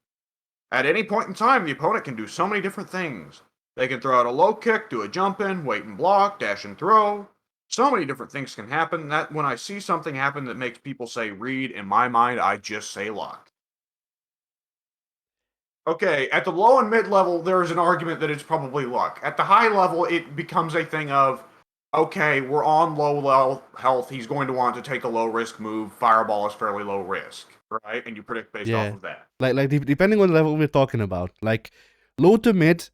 [SPEAKER 1] At any point in time, the opponent can do so many different things. They can throw out a low kick, do a jump in, wait and block, dash and throw. So many different things can happen that when I see something happen that makes people say read, in my mind, I just say luck. Okay, at the low and mid level, there is an argument that it's probably luck. At the high level, it becomes a thing of, okay, we're on low health. He's going to want to take a low risk move. Fireball is fairly low risk, right? And you predict based off
[SPEAKER 2] Yeah.
[SPEAKER 1] of that.
[SPEAKER 2] Depending on the level we're talking about. Like low to mid,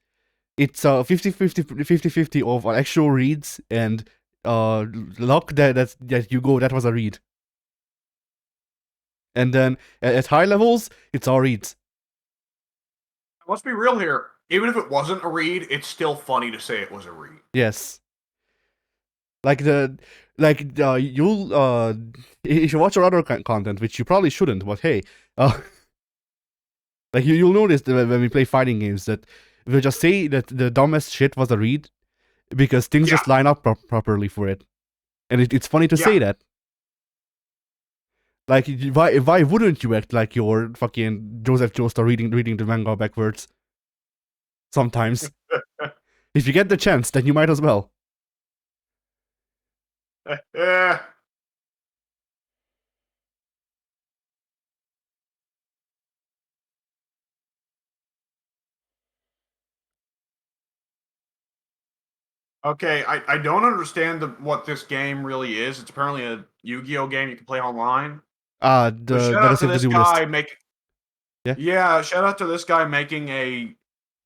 [SPEAKER 2] it's 50-50 of actual reads and luck that you go that was a read. And then at high levels, it's all reads.
[SPEAKER 1] Let's be real here. Even if it wasn't a read, it's still funny to say it was a read.
[SPEAKER 2] Yes. You'll if you watch our other content, which you probably shouldn't, but hey, like you'll notice that when we play fighting games that we'll just say that the dumbest shit was a read because things just line up properly for it, and it's funny to say that. Like why wouldn't you act like you're fucking Joseph Joestar reading the manga backwards? Sometimes, if you get the chance, then you might as well.
[SPEAKER 1] Okay, I don't understand what this game really is. It's apparently a Yu-Gi-Oh game you can play online. But
[SPEAKER 2] The
[SPEAKER 1] shout
[SPEAKER 2] Better
[SPEAKER 1] out to
[SPEAKER 2] Save the
[SPEAKER 1] this
[SPEAKER 2] Duelist.
[SPEAKER 1] guy making
[SPEAKER 2] Yeah.
[SPEAKER 1] Yeah, shout out to this guy making a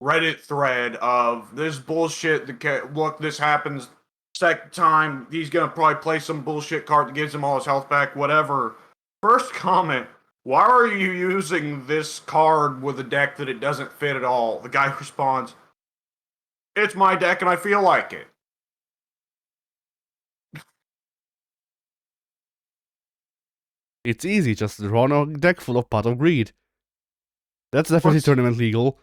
[SPEAKER 1] Reddit thread of this bullshit. Look, this happens second time. He's gonna probably play some bullshit card that gives him all his health back. Whatever. First comment: why are you using this card with a deck that it doesn't fit at all? The guy responds: it's my deck and I feel like it.
[SPEAKER 2] It's easy, just run a deck full of Pot of Greed. That's definitely tournament legal.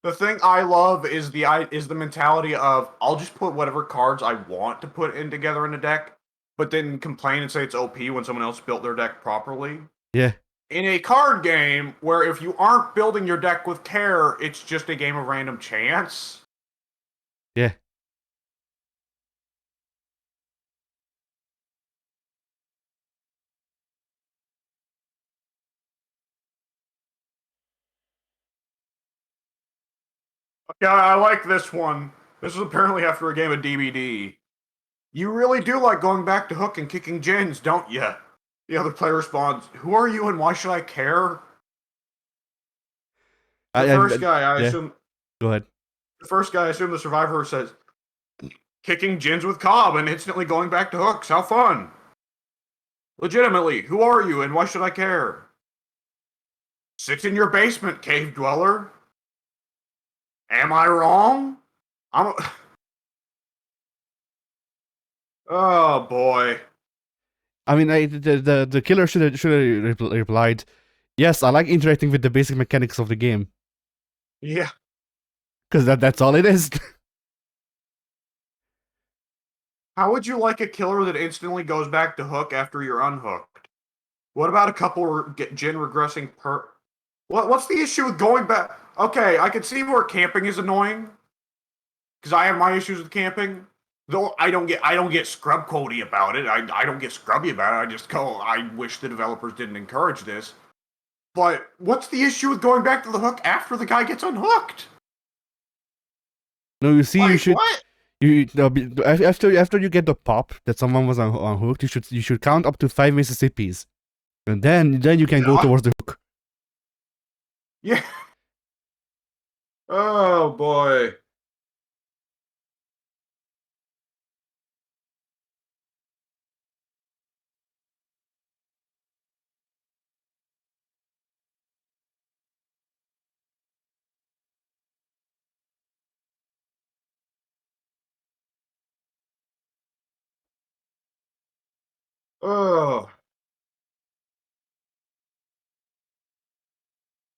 [SPEAKER 1] The thing I love is the mentality of I'll just put whatever cards I want to put in together in a deck, but then complain and say it's OP when someone else built their deck properly.
[SPEAKER 2] Yeah.
[SPEAKER 1] In a card game where if you aren't building your deck with care, it's just a game of random chance.
[SPEAKER 2] Yeah.
[SPEAKER 1] Yeah, I like this one. This is apparently after a game of DBD. You really do like going back to Hook and kicking gins, don't you? The other player responds, "Who are you and why should I care?" The first guy, I
[SPEAKER 2] Yeah,
[SPEAKER 1] assume.
[SPEAKER 2] go ahead.
[SPEAKER 1] The first guy, I assume the survivor says, "Kicking gins with Cobb and instantly going back to Hooks. How fun!" Legitimately, who are you and why should I care? Sit in your basement, cave dweller. Am I wrong? I'm. Oh boy.
[SPEAKER 2] I mean, the killer should have replied, "Yes, I like interacting with the basic mechanics of the game,"
[SPEAKER 1] Yeah.
[SPEAKER 2] because that's all it is.
[SPEAKER 1] How would you like a killer that instantly goes back to Hook after you're unhooked? What about a couple gin regressing per? What's the issue with going back? Okay, I can see where camping is annoying because I have my issues with camping. Though I don't get scrub quotey about it. I don't get scrubby about it. I just go. I wish the developers didn't encourage this. But what's the issue with going back to the hook after the guy gets unhooked?
[SPEAKER 2] No, you see, you
[SPEAKER 1] Like
[SPEAKER 2] should
[SPEAKER 1] what?
[SPEAKER 2] after you get the pop that someone was unhooked, you should count up to 5 Mississippis, and then you can go
[SPEAKER 1] Yeah.
[SPEAKER 2] towards the hook.
[SPEAKER 1] Yeah. Oh boy. Oh.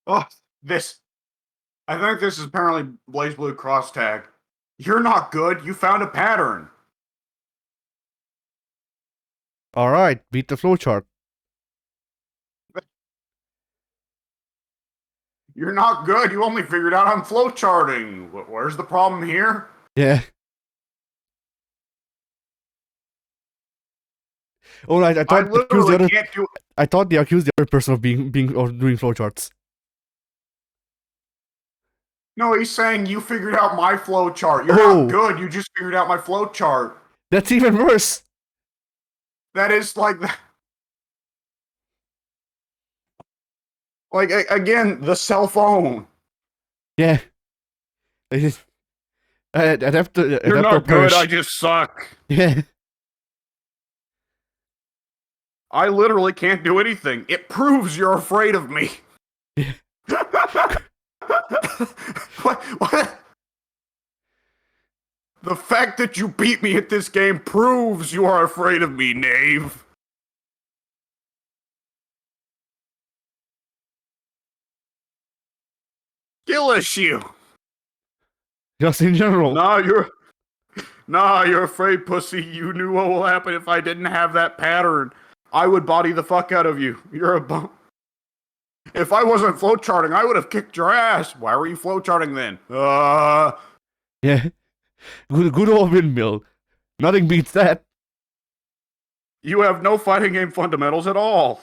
[SPEAKER 1] Oh. This. I think this is apparently Blaze Blue cross tag. You're not good. You found a pattern.
[SPEAKER 2] All right, beat the flowchart.
[SPEAKER 1] You're not good. You only figured out I'm flowcharting. Where's the problem here?
[SPEAKER 2] Yeah. Oh, right. I
[SPEAKER 1] I
[SPEAKER 2] thought they accused the
[SPEAKER 1] literally
[SPEAKER 2] other.
[SPEAKER 1] can't do.
[SPEAKER 2] I thought they accused the other person of being or doing flowcharts.
[SPEAKER 1] No, he's saying you figured out my flowchart. You're not
[SPEAKER 2] Oh,
[SPEAKER 1] good. You just figured out my flowchart.
[SPEAKER 2] that's even worse.
[SPEAKER 1] That is like that. Like again, the cell phone.
[SPEAKER 2] Yeah. I'd have to
[SPEAKER 1] You're
[SPEAKER 2] adapt or
[SPEAKER 1] not good. I
[SPEAKER 2] perish.
[SPEAKER 1] just suck.
[SPEAKER 2] Yeah.
[SPEAKER 1] I literally can't do anything. It proves you're afraid of me.
[SPEAKER 2] Yeah.
[SPEAKER 1] What? The fact that you beat me at this game proves you are afraid of me, knave. Skill issue.
[SPEAKER 2] Just in general.
[SPEAKER 1] Nah, you're afraid, pussy. You knew what will happen if I didn't have that pattern. I would body the fuck out of you. You're a bum. If I wasn't flowcharting, I would have kicked your ass. Why were you flowcharting then?
[SPEAKER 2] Yeah. Good old windmill. Nothing beats that.
[SPEAKER 1] You have no fighting game fundamentals at all.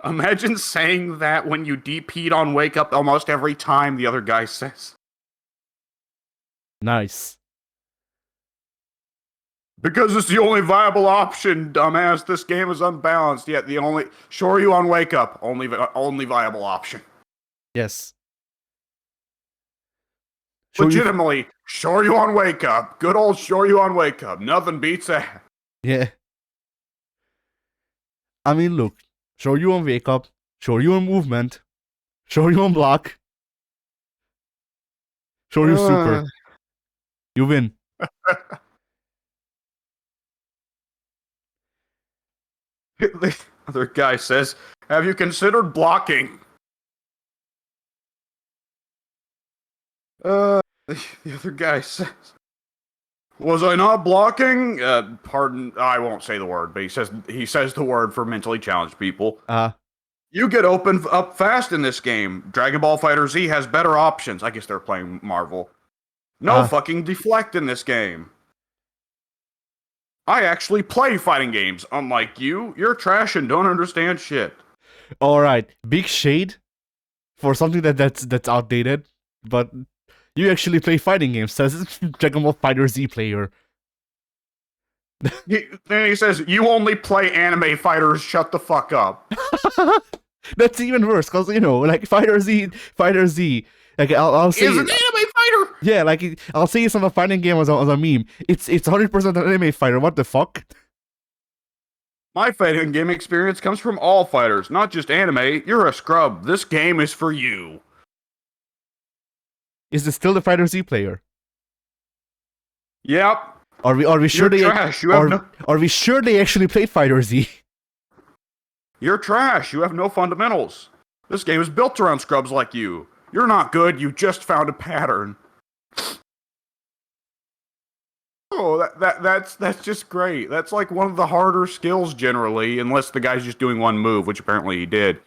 [SPEAKER 1] Imagine saying that when you DP'd on Wake Up almost every time, the other guy says.
[SPEAKER 2] Nice.
[SPEAKER 1] Because it's the only viable option, dumbass. This game is unbalanced, yet the only... Sure you on Wake Up, only viable option.
[SPEAKER 2] Yes.
[SPEAKER 1] Legitimately, sure you on Wake Up. Good old sure you on Wake Up. Nothing beats that.
[SPEAKER 2] Yeah. I mean, look. Show you on wake up. Show you on movement. Show you on block. Show you super. You win.
[SPEAKER 1] The other guy says, have you considered blocking? The other guy says, was I not blocking? Pardon, I won't say the word, but he says the word for mentally challenged people. You get open up fast in this game. Dragon Ball Fighter Z has better options. I guess they're playing Marvel. No fucking deflect in this game. I actually play fighting games. Unlike you, you're trash and don't understand shit.
[SPEAKER 2] All right, big shade for something that's outdated. But you actually play fighting games, says Dragon Ball Fighter Z player.
[SPEAKER 1] Then he says, "You only play anime fighters. Shut the fuck up."
[SPEAKER 2] That's even worse, because like Fighter Z. Like I'll say
[SPEAKER 1] Is an anime fighter.
[SPEAKER 2] yeah, like I'll say it's not a fighting game as a meme. It's 100% an anime fighter. What the fuck?
[SPEAKER 1] My fighting game experience comes from all fighters, not just anime. You're a scrub. This game is for you.
[SPEAKER 2] Is this still the Fighter Z player?
[SPEAKER 1] Yep.
[SPEAKER 2] Are we sure
[SPEAKER 1] You're trash. You have
[SPEAKER 2] are we sure they actually played Fighter Z?
[SPEAKER 1] You're trash. You have no fundamentals. This game is built around scrubs like you. You're not good. You just found a pattern. Oh, that's just great. That's like one of the harder skills generally, unless the guy's just doing one move, which apparently he did.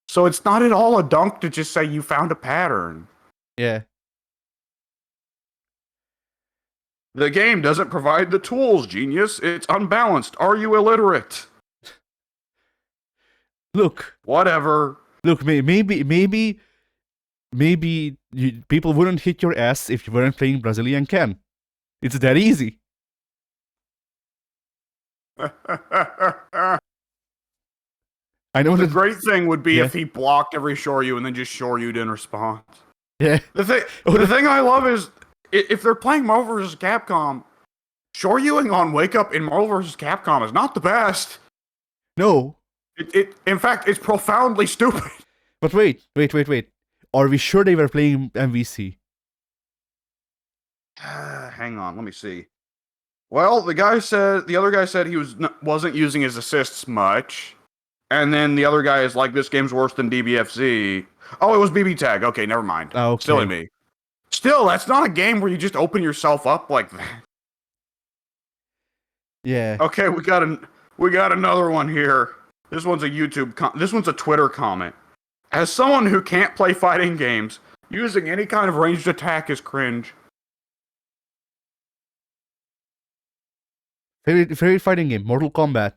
[SPEAKER 1] So it's not at all a dunk to just say you found a pattern.
[SPEAKER 2] Yeah.
[SPEAKER 1] The game doesn't provide the tools, genius. It's unbalanced. Are you illiterate?
[SPEAKER 2] Look.
[SPEAKER 1] Whatever.
[SPEAKER 2] Look, maybe people wouldn't hit your ass if you weren't playing Brazilian Ken. It's that easy. I know
[SPEAKER 1] The
[SPEAKER 2] that.
[SPEAKER 1] great thing would be
[SPEAKER 2] Yeah.
[SPEAKER 1] if he blocked every Shoryu and then just Shoryu'd in response.
[SPEAKER 2] Yeah.
[SPEAKER 1] The thing I love is if they're playing Marvel vs. Capcom, Shoryuing on Wake Up in Marvel vs. Capcom is not the best.
[SPEAKER 2] No.
[SPEAKER 1] In fact, it's profoundly stupid.
[SPEAKER 2] But wait. Are we sure they were playing MVC?
[SPEAKER 1] Hang on, let me see. Well, the other guy said he wasn't using his assists much, and then the other guy is like, this game's worse than DBFZ. Oh, it was BB Tag. Okay, never mind.
[SPEAKER 2] Oh, okay.
[SPEAKER 1] Silly me. Still, that's not a game where you just open yourself up like that.
[SPEAKER 2] Yeah.
[SPEAKER 1] Okay, we got another one here. This one's this one's a Twitter comment. As someone who can't play fighting games, using any kind of ranged attack is cringe.
[SPEAKER 2] Favorite fighting game, Mortal Kombat.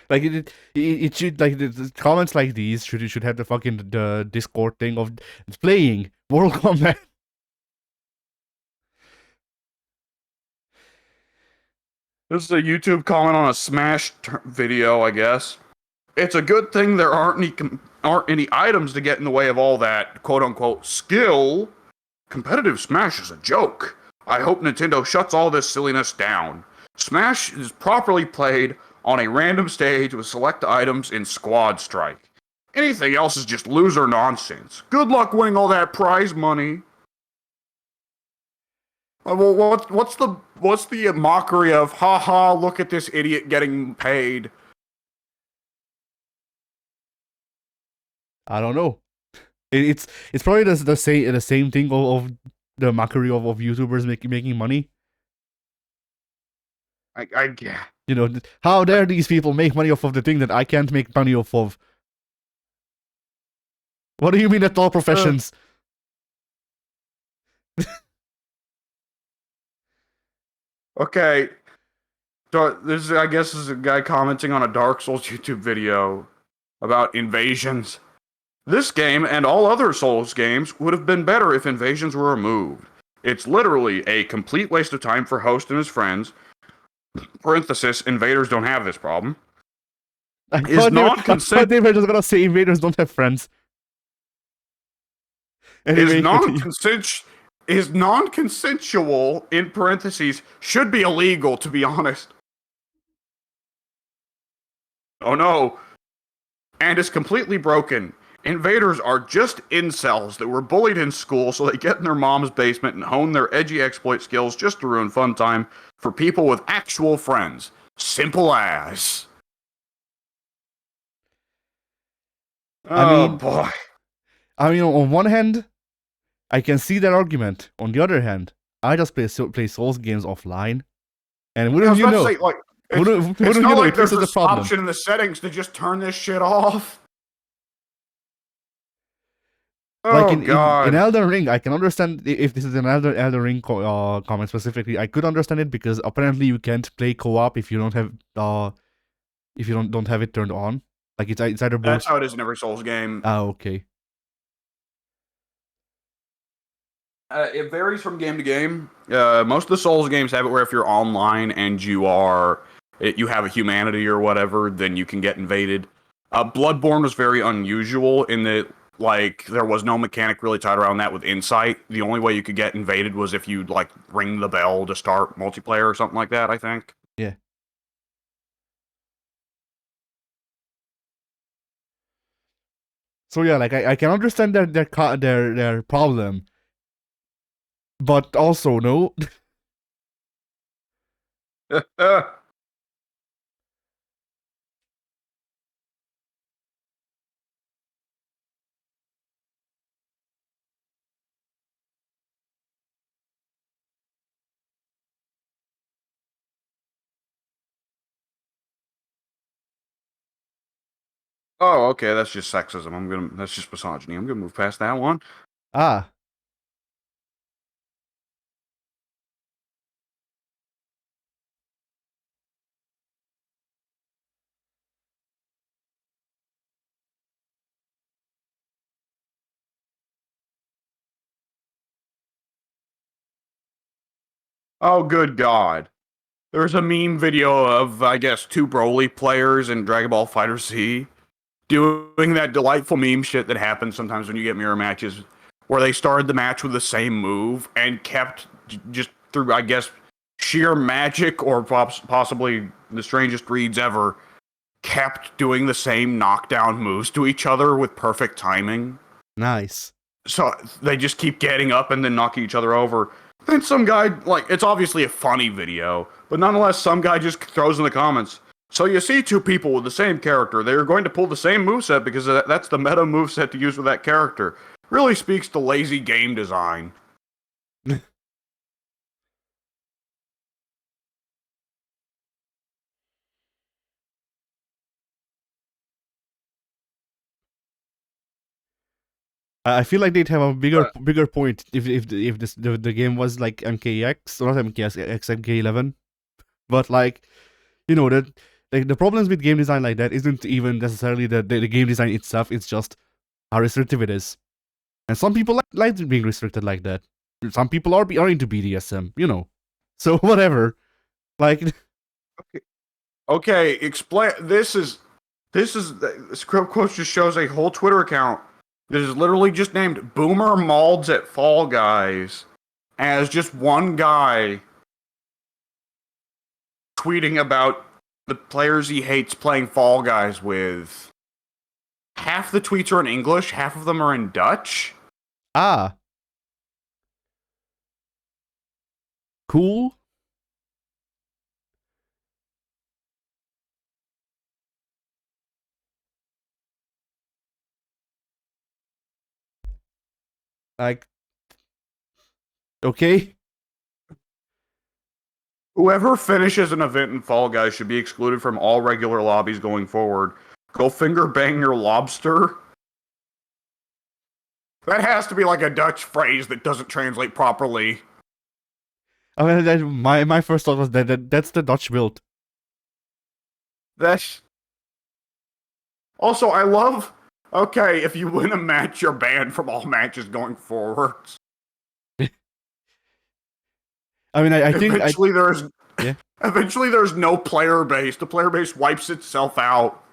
[SPEAKER 2] Like it should, like the comments like these should have the fucking the Discord thing of playing Mortal Kombat.
[SPEAKER 1] This is a YouTube comment on a Smash video, I guess. It's a good thing there aren't any items to get in the way of all that quote unquote skill. Competitive Smash is a joke. I hope Nintendo shuts all this silliness down. Smash is properly played on a random stage with select items in Squad Strike. Anything else is just loser nonsense. Good luck winning all that prize money. Well, what's the mockery of, haha, look at this idiot getting paid?
[SPEAKER 2] I don't know. It's probably the same thing of the mockery of YouTubers making money.
[SPEAKER 1] Yeah.
[SPEAKER 2] How dare these people make money off of the thing that I can't make money off of? What do you mean at all professions?
[SPEAKER 1] Okay. So I guess this is a guy commenting on a Dark Souls YouTube video about invasions. This game and all other Souls games would have been better if invasions were removed. It's literally a complete waste of time for Host and his friends. Parenthesis, invaders don't have this problem.
[SPEAKER 2] I thought they were just gonna say invaders don't have friends. Anyway,
[SPEAKER 1] is non-consensual, in parentheses, should be illegal, to be honest. Oh no. And is completely broken. Invaders are just incels that were bullied in school, so they get in their mom's basement and hone their edgy exploit skills just to ruin fun time for people with actual friends. Simple as. Boy.
[SPEAKER 2] I mean, on one hand, I can see that argument. On the other hand, I just play Souls games offline, and wouldn't you know?
[SPEAKER 1] It's not like there's this option in the settings to just turn this shit off.
[SPEAKER 2] Like in Elden Ring, I can understand if this is an Elden Ring comment specifically. I could understand it because apparently you can't play co-op if you don't have don't have it turned on. Like it's either both.
[SPEAKER 1] That's how it is in every Souls game.
[SPEAKER 2] Ah, okay.
[SPEAKER 1] It varies from game to game. Most of the Souls games have it where if you're online and you have a humanity or whatever, then you can get invaded. Bloodborne was very unusual in that like there was no mechanic really tied around that with insight. The only way you could get invaded was if you'd like ring the bell to start multiplayer or something like that, I think.
[SPEAKER 2] Yeah. So yeah, like I can understand their problem, but also no.
[SPEAKER 1] Oh, okay, that's just sexism. That's just misogyny. I'm gonna move past that one.
[SPEAKER 2] Ah,
[SPEAKER 1] Oh, good God. There's a meme video of, I guess, two Broly players in Dragon Ball Fighter Z doing that delightful meme shit that happens sometimes when you get mirror matches, where they started the match with the same move and kept just through, I guess, sheer magic or possibly the strangest reads ever, kept doing the same knockdown moves to each other with perfect timing.
[SPEAKER 2] nice.
[SPEAKER 1] So they just keep getting up and then knocking each other over. Then some guy, like, it's obviously a funny video, but nonetheless, some guy just throws in the comments. So you see two people with the same character. They're going to pull the same moveset because that's the meta moveset to use with that character. Really speaks to lazy game design.
[SPEAKER 2] I feel like they'd have a
[SPEAKER 1] But
[SPEAKER 2] bigger point if the game was like MKX or not MKX XMK11, but like that like the problems with game design like that isn't even necessarily the game design itself. It's just how restrictive it is, and some people like being restricted like that. Some people are into BDSM. So whatever. Like
[SPEAKER 1] okay, explain. This is ScrubQuotes just shows a whole Twitter account that is literally just named Boomer Malds at Fall Guys as just one guy tweeting about the players he hates playing Fall Guys with. Half the tweets are in English, half of them are in Dutch.
[SPEAKER 2] ah, cool. Like okay.
[SPEAKER 1] Whoever finishes an event in Fall Guys should be excluded from all regular lobbies going forward. Go finger bang your lobster. That has to be like a Dutch phrase that doesn't translate properly.
[SPEAKER 2] I mean, my first thought was that's the Dutch build.
[SPEAKER 1] That's also I love. Okay, if you win a match, you're banned from all matches going forward.
[SPEAKER 2] I mean, I think
[SPEAKER 1] Eventually, there's
[SPEAKER 2] yeah.
[SPEAKER 1] eventually there's no player base. The player base wipes itself out.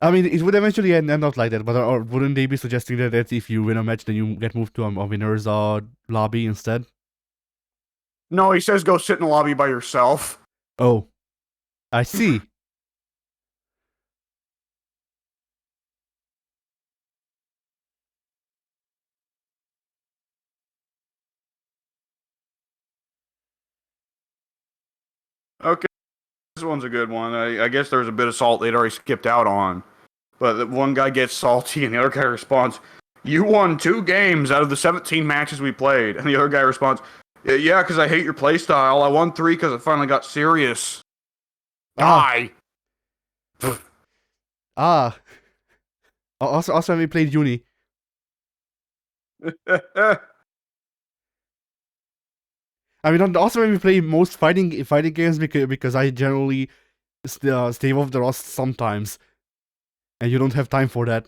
[SPEAKER 2] I mean, it would eventually end up like that, but or wouldn't they be suggesting that if you win a match, then you get moved to a winner's lobby instead?
[SPEAKER 1] No, he says go sit in the lobby by yourself.
[SPEAKER 2] Oh, I see.
[SPEAKER 1] Okay, this one's a good one. I guess there was a bit of salt they'd already skipped out on. But the one guy gets salty and the other guy responds, "You won 2 games out of the 17 matches we played." And the other guy responds, "Yeah, because I hate your playstyle. I won 3 because it finally got serious."
[SPEAKER 2] Ah,
[SPEAKER 1] Die!
[SPEAKER 2] ah. Also, when we played Uni, I mean, also when we play most fighting games because I generally stay off the rust sometimes, and you don't have time for that.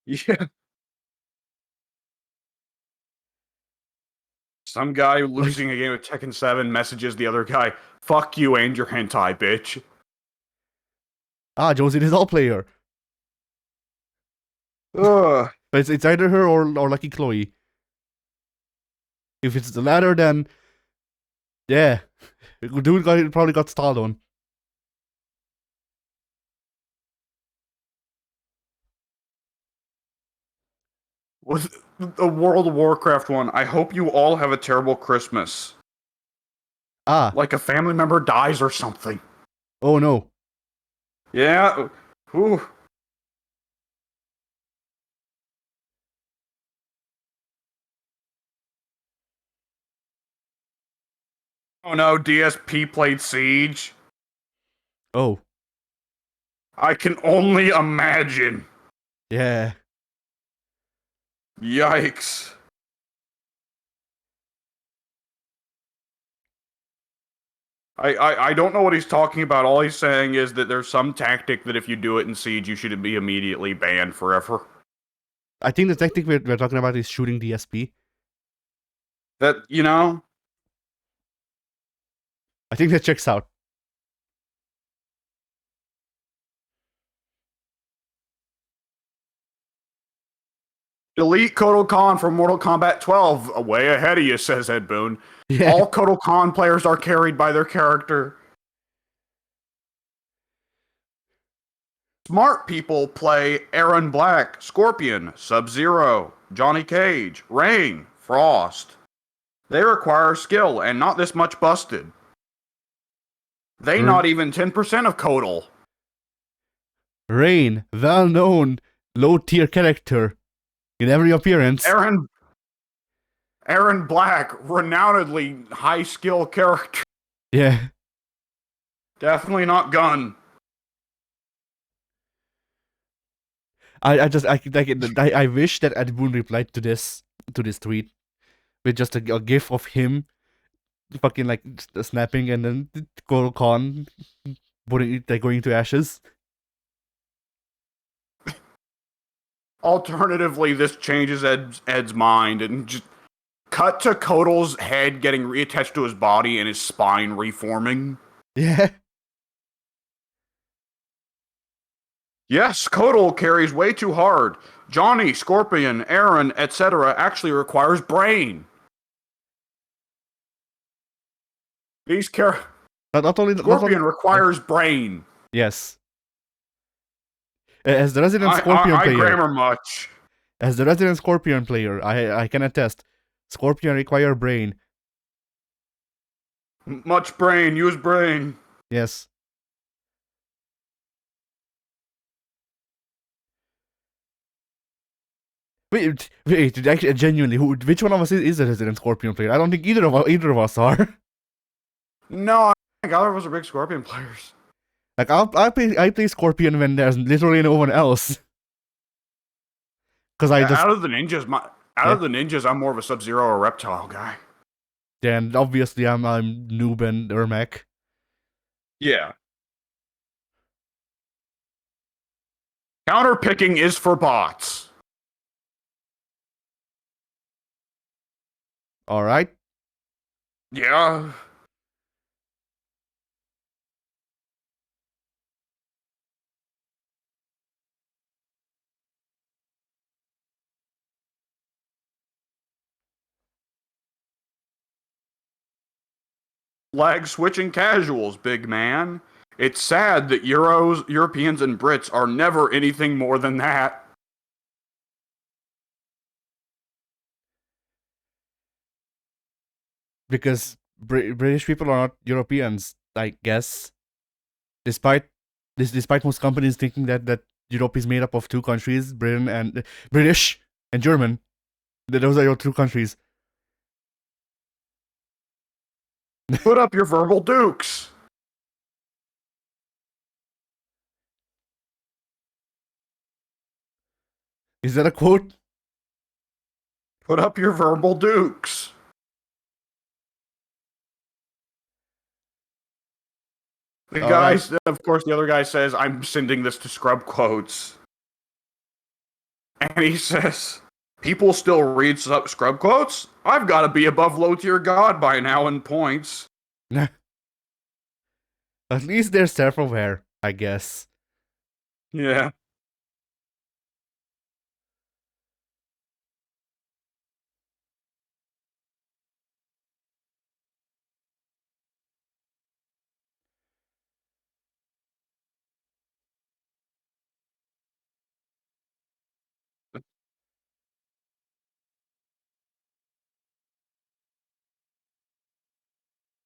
[SPEAKER 1] Yeah. Some guy losing a game of Tekken 7 messages the other guy, "Fuck you and your hentai, bitch."
[SPEAKER 2] Josie is all player.
[SPEAKER 1] Ugh.
[SPEAKER 2] But it's either her or Lucky Chloe. If it's the latter, then yeah, dude probably got stalled on.
[SPEAKER 1] With the World of Warcraft one, I hope you all have a terrible Christmas. Like a family member dies or something.
[SPEAKER 2] Oh no.
[SPEAKER 1] Yeah. Whew. Oh no, DSP played Siege.
[SPEAKER 2] Oh.
[SPEAKER 1] I can only imagine.
[SPEAKER 2] Yeah.
[SPEAKER 1] Yikes. I don't know what he's talking about. All he's saying is that there's some tactic that if you do it in Siege, you should be immediately banned forever.
[SPEAKER 2] I think the tactic we're talking about is shooting DSP.
[SPEAKER 1] That, you know?
[SPEAKER 2] I think that checks out.
[SPEAKER 1] Delete Kotal Khan from Mortal Kombat 12. Way ahead of you, says Ed Boon.
[SPEAKER 2] Yeah.
[SPEAKER 1] All Kotal Khan players are carried by their character. Smart people play Aaron Black, Scorpion, Sub-Zero, Johnny Cage, Rain, Frost. They require skill and not this much busted. They not even 10% of Kotal.
[SPEAKER 2] Rain, well-known, low-tier character in every appearance.
[SPEAKER 1] Aaron Black, renownedly high-skill character.
[SPEAKER 2] Yeah.
[SPEAKER 1] Definitely not Gun.
[SPEAKER 2] I wish that Ed Boon replied to this tweet with just a gif of him fucking like snapping and then Kotal Khan putting it, like, going to ashes.
[SPEAKER 1] Alternatively, this changes Ed's mind and just cut to Kotal's head getting reattached to his body and his spine reforming.
[SPEAKER 2] Yeah.
[SPEAKER 1] Yes, Kotal carries way too hard. Johnny, Scorpion, Aaron, etc. actually requires brain. These Scorpion requires brain.
[SPEAKER 2] Yes. As the resident Scorpion player,
[SPEAKER 1] grammar much.
[SPEAKER 2] As the resident Scorpion player, I can attest. Scorpion require brain.
[SPEAKER 1] Much brain. Use brain.
[SPEAKER 2] Yes. Wait, actually, genuinely, which one of us is a resident Scorpion player? I don't think either of us are.
[SPEAKER 1] No, I think either of us are big Scorpion players.
[SPEAKER 2] Like, I play Scorpion when there's literally no one else. Because
[SPEAKER 1] out of the ninjas, I'm more of a Sub-Zero or Reptile guy.
[SPEAKER 2] Then obviously I'm Noob and Ermac.
[SPEAKER 1] Yeah. Counter picking is for bots.
[SPEAKER 2] All right.
[SPEAKER 1] Yeah. Flag switching casuals, big man. It's sad that Europeans and Brits are never anything more than that.
[SPEAKER 2] Because British people are not Europeans, I guess. Despite most companies thinking that Europe is made up of two countries, British and German. Those are your two countries.
[SPEAKER 1] Put up your verbal dukes.
[SPEAKER 2] Is that a quote?
[SPEAKER 1] Put up your verbal dukes. The guy, of course, the other guy says, "I'm sending this to ScrubQuotes." And he says, People still read scrub quotes. I've got to be above low tier god by now in points.
[SPEAKER 2] At least they're self-aware, I guess.
[SPEAKER 1] Yeah.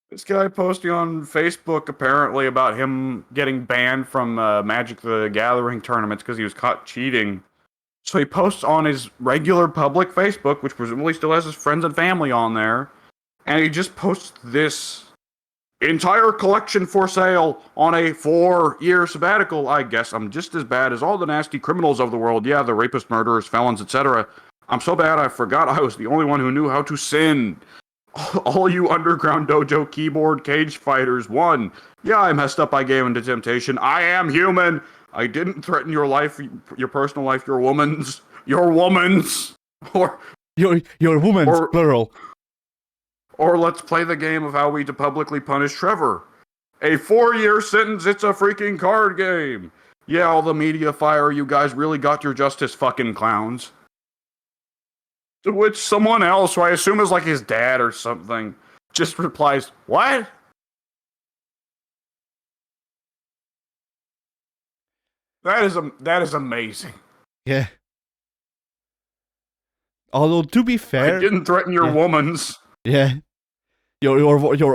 [SPEAKER 1] This guy posting on Facebook apparently about him getting banned from Magic the Gathering tournaments because he was caught cheating. So he posts on his regular public Facebook, which presumably still has his friends and family on there, and he just posts this entire collection for sale on a 4-year sabbatical. I guess I'm just as bad as all the nasty criminals of the world. Yeah, the rapists, murderers, felons, etc. I'm so bad I forgot I was the only one who knew how to sin. All you underground dojo keyboard cage fighters won. Yeah, I messed up. I gave into temptation. I am human. I didn't threaten your life, your personal life, your woman's. Your woman's. Or
[SPEAKER 2] Your woman's plural.
[SPEAKER 1] Or let's play the game of how we to publicly punish Trevor. A 4-year sentence, it's a freaking card game. Yeah, all the media fire, you guys really got your justice, fucking clowns. To which someone else, who I assume is like his dad or something, just replies, "What?" That is amazing.
[SPEAKER 2] Yeah. Although to be fair,
[SPEAKER 1] I didn't threaten your woman's.
[SPEAKER 2] Yeah. Your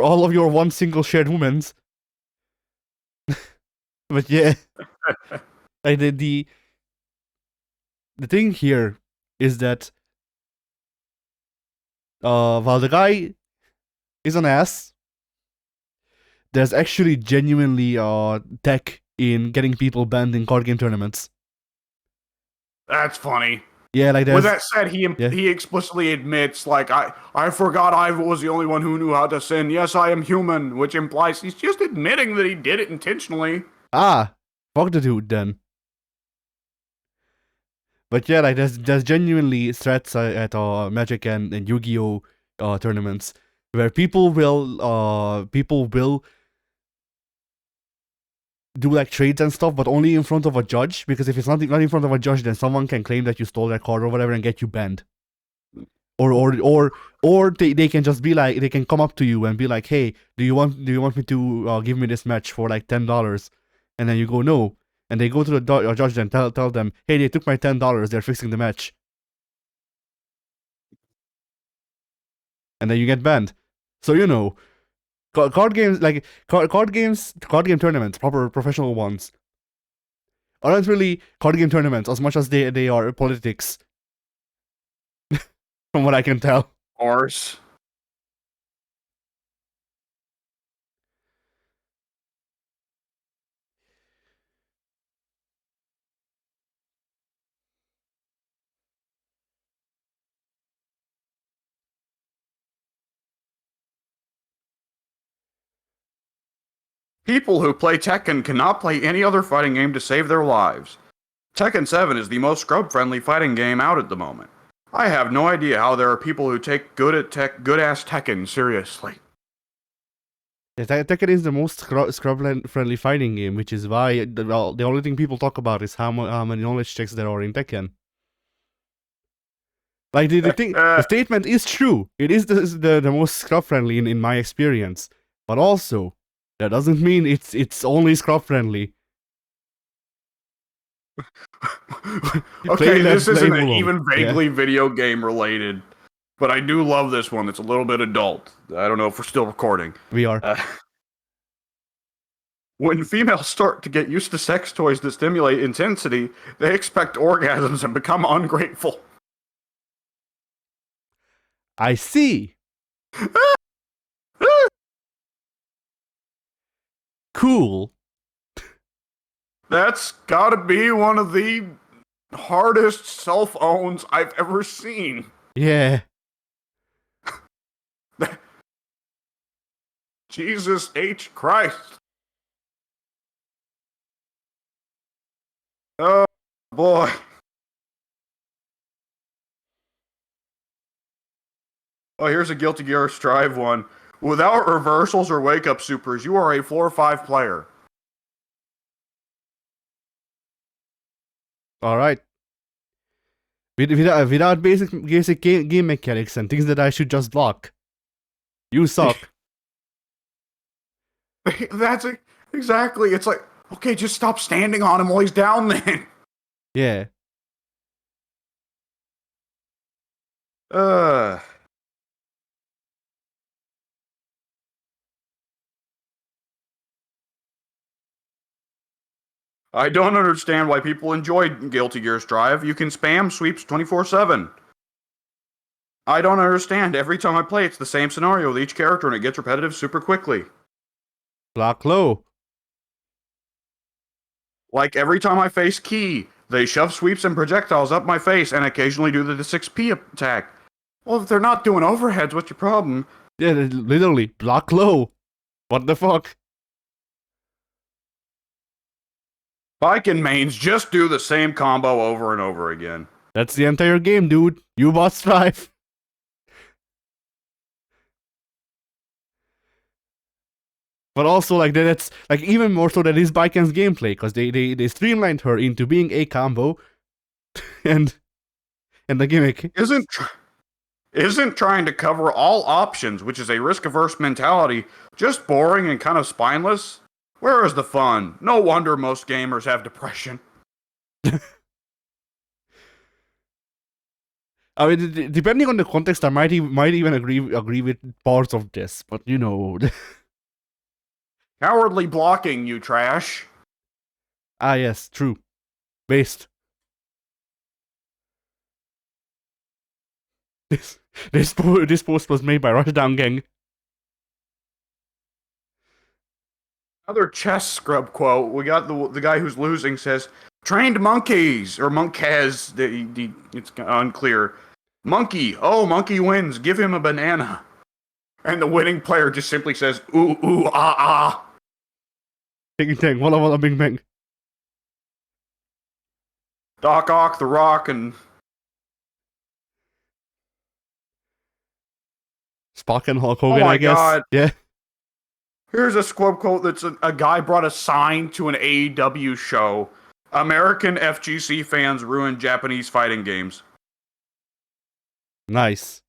[SPEAKER 2] all of your one single shared woman's. But yeah. Like the thing here is that while the guy is an ass, there's actually genuinely tech in getting people banned in card game tournaments.
[SPEAKER 1] That's funny.
[SPEAKER 2] Yeah, like
[SPEAKER 1] with that said, he explicitly admits, like, I forgot I was the only one who knew how to sin. Yes, I am human, which implies he's just admitting that he did it intentionally.
[SPEAKER 2] Ah, fuck the dude then. But yeah, like there's genuinely threats at Magic and Yu-Gi-Oh tournaments where people will do like trades and stuff, but only in front of a judge, because if it's not in front of a judge, then someone can claim that you stole their card or whatever and get you banned. Or they can just be like, they can come up to you and be like, hey, do you want me to give me this match for like $10? And then you go no, and they go to the judge and tell them, hey, they took my $10, they're fixing the match, and then you get banned. So you know, card games like card game tournaments, proper professional ones, aren't really card game tournaments as much as they are politics. From what I can tell.
[SPEAKER 1] Ours. People who play Tekken cannot play any other fighting game to save their lives. Tekken 7 is the most scrub-friendly fighting game out at the moment. I have no idea how there are people who take good-ass Tekken seriously.
[SPEAKER 2] Yeah, Tekken is the most scrub-friendly fighting game, which is why the only thing people talk about is how many knowledge checks there are in Tekken. Like the statement is true. It is the most scrub-friendly in my experience, but also that doesn't mean it's only scrub-friendly.
[SPEAKER 1] Okay, this isn't even vaguely video game related, but I do love this one. It's a little bit adult. I don't know if we're still recording.
[SPEAKER 2] We are.
[SPEAKER 1] When females start to get used to sex toys that stimulate intensity, they expect orgasms and become ungrateful.
[SPEAKER 2] I see. Cool.
[SPEAKER 1] That's gotta be one of the hardest cell phones I've ever seen.
[SPEAKER 2] Yeah.
[SPEAKER 1] Jesus H. Christ. Oh, boy. Oh, here's a Guilty Gear Strive one. Without reversals or wake-up supers, you are a 4-5 player.
[SPEAKER 2] Alright. Without basic game mechanics and things that I should just block. You suck.
[SPEAKER 1] That's it. Exactly. It's like, okay, just stop standing on him while he's down then.
[SPEAKER 2] Yeah.
[SPEAKER 1] I don't understand why people enjoy Guilty Gear Strive. You can spam sweeps 24/7. I don't understand. Every time I play, it's the same scenario with each character, and it gets repetitive super quickly.
[SPEAKER 2] Block low.
[SPEAKER 1] Like every time I face Key, they shove sweeps and projectiles up my face and occasionally do the 6P attack. Well, if they're not doing overheads, what's your problem?
[SPEAKER 2] Yeah, literally. Block low. What the fuck?
[SPEAKER 1] Viking mains just do the same combo over and over again.
[SPEAKER 2] That's the entire game, dude. You bought Strive. But also, like, that's like even more so than is Baiken's gameplay, because they streamlined her into being a combo, and the gimmick
[SPEAKER 1] Isn't trying to cover all options, which is a risk-averse mentality, just boring and kind of spineless? Where is the fun? No wonder most gamers have depression.
[SPEAKER 2] I mean, depending on the context, I might even agree with parts of this, but you know.
[SPEAKER 1] Cowardly blocking, you trash.
[SPEAKER 2] Ah, yes, true. Based. This post was made by Rushdown Gang.
[SPEAKER 1] Another chess scrub quote. We got the guy who's losing says, "Trained monkeys," or monkeys, it's unclear. "Monkey, oh, monkey wins, give him a banana." And the winning player just simply says, "Ooh, ooh, ah, ah."
[SPEAKER 2] Ting ting, walla walla bing bang.
[SPEAKER 1] Doc Ock, The Rock, and
[SPEAKER 2] Spock and Hulk Hogan,
[SPEAKER 1] oh my
[SPEAKER 2] I guess.
[SPEAKER 1] God.
[SPEAKER 2] Yeah.
[SPEAKER 1] Here's a scrub quote that's a guy brought a sign to an AEW show. American FGC fans ruin Japanese fighting games.
[SPEAKER 2] Nice.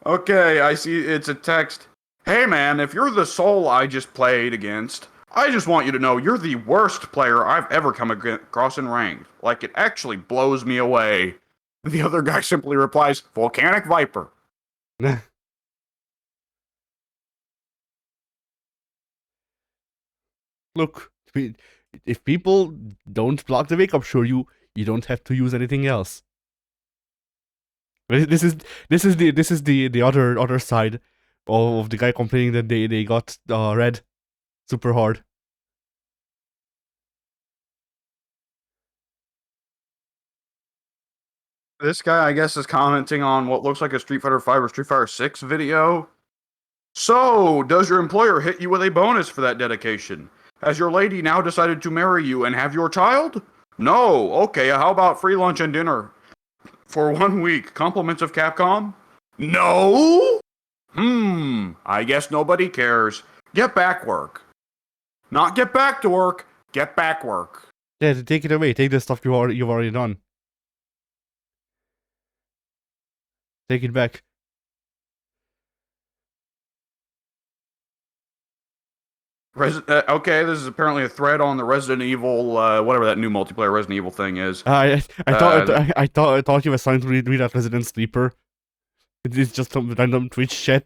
[SPEAKER 1] Okay, I see it's a text. "Hey man, if you're the soul I just played against, I just want you to know you're the worst player I've ever come across in ranked. Like, it actually blows me away." The other guy simply replies, "Volcanic Viper."
[SPEAKER 2] Look, if people don't block the wake up, sure, you don't have to use anything else. This is the other side of the guy complaining that they got red super hard.
[SPEAKER 1] This guy, I guess, is commenting on what looks like a Street Fighter 5 or Street Fighter 6 video. "So, does your employer hit you with a bonus for that dedication? Has your lady now decided to marry you and have your child? No. Okay, how about free lunch and dinner for 1 week? Compliments of Capcom? No? I guess nobody cares. Get back work. Not get back to work, get back work."
[SPEAKER 2] Yeah, take it away. Take the stuff you've already done. Take it back.
[SPEAKER 1] Okay, this is apparently a thread on the Resident Evil, whatever that new multiplayer Resident Evil thing is.
[SPEAKER 2] I thought you were trying to read that Resident Sleeper. It's just some random Twitch chat.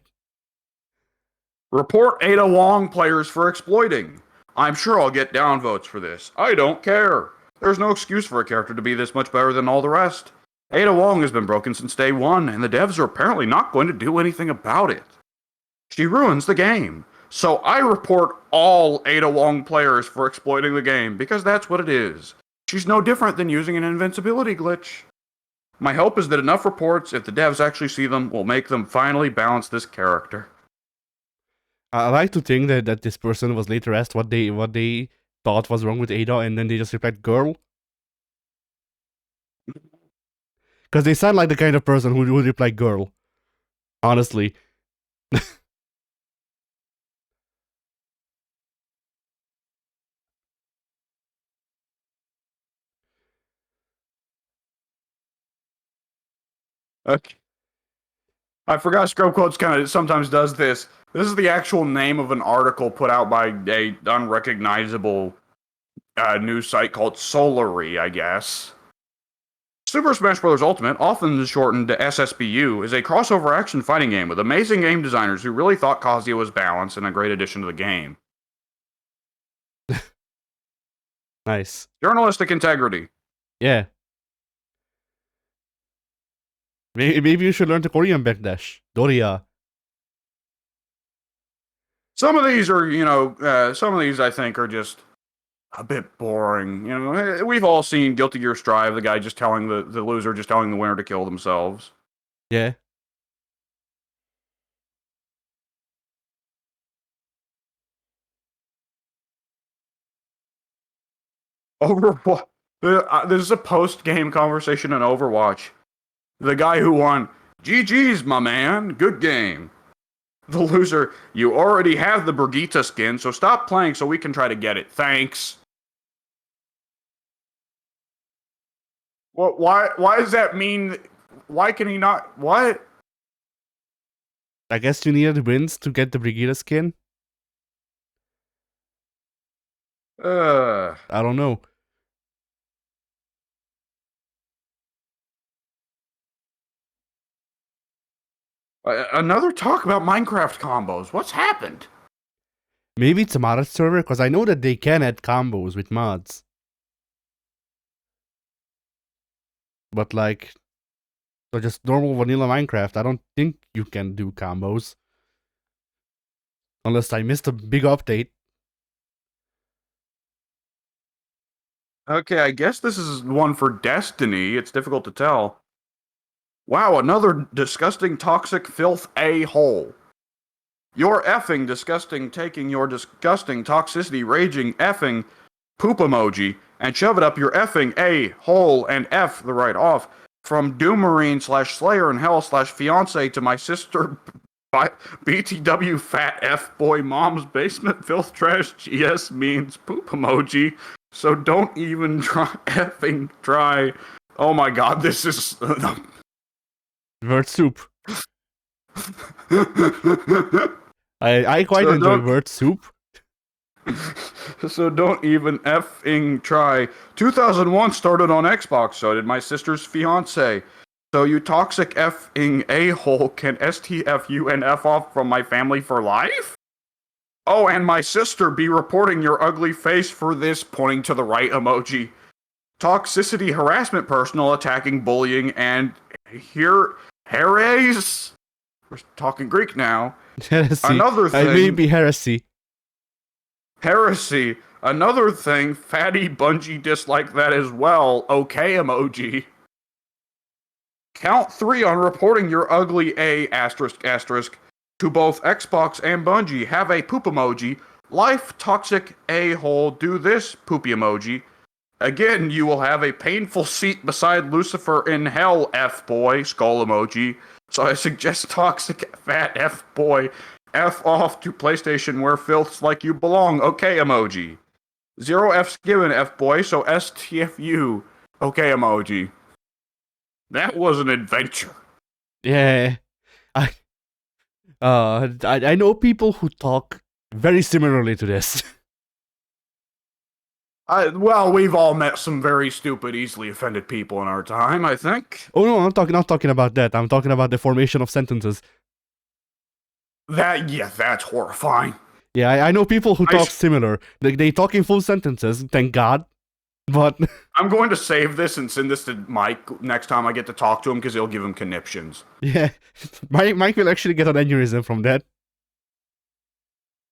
[SPEAKER 1] "Report Ada Wong players for exploiting. I'm sure I'll get downvotes for this. I don't care. There's no excuse for a character to be this much better than all the rest. Ada Wong has been broken since day one, and the devs are apparently not going to do anything about it. She ruins the game. So I report all Ada Wong players for exploiting the game, because that's what it is. She's no different than using an invincibility glitch. My hope is that enough reports, if the devs actually see them, will make them finally balance this character."
[SPEAKER 2] I like to think that this person was later asked what they thought was wrong with Ada, and then they just replied "girl," because they sound like the kind of person who would reply "girl." Honestly,
[SPEAKER 1] Okay. I forgot ScrubQuotes kind of sometimes does this. This is the actual name of an article put out by a unrecognizable news site called Solary, I guess. Super Smash Bros. Ultimate, often shortened to SSBU, is a crossover action fighting game with amazing game designers who really thought Kazuya was balanced and a great addition to the game.
[SPEAKER 2] nice.
[SPEAKER 1] Journalistic integrity.
[SPEAKER 2] Yeah. Maybe you should learn the Korean backdash. Doria.
[SPEAKER 1] Some of these are, some of these I think are just a bit boring. We've all seen Guilty Gear Strive, the guy just telling the loser, just telling the winner to kill themselves.
[SPEAKER 2] Yeah.
[SPEAKER 1] Overwatch. This is a post-game conversation in Overwatch. The guy who won, GG's, my man, good game. The loser, you already have the Brigitte skin, so stop playing so we can try to get it. Thanks. What? Why does that mean? Why can he not? What?
[SPEAKER 2] I guess you needed wins to get the Brigida skin. I don't know.
[SPEAKER 1] Another talk about Minecraft combos. What's happened?
[SPEAKER 2] Maybe it's a modded server, because I know that they can add combos with mods. But like, so just normal vanilla Minecraft, I don't think you can do combos. Unless I missed a big update.
[SPEAKER 1] Okay, I guess this is one for Destiny. It's difficult to tell. Wow, another disgusting toxic filth a-hole. You're effing disgusting taking your disgusting toxicity raging effing poop emoji and shove it up your effing a-hole and F the right off. From Doomarine / Slayer in Hell / fiance to my sister BTW fat F boy mom's basement filth trash GS means poop emoji. So don't even effing try. Oh my god, this is
[SPEAKER 2] Word soup. I quite enjoy word soup.
[SPEAKER 1] So don't even effing try. 2001 started on Xbox, so did my sister's fiance. So you toxic effing a-hole can STFU and F off from my family for life? Oh, and my sister be reporting your ugly face for this, pointing to the right emoji. Toxicity, harassment, personal attacking, bullying, and heres? We're talking Greek now.
[SPEAKER 2] Heresy.
[SPEAKER 1] Another thing.
[SPEAKER 2] I may be heresy.
[SPEAKER 1] Heresy. Another thing, fatty Bungie dislike that as well. Okay emoji. Count 3 on reporting your ugly A asterisk asterisk to both Xbox and Bungie. Have a poop emoji. Life toxic a-hole. Do this poopy emoji. Again, you will have a painful seat beside Lucifer in hell, F-boy, skull emoji. So I suggest toxic fat F-boy. F off to PlayStation where filth's like you belong, okay emoji. 0 F's given, F-boy, so STFU, okay emoji. That was an adventure.
[SPEAKER 2] Yeah. I know people who talk very similarly to this.
[SPEAKER 1] Well, we've all met some very stupid, easily offended people in our time, I think.
[SPEAKER 2] Oh no, I'm not talking about that. I'm talking about the formation of sentences.
[SPEAKER 1] That's horrifying.
[SPEAKER 2] Yeah, I know people who talk similar. They talk in full sentences, thank God. But
[SPEAKER 1] I'm going to save this and send this to Mike next time I get to talk to him because it'll give him conniptions.
[SPEAKER 2] Yeah, Mike will actually get an aneurysm from that.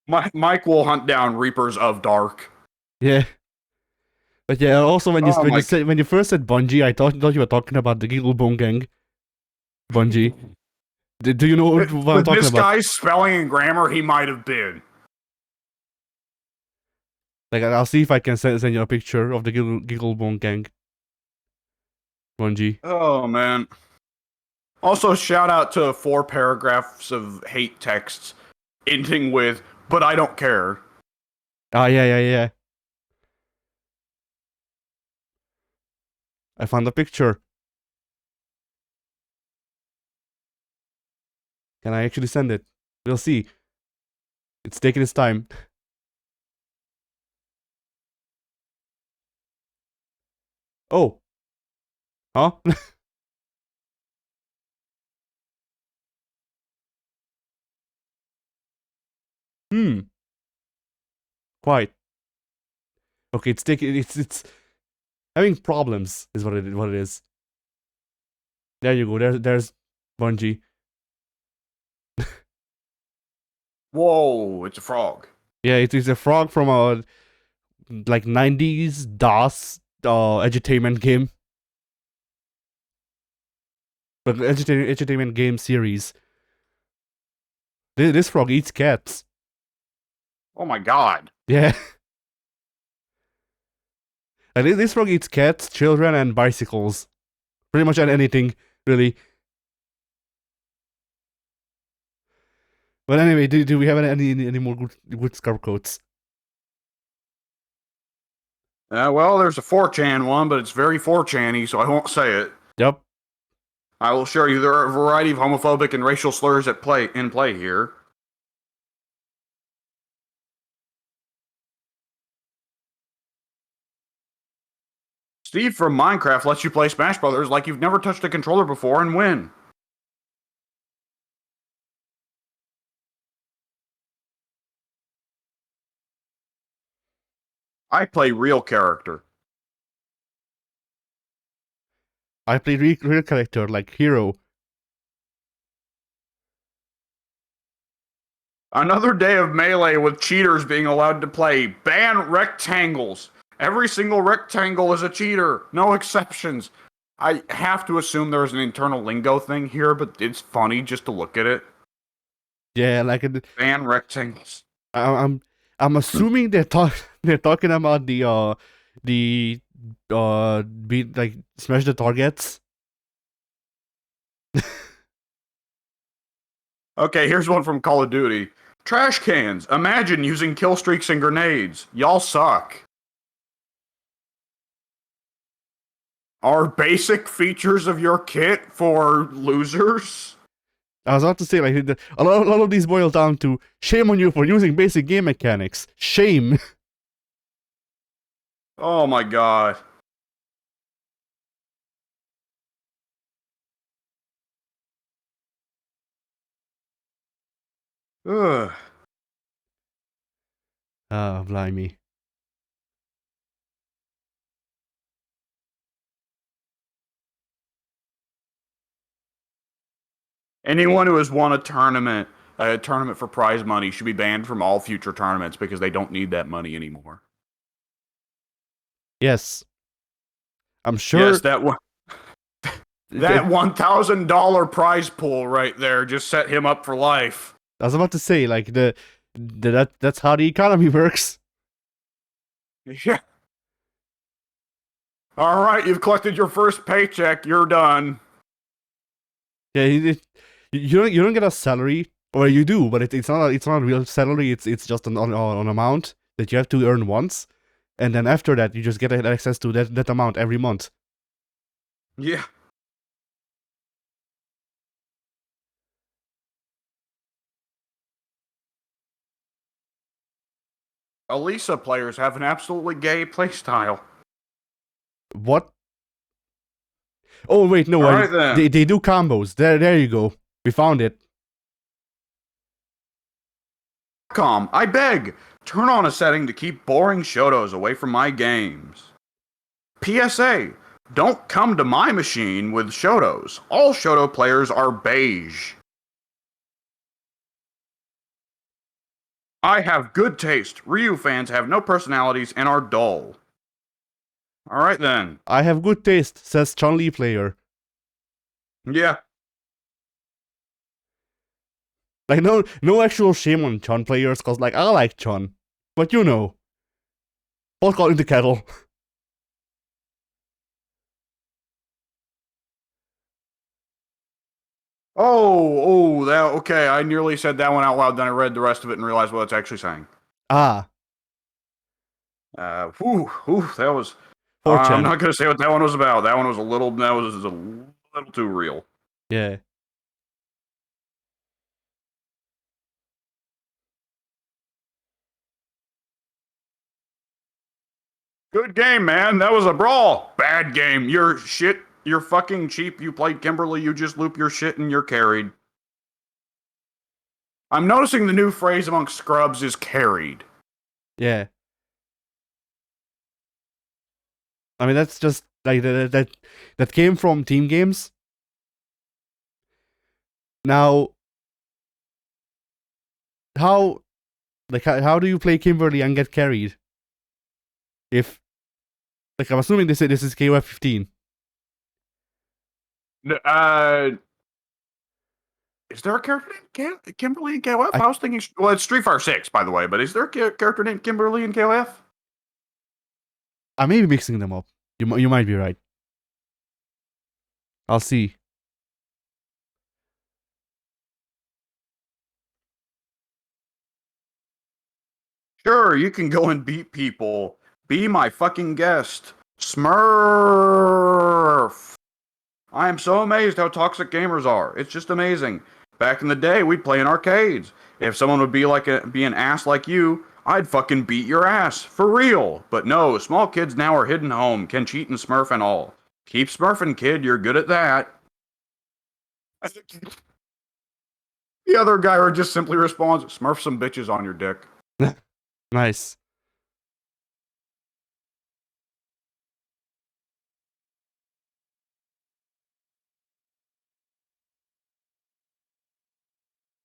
[SPEAKER 1] Mike will hunt down Reapers of Dark.
[SPEAKER 2] Yeah. But yeah, also when you first said Bungie, I thought you were talking about the Giggle Bone Gang. Bungie. Do you know what I'm
[SPEAKER 1] With
[SPEAKER 2] talking
[SPEAKER 1] this
[SPEAKER 2] about?
[SPEAKER 1] guy's spelling and grammar, he might have been.
[SPEAKER 2] Like, I'll see if I can send you a picture of the Gigglebone gang. Bungie.
[SPEAKER 1] Oh man. Also, shout out to 4 paragraphs of hate texts ending with, "But I don't care."
[SPEAKER 2] Ah, yeah. I found the picture. Can I actually send it? We'll see. It's taking its time. Oh. Huh? Quite. Okay, it's having problems is what it is. There you go. There's Bungie.
[SPEAKER 1] Whoa, it's a frog.
[SPEAKER 2] Yeah, it is a frog from a like 90s DOS edutainment game. But edutainment game series. This frog eats cats.
[SPEAKER 1] Oh my god.
[SPEAKER 2] Yeah. And this frog eats cats, children, and bicycles. Pretty much anything, really. But anyway, do we have any more good scrub quotes?
[SPEAKER 1] Well, there's a 4chan one, but it's very 4chan-y, so I won't say it.
[SPEAKER 2] Yep.
[SPEAKER 1] I will show you there are a variety of homophobic and racial slurs in play here. Steve from Minecraft lets you play Smash Brothers like you've never touched a controller before and win. I play real character.
[SPEAKER 2] I play real character like hero.
[SPEAKER 1] Another day of Melee with cheaters being allowed to play. Ban rectangles. Every single rectangle is a cheater. No exceptions. I have to assume there's an internal lingo thing here, but it's funny just to look at it.
[SPEAKER 2] Yeah, like
[SPEAKER 1] Ban rectangles.
[SPEAKER 2] I'm assuming they're talking about the be like smash the targets.
[SPEAKER 1] Okay, here's one from Call of Duty. Trash cans. Imagine using kill streaks and grenades. Y'all suck. Are basic features of your kit for losers?
[SPEAKER 2] I was about to say, like, a lot of these boil down to shame on you for using basic game mechanics. Shame.
[SPEAKER 1] Oh my god. Ugh.
[SPEAKER 2] Ah, blimey.
[SPEAKER 1] Anyone who has won a tournament for prize money, should be banned from all future tournaments because they don't need that money anymore.
[SPEAKER 2] Yes. I'm sure.
[SPEAKER 1] Yes, that one. That $1,000 prize pool right there just set him up for life.
[SPEAKER 2] I was about to say, like, that's how the economy works.
[SPEAKER 1] Yeah. All right, you've collected your first paycheck. You're done.
[SPEAKER 2] Yeah, you don't get a salary, or you do, but it's not a real salary. It's just an amount that you have to earn once, and then after that you just get access to that amount every month.
[SPEAKER 1] Yeah. Elisa players have an absolutely gay playstyle.
[SPEAKER 2] What? Oh wait, no,
[SPEAKER 1] All right, then.
[SPEAKER 2] they do combos. There you go. We found it.
[SPEAKER 1] I beg, turn on a setting to keep boring Shotos away from my games. PSA, don't come to my machine with Shotos. All Shoto players are beige. I have good taste. Ryu fans have no personalities and are dull. Alright then.
[SPEAKER 2] I have good taste, says Chun-Li player.
[SPEAKER 1] Yeah.
[SPEAKER 2] Like no actual shame on Chun players, cause like I like Chun, but you know, pot calling the kettle.
[SPEAKER 1] That okay. I nearly said that one out loud, then I read the rest of it and realized what it's actually saying.
[SPEAKER 2] Ah,
[SPEAKER 1] That was. I'm
[SPEAKER 2] 4chan.
[SPEAKER 1] not gonna say what that one was about. That one was a little. That was a little too real.
[SPEAKER 2] Yeah.
[SPEAKER 1] Good game, man. That was a brawl. Bad game. You're shit. You're fucking cheap. You played Kimberly. You just loop your shit and you're carried. I'm noticing the new phrase amongst scrubs is carried.
[SPEAKER 2] Yeah. I mean, that's just like that came from team games. Now, how how do you play Kimberly and get carried? If like I'm assuming this is KOF 15.
[SPEAKER 1] Uh, is there a character named Kimberly in KOF?
[SPEAKER 2] I
[SPEAKER 1] I was thinking. Well, it's Street Fighter 6, by the way. But is there a character named Kimberly in KOF?
[SPEAKER 2] I may be mixing them up. You might be right. I'll see.
[SPEAKER 1] Sure, you can go and beat people. Be my fucking guest. Smurf. I am so amazed how toxic gamers are. It's just amazing. Back in the day, we'd play in arcades. If someone would be an ass like you, I'd fucking beat your ass. For real. But no, small kids now are hidden home, can cheat and smurf and all. Keep smurfing, kid, you're good at that. I think the other guy just simply responds, smurf some bitches on your dick.
[SPEAKER 2] Nice.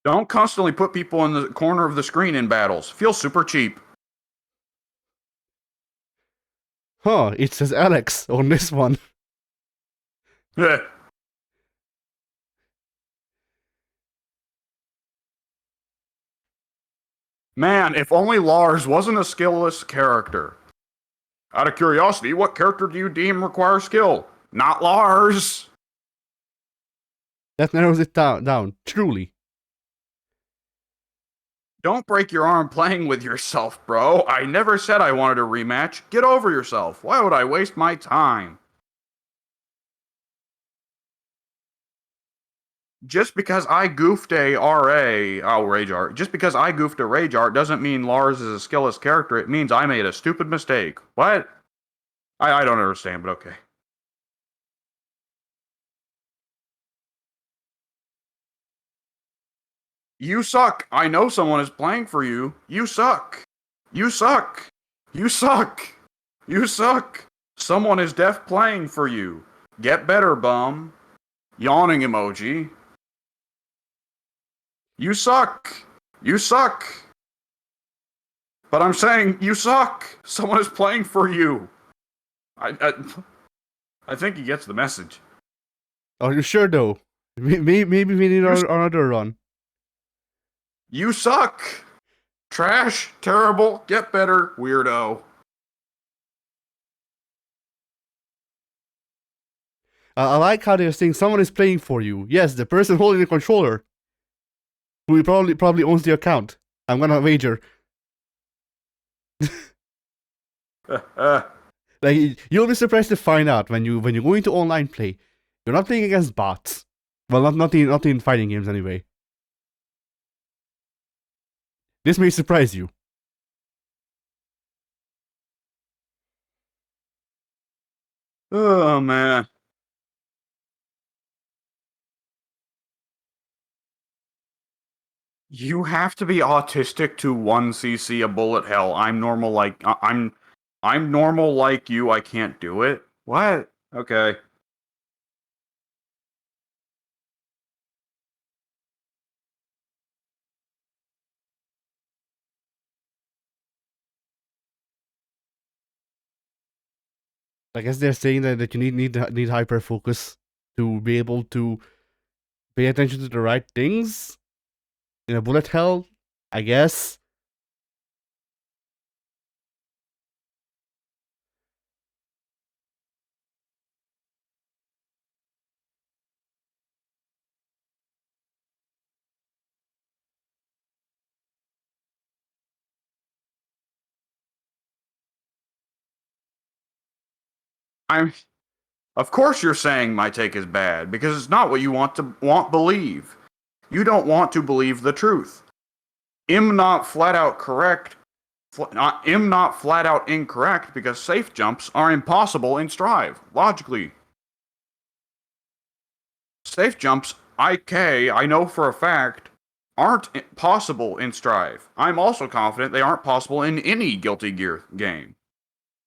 [SPEAKER 1] Don't constantly put people in the corner of the screen in battles. Feel super cheap.
[SPEAKER 2] Huh? It says Alex on this one.
[SPEAKER 1] Man, if only Lars wasn't a skillless character. Out of curiosity, what character do you deem requires skill? Not Lars.
[SPEAKER 2] That narrows it down. Truly.
[SPEAKER 1] Don't break your arm playing with yourself, bro. I never said I wanted a rematch. Get over yourself. Why would I waste my time? Just because I goofed a Rage Art, just because I goofed a Rage Art doesn't mean Lars is a skillless character. It means I made a stupid mistake. What? I don't understand, but okay. You suck. I know someone is playing for you. You suck. You suck. You suck. You suck. Someone is deaf playing for you. Get better, bum. Yawning emoji. You suck. You suck. But I'm saying you suck. Someone is playing for you. I think he gets the message.
[SPEAKER 2] Are you sure though? Maybe we need another run.
[SPEAKER 1] You suck. Trash. Terrible. Get better. Weirdo.
[SPEAKER 2] I like how they're saying someone is playing for you. Yes, the person holding the controller, who probably owns the account. I'm gonna wager. Like you'll be surprised to find out when you go into online play, you're not playing against bots. Well, not in fighting games anyway. This may surprise you.
[SPEAKER 1] Oh man. You have to be autistic to 1cc a bullet hell. I'm normal like you. I can't do it. What? Okay.
[SPEAKER 2] I guess they're saying that you need hyper focus to be able to pay attention to the right things. in a bullet hell, I guess.
[SPEAKER 1] I'm. Of course, you're saying my take is bad because it's not what you want believe. You don't want to believe the truth. Am not flat out correct. Am not flat out incorrect because safe jumps are impossible in Strive logically. Safe jumps, I know for a fact, aren't possible in Strive. I'm also confident they aren't possible in any Guilty Gear game.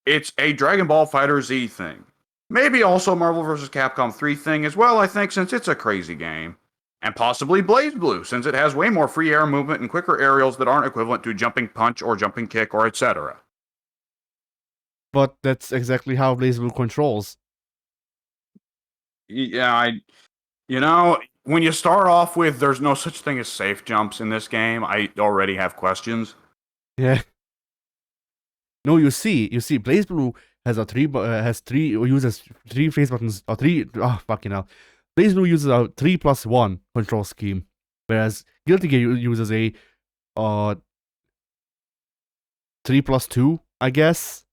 [SPEAKER 1] It's a Dragon Ball Fighter Z thing. Maybe also Marvel vs. Capcom 3 thing as well, I think, since it's a crazy game. And possibly Blaze Blue, since it has way more free air movement and quicker aerials that aren't equivalent to jumping punch or jumping kick or etc.
[SPEAKER 2] But that's exactly how BlazBlue controls.
[SPEAKER 1] Yeah, you know, when you start off with there's no such thing as safe jumps in this game, I already have questions.
[SPEAKER 2] Yeah. No, you see, BlazBlue has uses three face buttons or three. Oh fucking hell! BlazBlue uses a 3+1 control scheme, whereas Guilty Gear uses a uh 3+2, I guess.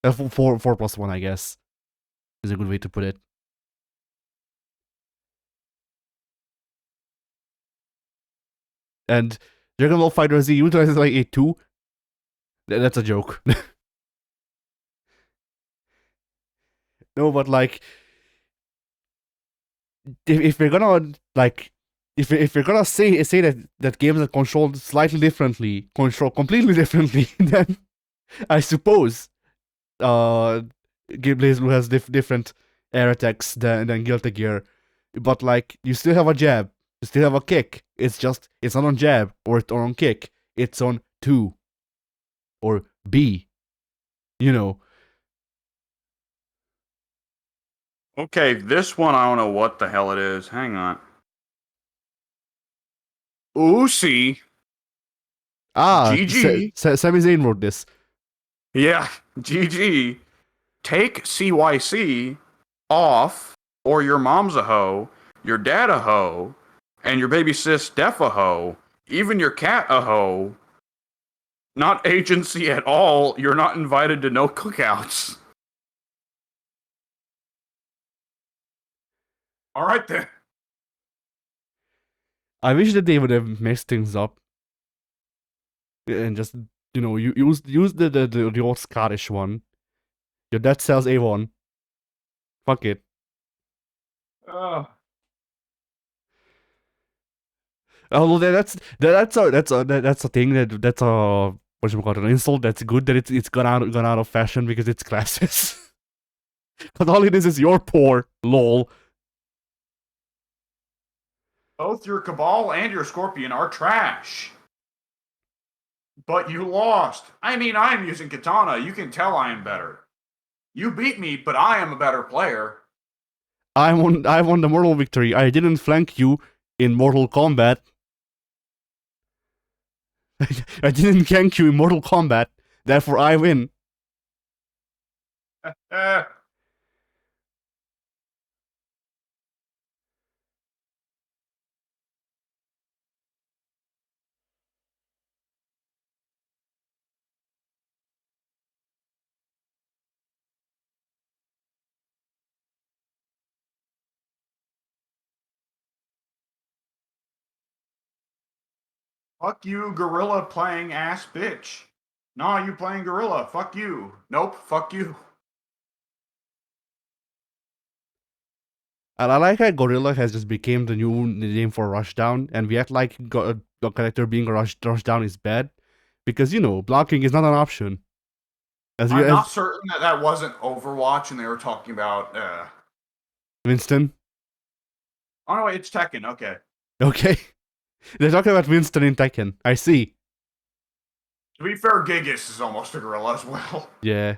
[SPEAKER 2] 4+1, I guess, is a good way to put it. And Dragon Ball Fighter Z utilizes like a 2. That's a joke. No, but like, if we're gonna like, if we're gonna say that games are controlled slightly differently, control completely differently, then I suppose BlazBlue has different air attacks than Guilty Gear, but like you still have a jab, you still have a kick. It's just it's not on jab or on kick. It's on 2 or B. You know.
[SPEAKER 1] Okay, this one I don't know what the hell it is. Hang on. Uzi, GG.
[SPEAKER 2] Sami Zayn wrote this.
[SPEAKER 1] Yeah, GG. Take CYC off, or your mom's a hoe, your dad a hoe, and your baby sis Def a hoe, even your cat a hoe. Not agency at all. You're not invited to no cookouts. All right then.
[SPEAKER 2] I wish that they would have messed things up and just use the old Scottish one. Your dad sells Avon. Fuck it. Although that's a thing that's a what you call it, an insult that's good that it's gone out of fashion because it's classes. But all it is your poor lol.
[SPEAKER 1] Both your Cabal and your Scorpion are trash. But you lost. I mean, I'm using Katana. You can tell I am better. You beat me, but I am a better player.
[SPEAKER 2] I won the mortal victory. I didn't flank you in Mortal Kombat. I didn't gank you in Mortal Kombat. Therefore, I win.
[SPEAKER 1] Fuck you, gorilla playing ass bitch. Nah, you playing gorilla. Fuck you. Nope, fuck you.
[SPEAKER 2] And I like how Gorilla has just became the new name for Rushdown, and we act like a character being Rushdown is bad, because blocking is not an option.
[SPEAKER 1] I'm not certain that wasn't Overwatch and they were talking about
[SPEAKER 2] Winston.
[SPEAKER 1] Oh no, wait, it's Tekken. Okay.
[SPEAKER 2] Okay, they're talking about Winston in Tekken. I see.
[SPEAKER 1] To be fair, Gigas is almost a gorilla as well.
[SPEAKER 2] Yeah.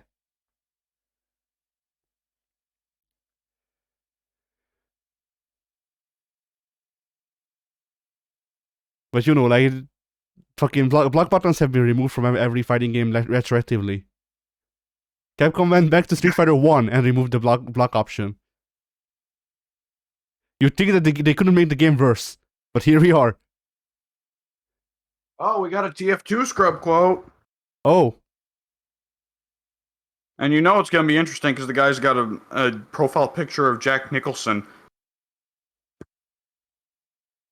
[SPEAKER 2] But you know, like fucking block buttons have been removed from every fighting game retroactively. Capcom went back to Street Fighter 1 and removed the block option. You'd think that they couldn't make the game worse, but here we are.
[SPEAKER 1] Oh, we got a TF2 scrub quote.
[SPEAKER 2] Oh.
[SPEAKER 1] And you know it's going to be interesting because the guy's got a profile picture of Jack Nicholson.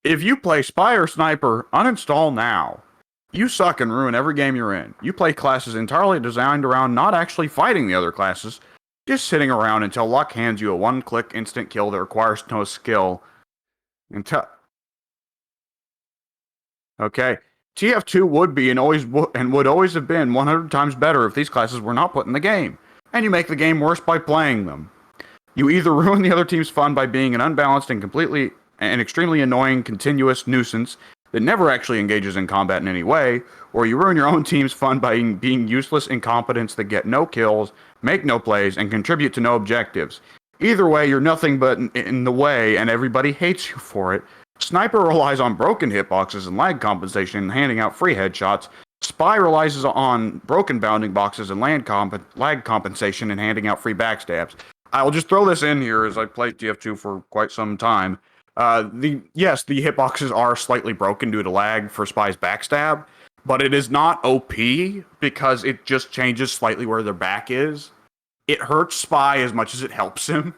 [SPEAKER 1] If you play Spy or Sniper, uninstall now. You suck and ruin every game you're in. You play classes entirely designed around not actually fighting the other classes, just sitting around until luck hands you a one-click instant kill that requires no skill. Okay. TF2 would be and would always have been 100 times better if these classes were not put in the game, and you make the game worse by playing them. You either ruin the other team's fun by being an unbalanced and extremely annoying continuous nuisance that never actually engages in combat in any way, or you ruin your own team's fun by being useless incompetents that get no kills, make no plays, and contribute to no objectives. Either way, you're nothing but in the way, and everybody hates you for it. Sniper relies on broken hitboxes and lag compensation and handing out free headshots. Spy relies on broken bounding boxes and lag compensation and handing out free backstabs. I'll just throw this in here as I played TF2 for quite some time. The hitboxes are slightly broken due to lag for Spy's backstab, but it is not OP because it just changes slightly where their back is. It hurts Spy as much as it helps him.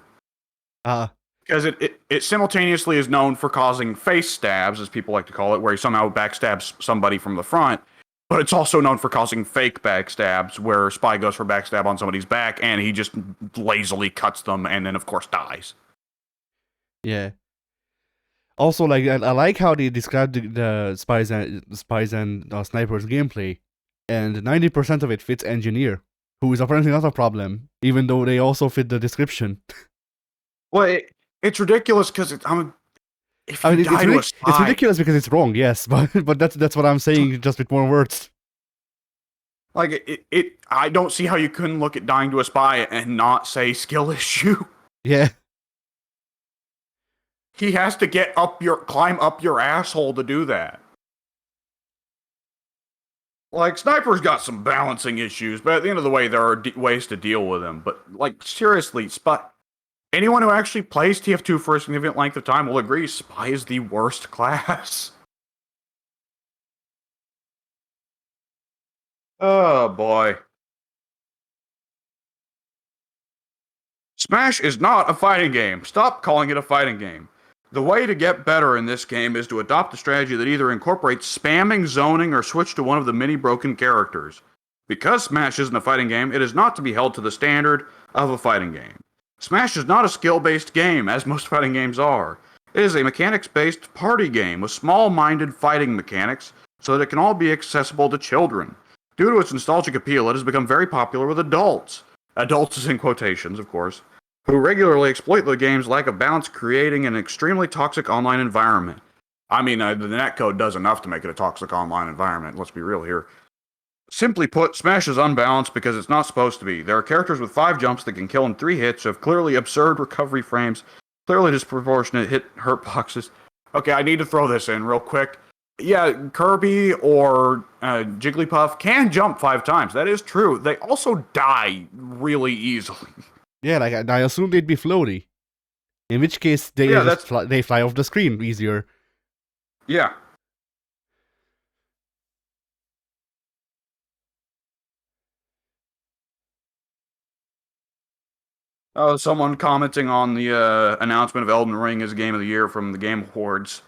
[SPEAKER 1] Because it simultaneously is known for causing face stabs, as people like to call it, where he somehow backstabs somebody from the front, but it's also known for causing fake backstabs, where Spy goes for backstab on somebody's back, and he just lazily cuts them, and then, of course, dies.
[SPEAKER 2] Yeah. Also, like I like how they described the spies and snipers gameplay, and 90% of it fits engineer, who is apparently not a problem, even though they also fit the description.
[SPEAKER 1] Well, it's ridiculous because it's
[SPEAKER 2] ridiculous because it's wrong, yes, but that's what I'm saying, just with more words.
[SPEAKER 1] Like I don't see how you couldn't look at dying to a spy and not say skill issue.
[SPEAKER 2] Yeah.
[SPEAKER 1] He has to climb up your asshole to do that. Like, Sniper's got some balancing issues, but at the end of the way, there are ways to deal with them. But, like, seriously, anyone who actually plays TF2 for a significant length of time will agree Spy is the worst class. Oh, boy. Smash is not a fighting game. Stop calling it a fighting game. The way to get better in this game is to adopt a strategy that either incorporates spamming, zoning, or switch to one of the many broken characters. Because Smash isn't a fighting game, it is not to be held to the standard of a fighting game. Smash is not a skill-based game, as most fighting games are. It is a mechanics-based party game with small-minded fighting mechanics so that it can all be accessible to children. Due to its nostalgic appeal, it has become very popular with adults. Adults is in quotations, of course, who regularly exploit the game's lack of balance, creating an extremely toxic online environment. I mean, the netcode does enough to make it a toxic online environment, let's be real here. Simply put, Smash is unbalanced because it's not supposed to be. There are characters with 5 jumps that can kill in 3 hits, who have clearly absurd recovery frames, clearly disproportionate hurt boxes. Okay, I need to throw this in real quick. Yeah, Kirby or Jigglypuff can jump 5 times. That is true. They also die really easily.
[SPEAKER 2] Yeah, like I assume they'd be floaty. In which case, they fly off the screen easier.
[SPEAKER 1] Yeah. Someone commenting on the announcement of Elden Ring as Game of the Year from the Game Awards.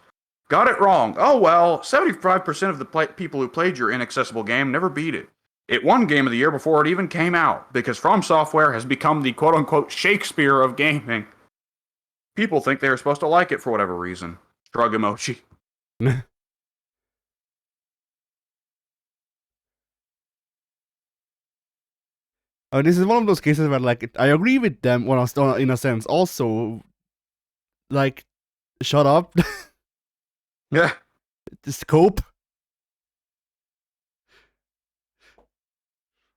[SPEAKER 1] Got it wrong. Oh well, 75% of the people who played your inaccessible game never beat it. It won Game of the Year before it even came out, because From Software has become the quote-unquote Shakespeare of gaming. People think they are supposed to like it for whatever reason. Shrug emoji.
[SPEAKER 2] This is one of those cases where, like, I agree with them in a sense. Also, like, shut up.
[SPEAKER 1] Yeah.
[SPEAKER 2] Just cope.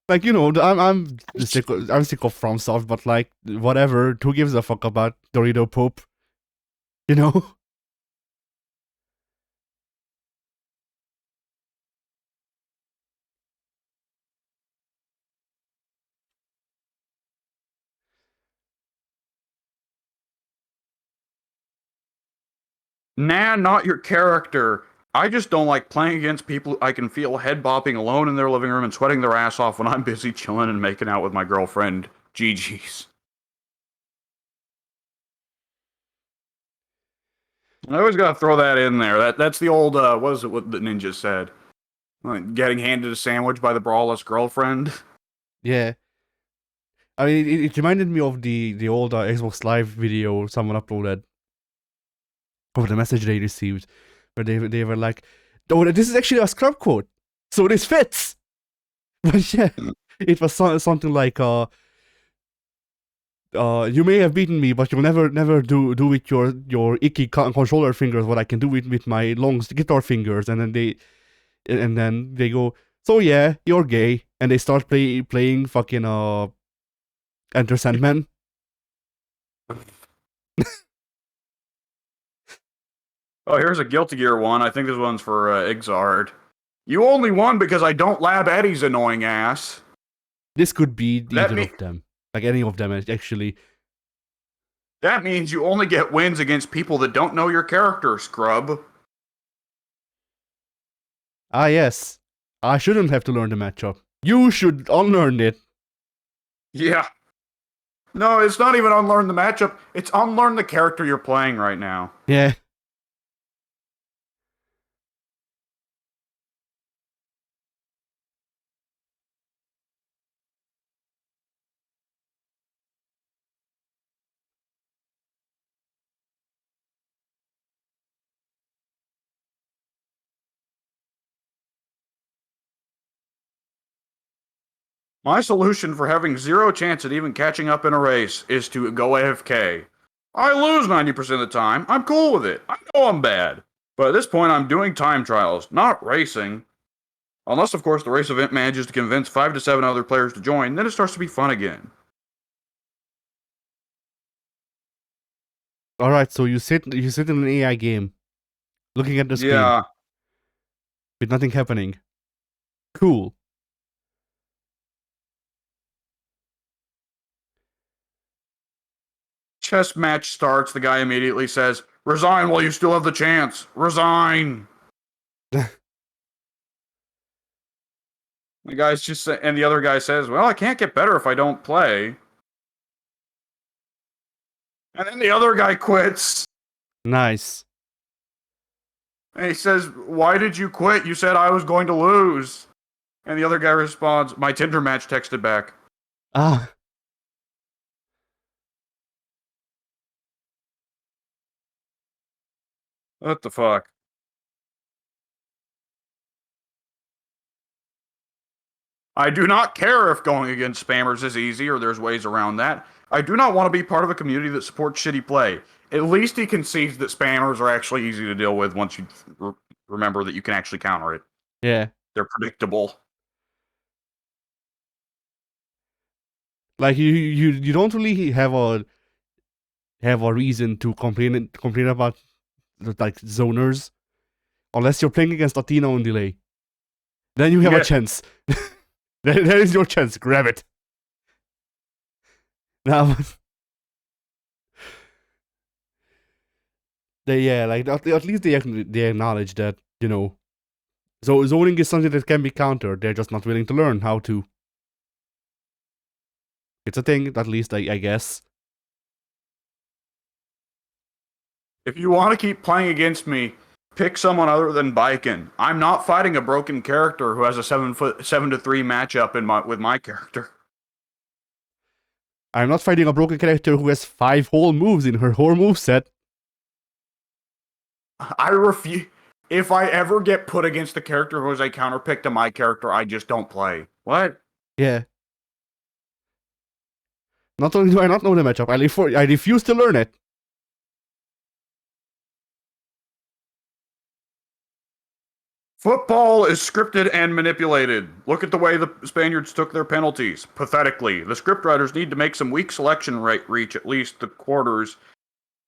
[SPEAKER 2] Like, you know, I'm sick of FromSoft, but like, whatever. Who gives a fuck about Dorito Pope? You know.
[SPEAKER 1] Nah, not your character. I just don't like playing against people I can feel head bopping alone in their living room and sweating their ass off when I'm busy chilling and making out with my girlfriend. GG's. I always gotta throw that in there. That's the old what is it what the ninja said? Like, getting handed a sandwich by the brawless girlfriend.
[SPEAKER 2] Yeah. I mean, it reminded me of the old Xbox Live video someone uploaded of the message they received, where they were like, "Oh, this is actually a scrub quote, so this fits." But yeah, it was something like, "You may have beaten me, but you'll never do with your icky controller fingers what I can do with my long guitar fingers." And then they go, "So yeah, you're gay," and they start playing fucking Enter Sandman.
[SPEAKER 1] Oh, here's a Guilty Gear one. I think this one's for Igzard. You only won because I don't lab Eddie's annoying ass.
[SPEAKER 2] This could be
[SPEAKER 1] That
[SPEAKER 2] either
[SPEAKER 1] me-
[SPEAKER 2] of them, like any of them actually.
[SPEAKER 1] That means you only get wins against people that don't know your character, scrub.
[SPEAKER 2] Ah yes, I shouldn't have to learn the matchup. You should unlearn it.
[SPEAKER 1] Yeah. No, it's not even unlearn the matchup. It's unlearn the character you're playing right now.
[SPEAKER 2] Yeah.
[SPEAKER 1] My solution for having zero chance at even catching up in a race is to go AFK. I lose 90% of the time. I'm cool with it. I know I'm bad. But at this point, I'm doing time trials, not racing. Unless, of course, the race event manages to convince 5 to 7 other players to join, then it starts to be fun again.
[SPEAKER 2] All right. So you sit in an AI game, looking at the screen
[SPEAKER 1] Yeah.
[SPEAKER 2] with nothing happening. Cool.
[SPEAKER 1] Chess match starts. The guy immediately says, "Resign while you still have the chance. Resign." The guy's just, and the other guy says, "Well, I can't get better if I don't play." And then the other guy quits.
[SPEAKER 2] Nice.
[SPEAKER 1] And he says, "Why did you quit? You said I was going to lose." And the other guy responds, "My Tinder match texted back."
[SPEAKER 2] Ah.
[SPEAKER 1] What the fuck? I do not care if going against spammers is easy or there's ways around that. I do not want to be part of a community that supports shitty play. At least he concedes that spammers are actually easy to deal with once you remember that you can actually counter it.
[SPEAKER 2] Yeah.
[SPEAKER 1] They're predictable.
[SPEAKER 2] Like you don't really have a reason to complain about like zoners unless you're playing against Athena on delay. Then you have a chance. There is your chance. Grab it. Now, at least they acknowledge that, you know. So zoning is something that can be countered. They're just not willing to learn how to. It's a thing, at least I guess.
[SPEAKER 1] If you want to keep playing against me, pick someone other than Baiken. I'm not fighting a broken character who has a 7 to 3 matchup with my character.
[SPEAKER 2] I'm not fighting a broken character who has 5 whole moves in her whole moveset.
[SPEAKER 1] I refuse. If I ever get put against the character who has a counterpick to my character, I just don't play. What?
[SPEAKER 2] Yeah. Not only do I not know the matchup, I refuse to learn it.
[SPEAKER 1] Football is scripted and manipulated. Look at the way the Spaniards took their penalties. Pathetically. The scriptwriters need to make some weak selection rate reach at least the quarters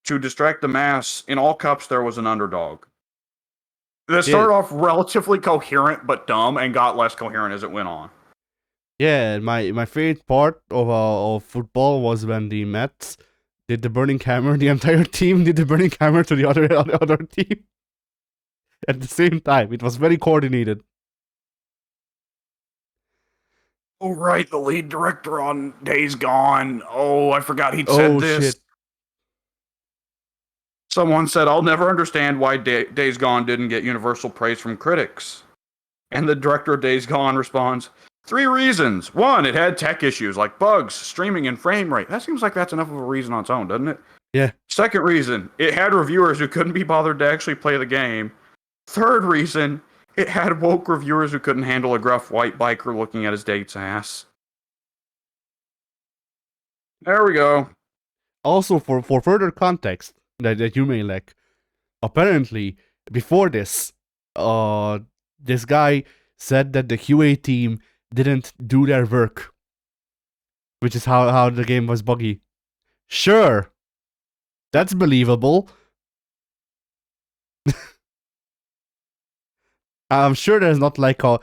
[SPEAKER 1] to distract the mass. In all cups, there was an underdog. They started off relatively coherent but dumb and got less coherent as it went on.
[SPEAKER 2] Yeah, my favorite part of football was when the Mets did the burning hammer. The entire team did the burning hammer to the other team at the same time. It was very coordinated.
[SPEAKER 1] Oh, right, the lead director on Days Gone. Oh, I forgot he'd said
[SPEAKER 2] Oh
[SPEAKER 1] this.
[SPEAKER 2] shit.
[SPEAKER 1] Someone said, I'll never understand why Days Gone didn't get universal praise from critics. And the director of Days Gone responds, 3 reasons. 1, it had tech issues like bugs, streaming, and frame rate. That seems like that's enough of a reason on its own, doesn't it?
[SPEAKER 2] Yeah.
[SPEAKER 1] 2nd reason, it had reviewers who couldn't be bothered to actually play the game. 3rd reason, it had woke reviewers who couldn't handle a gruff white biker looking at his date's ass. There we go.
[SPEAKER 2] Also, for further context that you may lack, apparently before this, this guy said that the QA team didn't do their work, which is how the game was buggy. Sure, that's believable. I'm sure there's not like a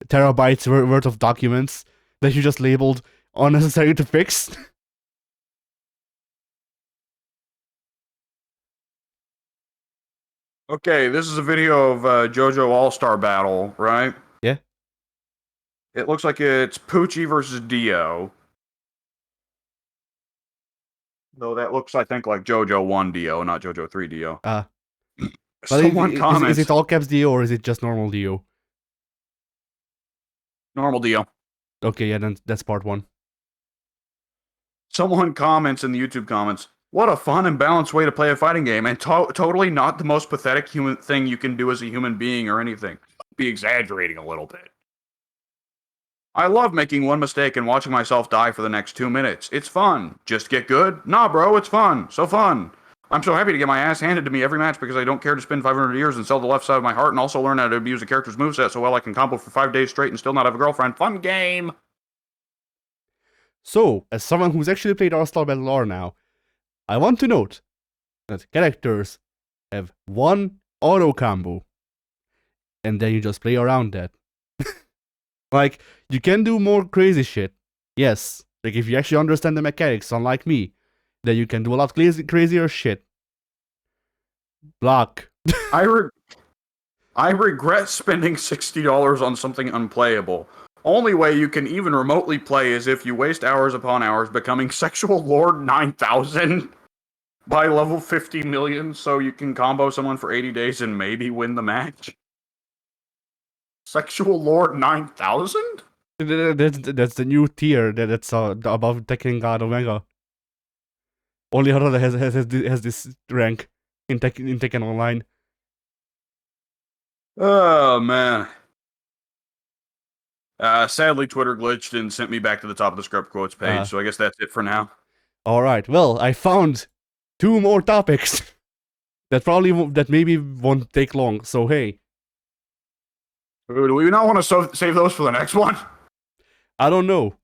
[SPEAKER 2] terabytes worth of documents that you just labeled unnecessary to fix.
[SPEAKER 1] Okay, this is a video of JoJo All-Star Battle, right?
[SPEAKER 2] Yeah.
[SPEAKER 1] It looks like it's Poochie versus Dio. Though that looks, I think, like JoJo 1 Dio, not JoJo 3 Dio.
[SPEAKER 2] But
[SPEAKER 1] Someone comments...
[SPEAKER 2] Is it all caps Dio or is it just normal Dio?
[SPEAKER 1] Normal Dio.
[SPEAKER 2] Okay, yeah, then that's part 1.
[SPEAKER 1] Someone comments in the YouTube comments, what a fun and balanced way to play a fighting game, and totally not the most pathetic human thing you can do as a human being or anything. Be exaggerating a little bit. I love making one mistake and watching myself die for the next 2 minutes. It's fun. Just get good? Nah, bro, it's fun. So fun. I'm so happy to get my ass handed to me every match because I don't care to spend 500 years and sell the left side of my heart and also learn how to abuse a character's moveset so well I can combo for 5 days straight and still not have a girlfriend. Fun game!
[SPEAKER 2] So, as someone who's actually played All-Star Battle R now, I want to note that characters have one auto combo, and then you just play around that. Like, you can do more crazy shit, yes. Like, if you actually understand the mechanics, unlike me, then you can do a lot crazier shit. Block.
[SPEAKER 1] I regret spending $60 on something unplayable. Only way you can even remotely play is if you waste hours upon hours becoming Sexual Lord 9000 by level 50 million so you can combo someone for 80 days and maybe win the match. Sexual Lord 9000?
[SPEAKER 2] That's the new tier that's above Tekken God Omega. Only Harada has this rank in Tekken Online.
[SPEAKER 1] Oh, man. Sadly, Twitter glitched and sent me back to the top of the ScrubQuotes page, so I guess that's it for now.
[SPEAKER 2] Alright, well, I found 2 more topics that maybe won't take long, so hey.
[SPEAKER 1] Do we not want to save those for the next one?
[SPEAKER 2] I don't know.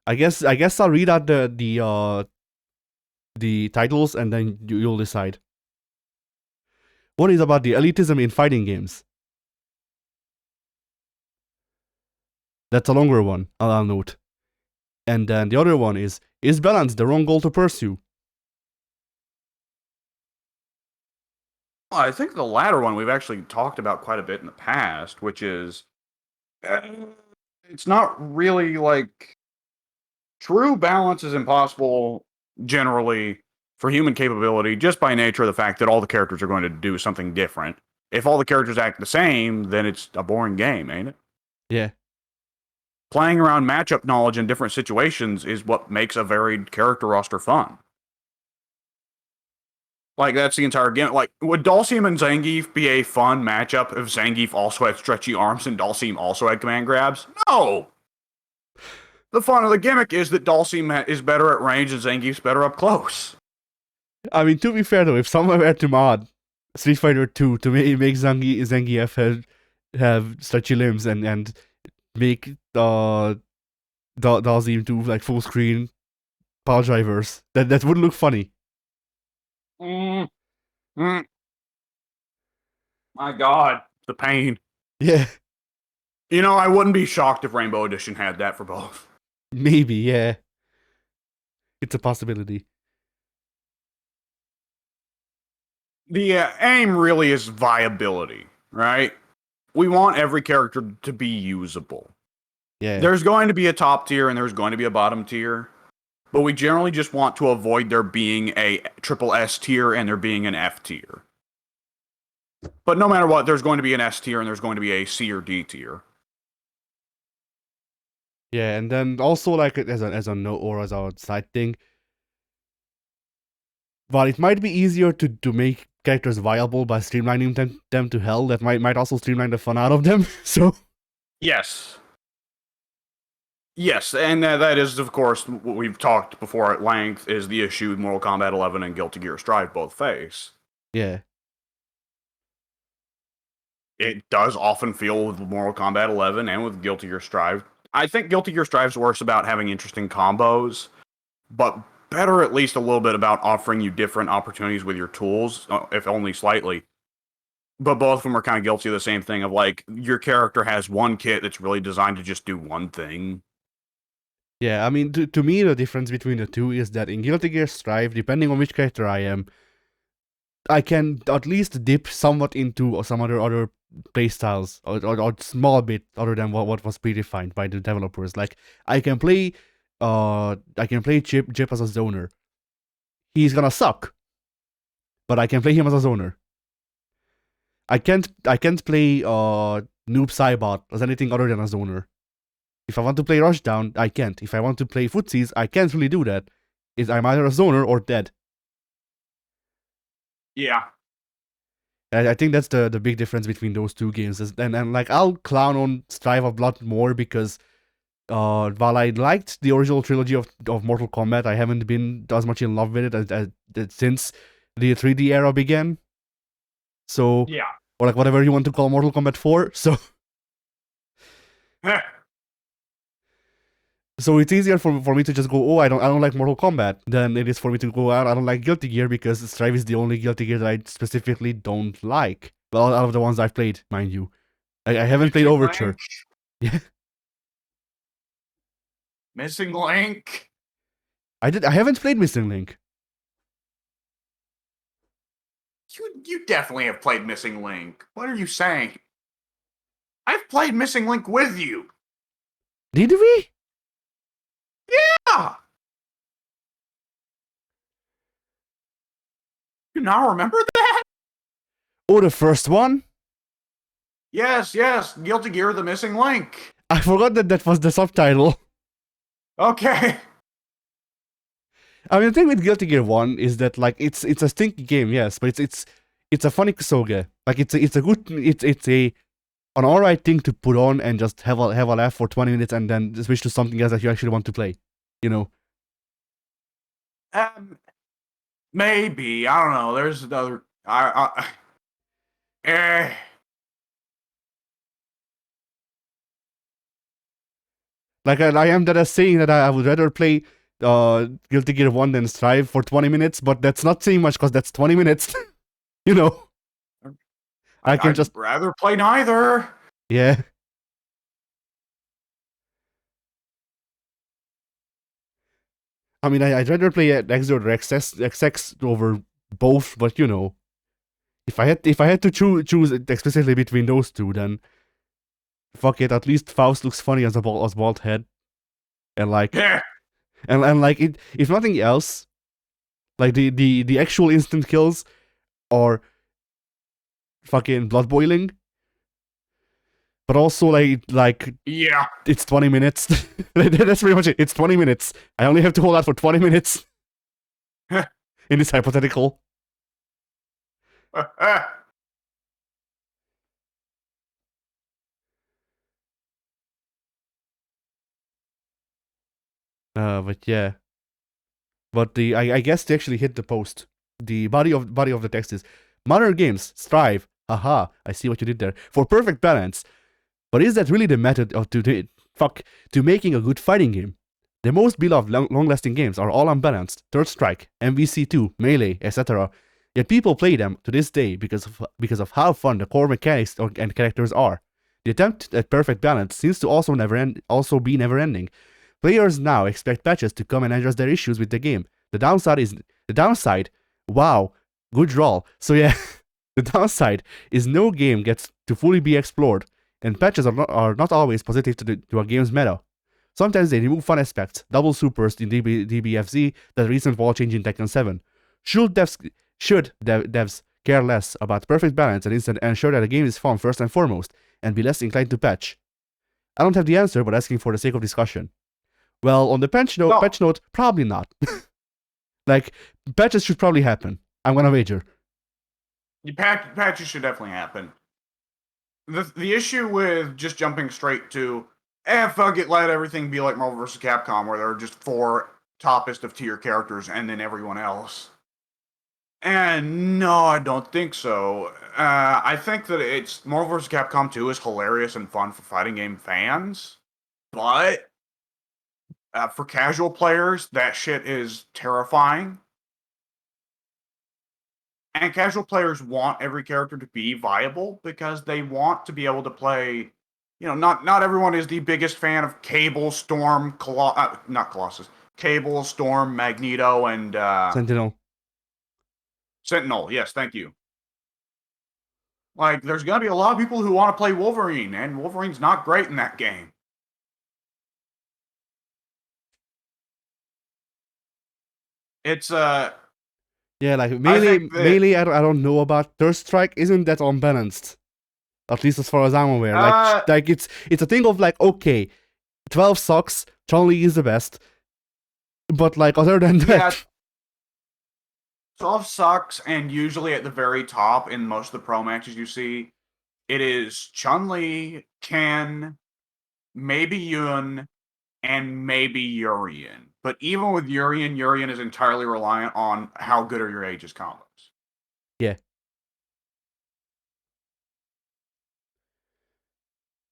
[SPEAKER 2] I guess I'll read out the titles and then you'll decide. One is about the elitism in fighting games. That's a longer one, I'll note. And then the other one is balance the wrong goal to pursue?
[SPEAKER 1] I think the latter one we've actually talked about quite a bit in the past, which is it's not really like true balance is impossible generally for human capability just by nature of the fact that all the characters are going to do something different. If all the characters act the same, then it's a boring game, ain't it?
[SPEAKER 2] Yeah.
[SPEAKER 1] Playing around matchup knowledge in different situations is what makes a varied character roster fun. Like, that's the entire game. Like, would Dhalsim and Zangief be a fun matchup if Zangief also had stretchy arms and Dhalsim also had command grabs? No! The fun of the gimmick is that Dhalsim is better at range and Zangief's better up close.
[SPEAKER 2] I mean, to be fair though, if someone were to mod Street Fighter 2 to make Zangief have stretchy limbs and make Dhalsim do like full screen power drivers, that would look funny.
[SPEAKER 1] My God, the pain.
[SPEAKER 2] Yeah.
[SPEAKER 1] You know, I wouldn't be shocked if Rainbow Edition had that for both.
[SPEAKER 2] Maybe, yeah. It's a possibility.
[SPEAKER 1] The aim really is viability, right? We want every character to be usable.
[SPEAKER 2] Yeah.
[SPEAKER 1] There's going to be a top tier and there's going to be a bottom tier, but we generally just want to avoid there being a triple S tier and there being an F tier. But no matter what, there's going to be an S tier and there's going to be a C or D tier.
[SPEAKER 2] Yeah, and then also like as a note or as a side thing, while it might be easier to make characters viable by streamlining them to hell, that might also streamline the fun out of them. So
[SPEAKER 1] yes, and that is of course what we've talked before at length is the issue Mortal Kombat 11 and Guilty Gear Strive both face.
[SPEAKER 2] yeah.
[SPEAKER 1] It does often feel with Mortal Kombat 11 and with Guilty Gear Strive. I think Guilty Gear Strive's worse about having interesting combos, but better at least a little bit about offering you different opportunities with your tools, if only slightly. But both of them are kind of guilty of the same thing of like, your character has one kit that's really designed to just do one thing.
[SPEAKER 2] Yeah, I mean, to me, the difference between the two is that in Guilty Gear Strive, depending on which character I am, I can at least dip somewhat into some other playstyles or small bit other than what was predefined by the developers. Like I can play Chip as a zoner. He's gonna suck, but I can play him as a zoner. I can't play Noob Saibot as anything other than a zoner. If I want to play Rushdown, I can't. If I want to play Footsies, I can't really do that. I'm either a zoner or dead.
[SPEAKER 1] Yeah.
[SPEAKER 2] I think that's the big difference between those two games. And like I'll clown on Strive a lot more because while I liked the original trilogy of Mortal Kombat, I haven't been as much in love with it as since the 3D era began. So
[SPEAKER 1] Yeah.
[SPEAKER 2] Or like whatever you want to call Mortal Kombat 4. So so it's easier for me to just go, oh, I don't like Mortal Kombat, than it is for me to go out, I don't like Guilty Gear, because Strive is the only Guilty Gear that I specifically don't like. Well, out of the ones I've played, mind you. I haven't played Overture. Yeah.
[SPEAKER 1] Missing Link.
[SPEAKER 2] I haven't played Missing Link.
[SPEAKER 1] You definitely have played Missing Link. What are you saying? I've played Missing Link with you.
[SPEAKER 2] Did we?
[SPEAKER 1] Yeah. You now remember that?
[SPEAKER 2] Oh, the first one?
[SPEAKER 1] Yes. Guilty Gear: The Missing Link.
[SPEAKER 2] I forgot that was the subtitle.
[SPEAKER 1] Okay.
[SPEAKER 2] I mean, the thing with Guilty Gear 1 is that like it's a stinky game, yes, but it's a funny kusoge. Like it's a an alright thing to put on and just have a laugh for 20 minutes and then switch to something else that you actually want to play. You know?
[SPEAKER 1] Maybe, I don't know. There's another.
[SPEAKER 2] Like I am that as saying that I would rather play Guilty Gear 1 than Strive for 20 minutes, but that's not saying much because that's 20 minutes. You know?
[SPEAKER 1] I'd just rather play neither.
[SPEAKER 2] Yeah. I mean, I'd rather play Exo or XX over both, but you know, if I had to choose explicitly between those two, then fuck it. At least Faust looks funny as bald head, and like,
[SPEAKER 1] Yeah.
[SPEAKER 2] and like it. If nothing else, like the actual instant kills are fucking blood boiling. But also like
[SPEAKER 1] yeah,
[SPEAKER 2] it's 20 minutes. That's pretty much it. It's 20 minutes. I only have to hold out for 20 minutes in this hypothetical. But yeah. But I guess they actually hit the post. The body of the text is modern games strive. Haha, I see what you did there. For perfect balance. But is that really the method to making a good fighting game? The most beloved long-lasting games are all unbalanced. Third Strike, MVC2, Melee, etc. Yet people play them to this day because of how fun the core mechanics and characters are. The attempt at perfect balance seems to also be never-ending. Players now expect patches to come and address their issues with the game. The downside. Wow, good draw. So yeah, the downside is no game gets to fully be explored, and patches are not always positive to a game's meta. Sometimes they remove fun aspects, double supers in DBFZ, that recent wall change in Tekken 7. Should devs care less about perfect balance and instead ensure that the game is fun first and foremost, and be less inclined to patch? I don't have the answer, but asking for the sake of discussion. Well, on the patch note, probably not. Like, patches should probably happen. I'm gonna wager.
[SPEAKER 1] Patches should definitely happen. The issue with just jumping straight to, fuck it, let everything be like Marvel vs. Capcom, where there are just 4 toppest of tier characters and then everyone else. And no, I don't think so. I think that it's Marvel vs. Capcom 2 is hilarious and fun for fighting game fans, but for casual players, that shit is terrifying. And casual players want every character to be viable because they want to be able to play. Not everyone is the biggest fan of Cable, Storm, not Colossus, Cable, Storm, Magneto, and
[SPEAKER 2] Sentinel.
[SPEAKER 1] Sentinel. Yes, thank you. Like, there's gonna be a lot of people who want to play Wolverine, and Wolverine's not great in that game. It's
[SPEAKER 2] Yeah, like melee. I don't know about. Thirst Strike isn't that unbalanced, at least as far as I'm aware. Like it's a thing of like, okay, 12 sucks. Chun-Li is the best, but like other than that,
[SPEAKER 1] 12 sucks, and usually at the very top in most of the pro matches you see, it is Chun-Li, Ken, maybe Yun, and maybe Urien. But even with Urien is entirely reliant on how good are your Aegis combos.
[SPEAKER 2] Yeah.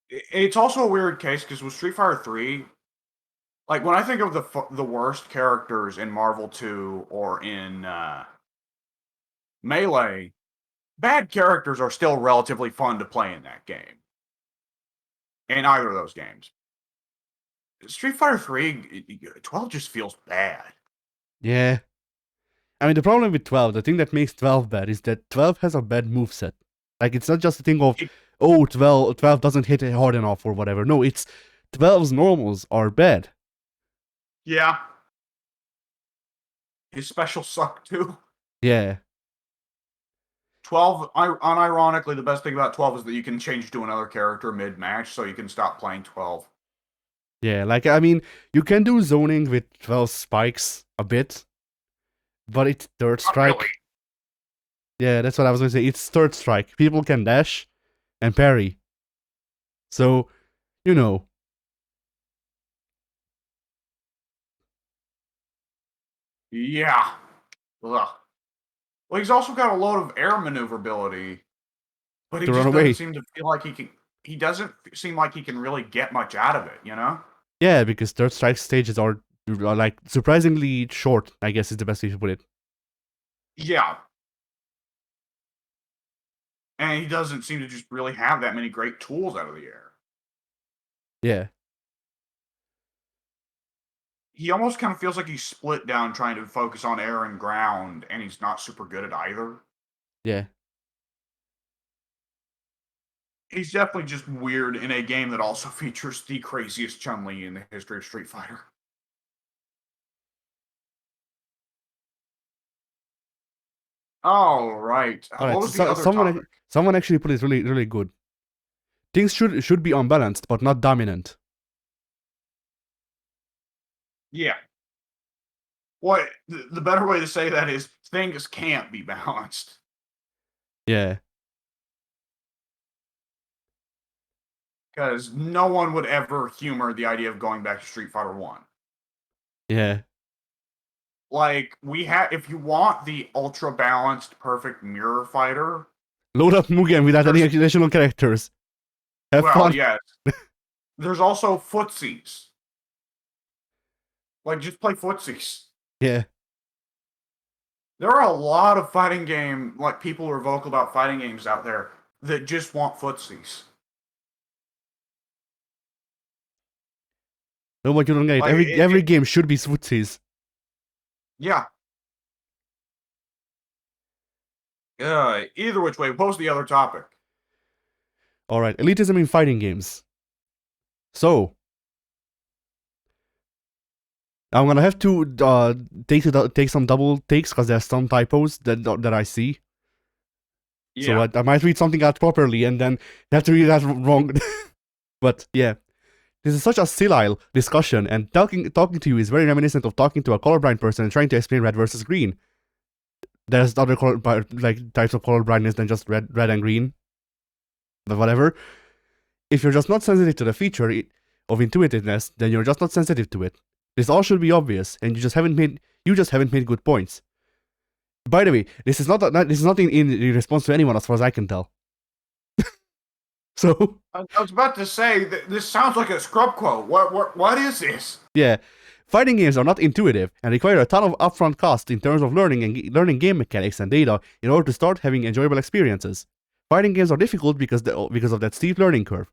[SPEAKER 1] It's also a weird case because with Street Fighter 3, like when I think of the worst characters in Marvel 2 or in Melee, bad characters are still relatively fun to play in that game. In either of those games. Street Fighter 3, 12 just feels bad.
[SPEAKER 2] Yeah. I mean, the problem with 12, the thing that makes 12 bad is that 12 has a bad moveset. Like, it's not just a thing of, 12 doesn't hit it hard enough or whatever. No, it's 12's normals are bad.
[SPEAKER 1] Yeah. His specials suck too.
[SPEAKER 2] Yeah.
[SPEAKER 1] 12, unironically, the best thing about 12 is that you can change to another character mid-match, so you can stop playing 12.
[SPEAKER 2] Yeah, like, I mean, you can do zoning with 12 spikes a bit, but it's third strike.
[SPEAKER 1] Really.
[SPEAKER 2] Yeah, that's what I was going to say. It's third strike. People can dash and parry. So, you know.
[SPEAKER 1] Yeah. Ugh. Well, he's also got a load of air maneuverability, but he just doesn't seem to feel like he doesn't seem like he can really get much out of it, you know?
[SPEAKER 2] Yeah, because third strike stages are like surprisingly short, I guess is the best way to put it.
[SPEAKER 1] Yeah. And he doesn't seem to just really have that many great tools out of the air.
[SPEAKER 2] Yeah.
[SPEAKER 1] He almost kind of feels like he's split down trying to focus on air and ground, and he's not super good at either.
[SPEAKER 2] Yeah.
[SPEAKER 1] He's definitely just weird in a game that also features the craziest Chun-Li in the history of Street Fighter. All right. What was the other topic?
[SPEAKER 2] Someone actually put it really, really good. Things should be unbalanced, but not dominant.
[SPEAKER 1] Yeah. What the better way to say that is things can't be balanced.
[SPEAKER 2] Yeah.
[SPEAKER 1] Because no one would ever humor the idea of going back to Street Fighter 1.
[SPEAKER 2] Yeah.
[SPEAKER 1] Like, if you want the ultra balanced, perfect mirror fighter,
[SPEAKER 2] load up Mugen without any additional characters. Have fun.
[SPEAKER 1] Yes. There's also footsies. Like, just play footsies.
[SPEAKER 2] Yeah.
[SPEAKER 1] There are a lot of fighting game, like, people who are vocal about fighting games out there that just want footsies.
[SPEAKER 2] No, but you don't get it.
[SPEAKER 1] Like,
[SPEAKER 2] Every game should be footsies.
[SPEAKER 1] Yeah. Either which way, post the other topic.
[SPEAKER 2] All right, elitism in fighting games. So, I'm gonna have to take some double takes because there's some typos that I see.
[SPEAKER 1] Yeah.
[SPEAKER 2] So I might read something out properly and then have to read that wrong. But yeah, this is such a silly discussion, and talking to you is very reminiscent of talking to a colorblind person and trying to explain red versus green. There's other types of color blindness than just red and green. But whatever. If you're just not sensitive to the feature of intuitiveness, then you're just not sensitive to it. This all should be obvious, and you just haven't made good points. By the way, this is not in response to anyone as far as I can tell. So
[SPEAKER 1] I was about to say that this sounds like a scrub quote. What is this?
[SPEAKER 2] yeah, fighting games are not intuitive and require a ton of upfront cost in terms of learning game mechanics and data in order to start having enjoyable experiences. Fighting games are difficult because of that steep learning curve.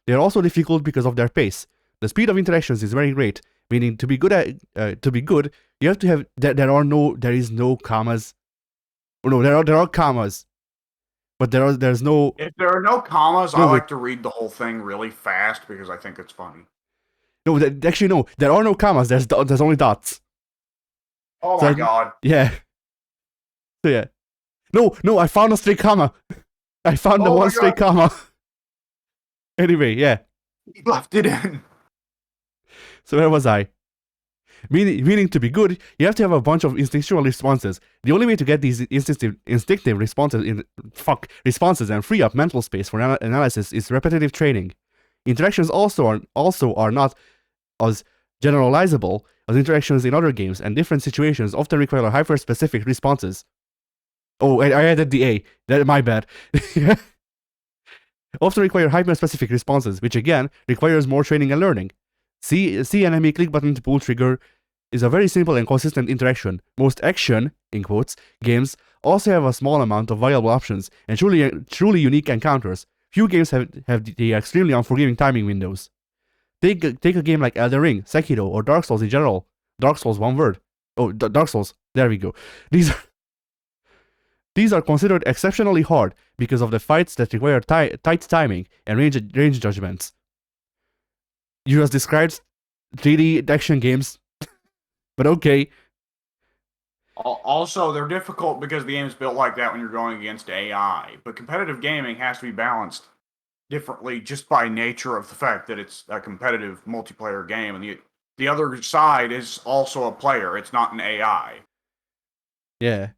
[SPEAKER 2] They are also difficult because of their pace. The speed of interactions is very great, meaning to be good, you have to have there is no commas. Oh, no, there are commas, but there's no.
[SPEAKER 1] If there are no commas,
[SPEAKER 2] No,
[SPEAKER 1] I like to read the whole thing really fast because I think it's funny.
[SPEAKER 2] No, actually no, there are no commas. There's only dots.
[SPEAKER 1] Oh
[SPEAKER 2] So
[SPEAKER 1] my god!
[SPEAKER 2] Yeah. So yeah. No, I found a straight comma. I found the
[SPEAKER 1] Oh my
[SPEAKER 2] one straight comma. Anyway, yeah.
[SPEAKER 1] He left it in.
[SPEAKER 2] So where was I? Meaning to be good, you have to have a bunch of instinctual responses. The only way to get these instinctive responses and free up mental space for analysis is repetitive training. Interactions also are not as generalizable as interactions in other games, and different situations often require hyper-specific responses. Oh, I added the A. My bad. Often require hyper-specific responses, which again requires more training and learning. See enemy click button to pull trigger is a very simple and consistent interaction. Most action, in quotes, games also have a small amount of viable options and truly unique encounters. Few games have the extremely unforgiving timing windows. Take a game like Elden Ring, Sekiro, or Dark Souls in general. Dark Souls, one word. Oh, Dark Souls. There we go. These are considered exceptionally hard because of the fights that require tight timing and range judgments. You just described 3D action games, but okay.
[SPEAKER 1] Also, they're difficult because the game is built like that when you're going against AI. But competitive gaming has to be balanced differently just by nature of the fact that it's a competitive multiplayer game, and the other side is also a player. It's not an AI.
[SPEAKER 2] Yeah,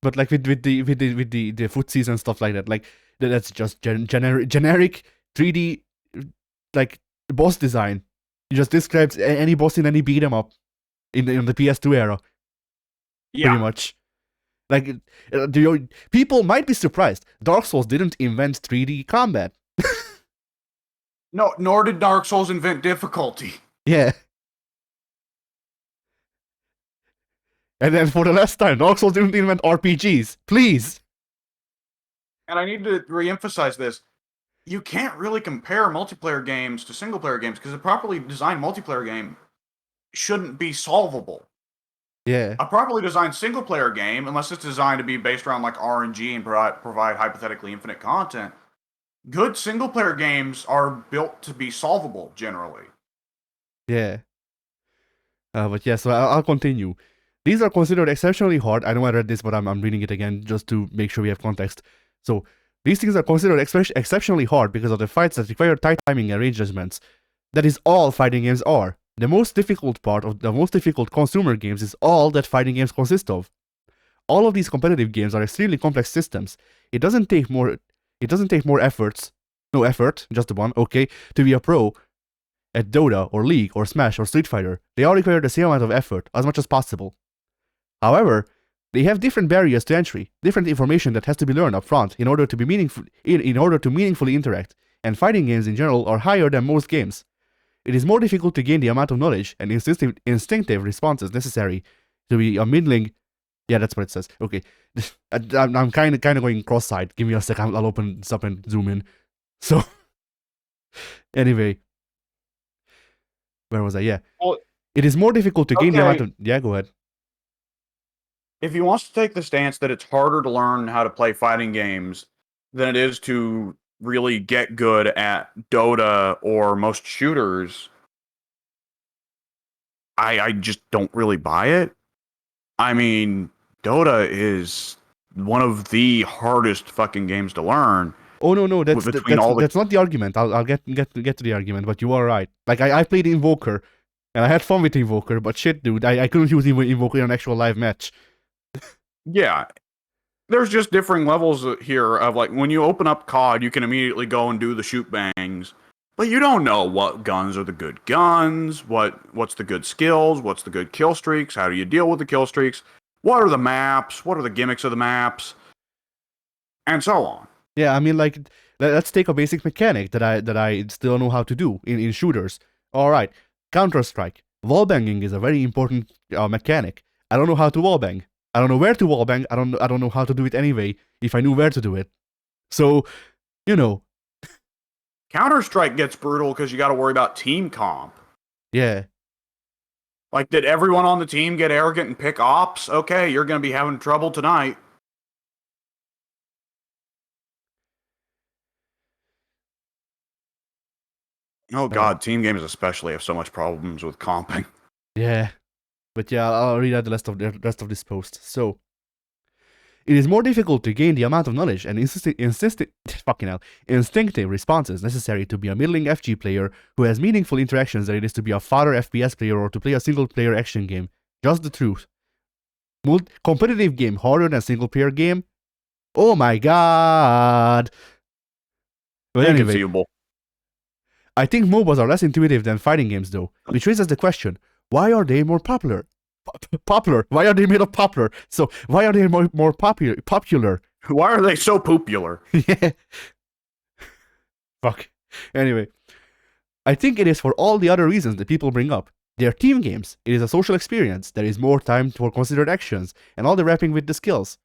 [SPEAKER 2] but like with the footsies and stuff like that, like that's just generic 3D like boss design. You just described any boss in any beat 'em up in the PS2 era.
[SPEAKER 1] Yeah.
[SPEAKER 2] Pretty much. Like, people might be surprised. Dark Souls didn't invent 3D combat.
[SPEAKER 1] No, nor did Dark Souls invent difficulty.
[SPEAKER 2] Yeah. And then for the last time, Dark Souls didn't invent RPGs. Please.
[SPEAKER 1] And I need to re-emphasize this. You can't really compare multiplayer games to single-player games because a properly designed multiplayer game shouldn't be solvable.
[SPEAKER 2] Yeah.
[SPEAKER 1] A properly designed single-player game, unless it's designed to be based around like RNG and provide hypothetically infinite content, good single-player games are built to be solvable generally.
[SPEAKER 2] Yeah. But yeah, so I'll continue. These are considered exceptionally hard. I know I read this, but I'm reading it again just to make sure we have context. So these things are considered exceptionally hard because of the fights that require tight timing and range judgments. That is all fighting games are. The most difficult part of the most difficult consumer games is all that fighting games consist of. All of these competitive games are extremely complex systems. It doesn't take more efforts. No effort, just the one, okay, to be a pro at Dota or League or Smash or Street Fighter. They all require the same amount of effort, as much as possible. However, they have different barriers to entry, different information that has to be learned up front in order to meaningfully interact, and fighting games in general are higher than most games. It is more difficult to gain the amount of knowledge and instinctive responses necessary to be a middling. Yeah, that's what it says. Okay, I'm kind of going cross-eyed. Give me a sec. I'll open this up and zoom in. So, anyway, Where was I? Yeah.
[SPEAKER 1] Well,
[SPEAKER 2] It is more difficult to gain the amount
[SPEAKER 1] okay.
[SPEAKER 2] of. Yeah, go ahead.
[SPEAKER 1] If he wants to take the stance that it's harder to learn how to play fighting games than it is to really get good at Dota or most shooters, I just don't really buy it. I mean, Dota is one of the hardest fucking games to learn
[SPEAKER 2] Oh no,
[SPEAKER 1] between all the.
[SPEAKER 2] that's not the argument. I'll get to the argument, but you are right. Like I played Invoker, and I had fun with Invoker, but shit, dude, I couldn't use Invoker in an actual live match.
[SPEAKER 1] Yeah, there's just differing levels here of like when you open up COD, you can immediately go and do the shoot bangs, but you don't know what guns are the good guns, what's the good skills, what's the good kill streaks, how do you deal with the kill streaks, what are the maps, what are the gimmicks of the maps, and so on.
[SPEAKER 2] Yeah, I mean, like let's take a basic mechanic that I still know how to do in shooters. All right, Counter-Strike. Wallbanging is a very important mechanic. I don't know how to wallbang. I don't know where to wallbang. I don't know how to do it anyway. If I knew where to do it, so you know,
[SPEAKER 1] Counter-Strike gets brutal because you got to worry about team comp.
[SPEAKER 2] yeah.
[SPEAKER 1] Like, did everyone on the team get arrogant and pick ops? Okay, you're going to be having trouble tonight. Oh
[SPEAKER 2] Uh,
[SPEAKER 1] god, team games especially have so much problems with comping.
[SPEAKER 2] yeah, but yeah, I'll read out the rest of this post. So, it is more difficult to gain the amount of knowledge and instinctive responses necessary to be a middling FG player who has meaningful interactions than it is to be a fodder FPS player or to play a single-player action game. Just the truth. Competitive game harder than single-player game? Oh my god! But anyway,
[SPEAKER 1] Inconceivable.
[SPEAKER 2] I think MOBAs are less intuitive than fighting games though, which raises the question, why are they more popular? Popular. Why are they made of popular? So why are they more popular?
[SPEAKER 1] Why are they so popular?
[SPEAKER 2] Yeah. Fuck. Anyway, I think it is for all the other reasons that people bring up. They're team games. It is a social experience. There is more time for considered actions and all the wrapping with the skills.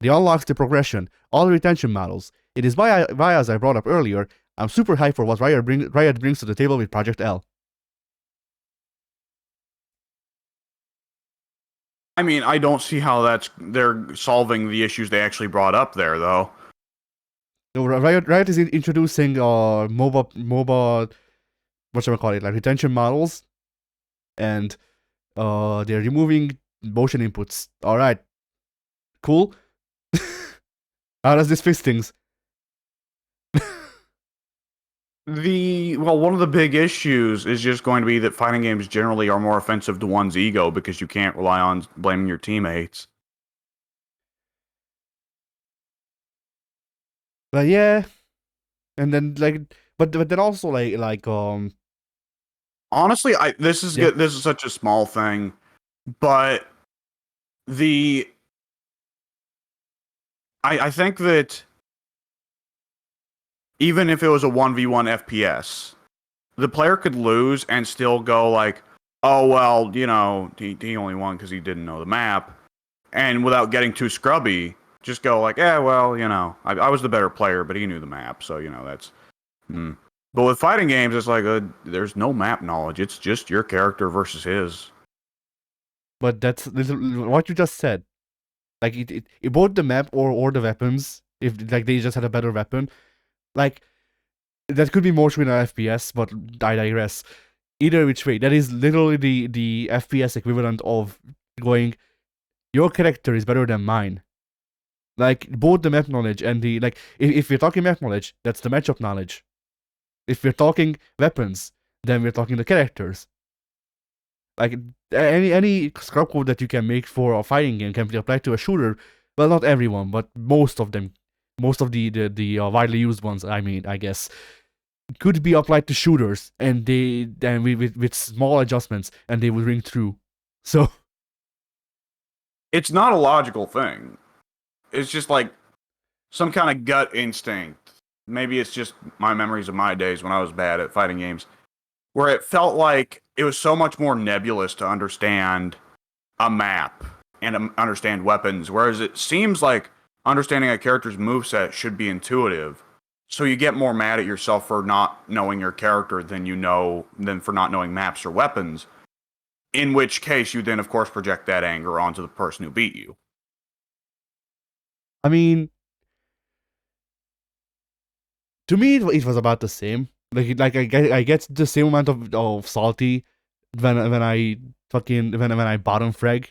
[SPEAKER 2] The unlocks the progression, all the retention models. It is why as I brought up earlier, I'm super hyped for what Riot brings to the table with Project L.
[SPEAKER 1] I mean, I don't see how they're solving the issues they actually brought up there, though.
[SPEAKER 2] So Riot is introducing MOBA, what should I call it, like retention models, and they're removing motion inputs. All right, cool. How does this fix things?
[SPEAKER 1] One of the big issues is just going to be that fighting games generally are more offensive to one's ego because you can't rely on blaming your teammates.
[SPEAKER 2] But yeah, and then but then also
[SPEAKER 1] Honestly, this is
[SPEAKER 2] yeah.
[SPEAKER 1] good. This is such a small thing, but I think that even if it was a 1v1 FPS, the player could lose and still go like, oh, well, you know, he only won because he didn't know the map. And without getting too scrubby, just go like, yeah, well, you know, I was the better player, but he knew the map. So, you know, that's... But with fighting games, it's like, there's no map knowledge. It's just your character versus his.
[SPEAKER 2] But that's what you just said. Like, it both the map or the weapons, if like they just had a better weapon, like that could be more true in an FPS, but I digress. Either which way, that is literally the FPS equivalent of going, your character is better than mine. Like both the map knowledge and the like. If we're talking map knowledge, that's the matchup knowledge. If we're talking weapons, then we're talking the characters. Like any scrub quote that you can make for a fighting game can be applied to a shooter. Well, not everyone, but most of them, most of the widely used ones. I mean, I guess could be applied to shooters, and with small adjustments, and they would ring true. So
[SPEAKER 1] It's not a logical thing. It's just like some kind of gut instinct. Maybe it's just my memories of my days when I was bad at fighting games, where it felt like it was so much more nebulous to understand a map and understand weapons, whereas it seems like understanding a character's moveset should be intuitive. So you get more mad at yourself for not knowing your character than for not knowing maps or weapons. In which case, you then, of course, project that anger onto the person who beat you.
[SPEAKER 2] I mean, to me, it was about the same. Like I get the same amount of salty when I bottom frag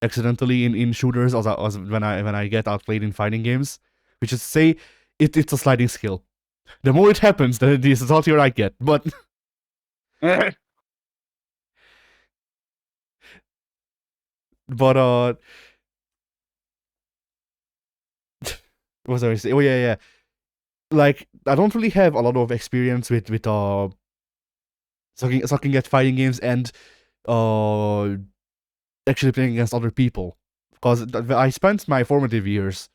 [SPEAKER 2] accidentally in shooters as when I get outplayed in fighting games, which is to say, it's a sliding scale. The more it happens, the saltier I get. But but what was I saying? Oh yeah. Like I don't really have a lot of experience with sucking at fighting games and uh actually playing against other people, because I spent my formative years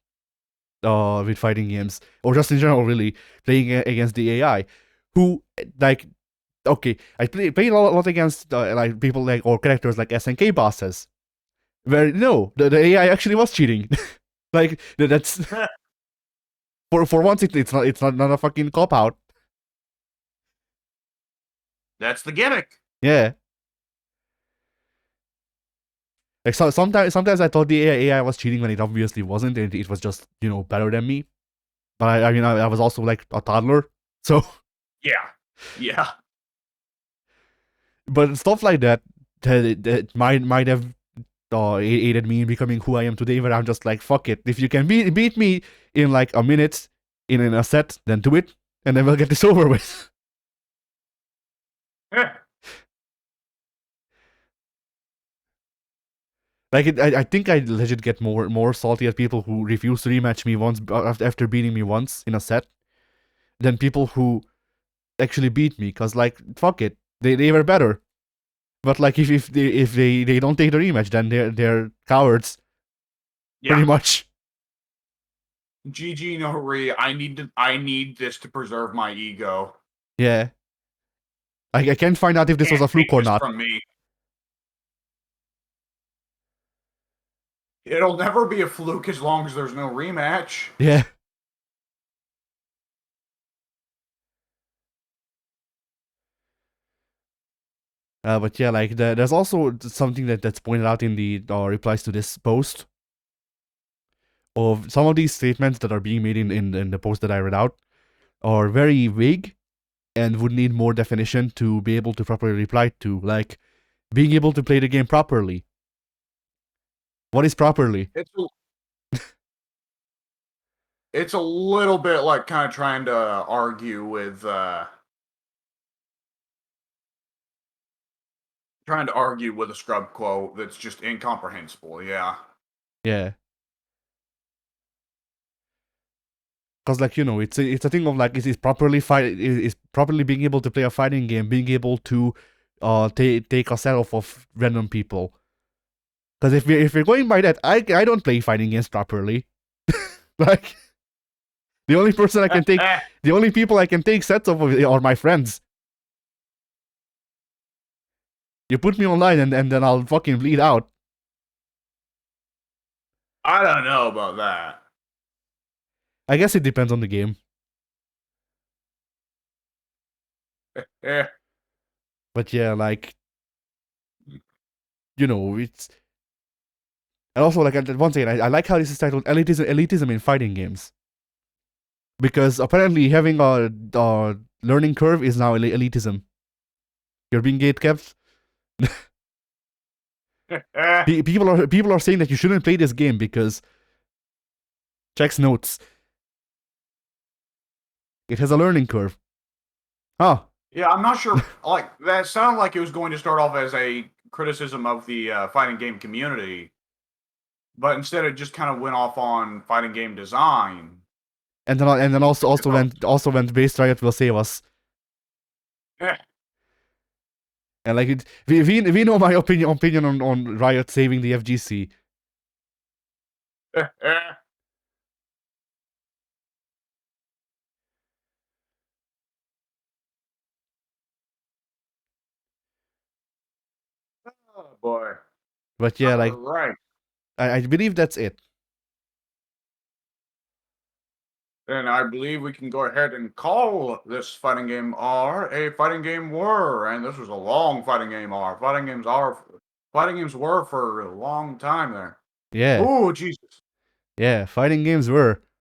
[SPEAKER 2] with fighting games, or just in general really playing against the AI, who like okay, I played a lot against like people like or characters like SNK bosses, where no, the AI actually was cheating. Like that's for once it's not a fucking cop out.
[SPEAKER 1] That's the gimmick.
[SPEAKER 2] Yeah. Like sometimes I thought the AI was cheating when it obviously wasn't, and it was just better than me. But I mean I was also like a toddler, so
[SPEAKER 1] Yeah.
[SPEAKER 2] but stuff like that might have aided me in becoming who I am today. Where I'm just like, fuck it, if you can beat me in like a minute in a set, then do it, and then we'll get this over with. Like I think I legit get more salty at people who refuse to rematch me once after beating me once in a set than people who actually beat me. Cause like fuck it, they were better. But like if they don't take the rematch, then they're cowards.
[SPEAKER 1] Yeah.
[SPEAKER 2] Pretty much.
[SPEAKER 1] GG no re. I need this to preserve my ego.
[SPEAKER 2] Yeah. I can't find out if this was
[SPEAKER 1] Can't
[SPEAKER 2] a fluke
[SPEAKER 1] take
[SPEAKER 2] or
[SPEAKER 1] this
[SPEAKER 2] not.
[SPEAKER 1] from me. It'll never be a fluke as long as there's no rematch.
[SPEAKER 2] Yeah. But yeah, like there's also something that's pointed out in the replies to this post of some of these statements that are being made in the post that I read out are very vague and would need more definition to be able to properly reply to, like being able to play the game properly. What is properly?
[SPEAKER 1] It's a little bit like kind of trying to argue with a scrub quote that's just incomprehensible. Yeah.
[SPEAKER 2] Yeah. Because like it's a thing of like is properly is properly being able to play a fighting game, being able to take a set of random people. Because if we're going by that, I don't play fighting games properly. Like the only person I can take, the only people I can take sets of are my friends. You put me online and then I'll fucking bleed out.
[SPEAKER 1] I don't know about that.
[SPEAKER 2] I guess it depends on the game.
[SPEAKER 1] Yeah.
[SPEAKER 2] But yeah, like it's and also like once again, I like how this is titled elitism in fighting games, because apparently having a learning curve is now elitism. You're being gatekept. People are saying that you shouldn't play this game because checks notes. It has a learning curve. Huh.
[SPEAKER 1] Yeah, I'm not sure. Like that sounded like it was going to start off as a criticism of the fighting game community, but instead it just kind of went off on fighting game design.
[SPEAKER 2] And then also went base riot will save us. And like we know my opinion on Riot saving the FGC.
[SPEAKER 1] Oh boy.
[SPEAKER 2] But yeah,
[SPEAKER 1] All
[SPEAKER 2] like
[SPEAKER 1] right.
[SPEAKER 2] I believe that's it.
[SPEAKER 1] And I believe we can go ahead and call this fighting game R a fighting game were. And this was a long fighting game R. Fighting games were for a long time there.
[SPEAKER 2] Yeah,
[SPEAKER 1] Oh, Jesus.
[SPEAKER 2] yeah, fighting games were.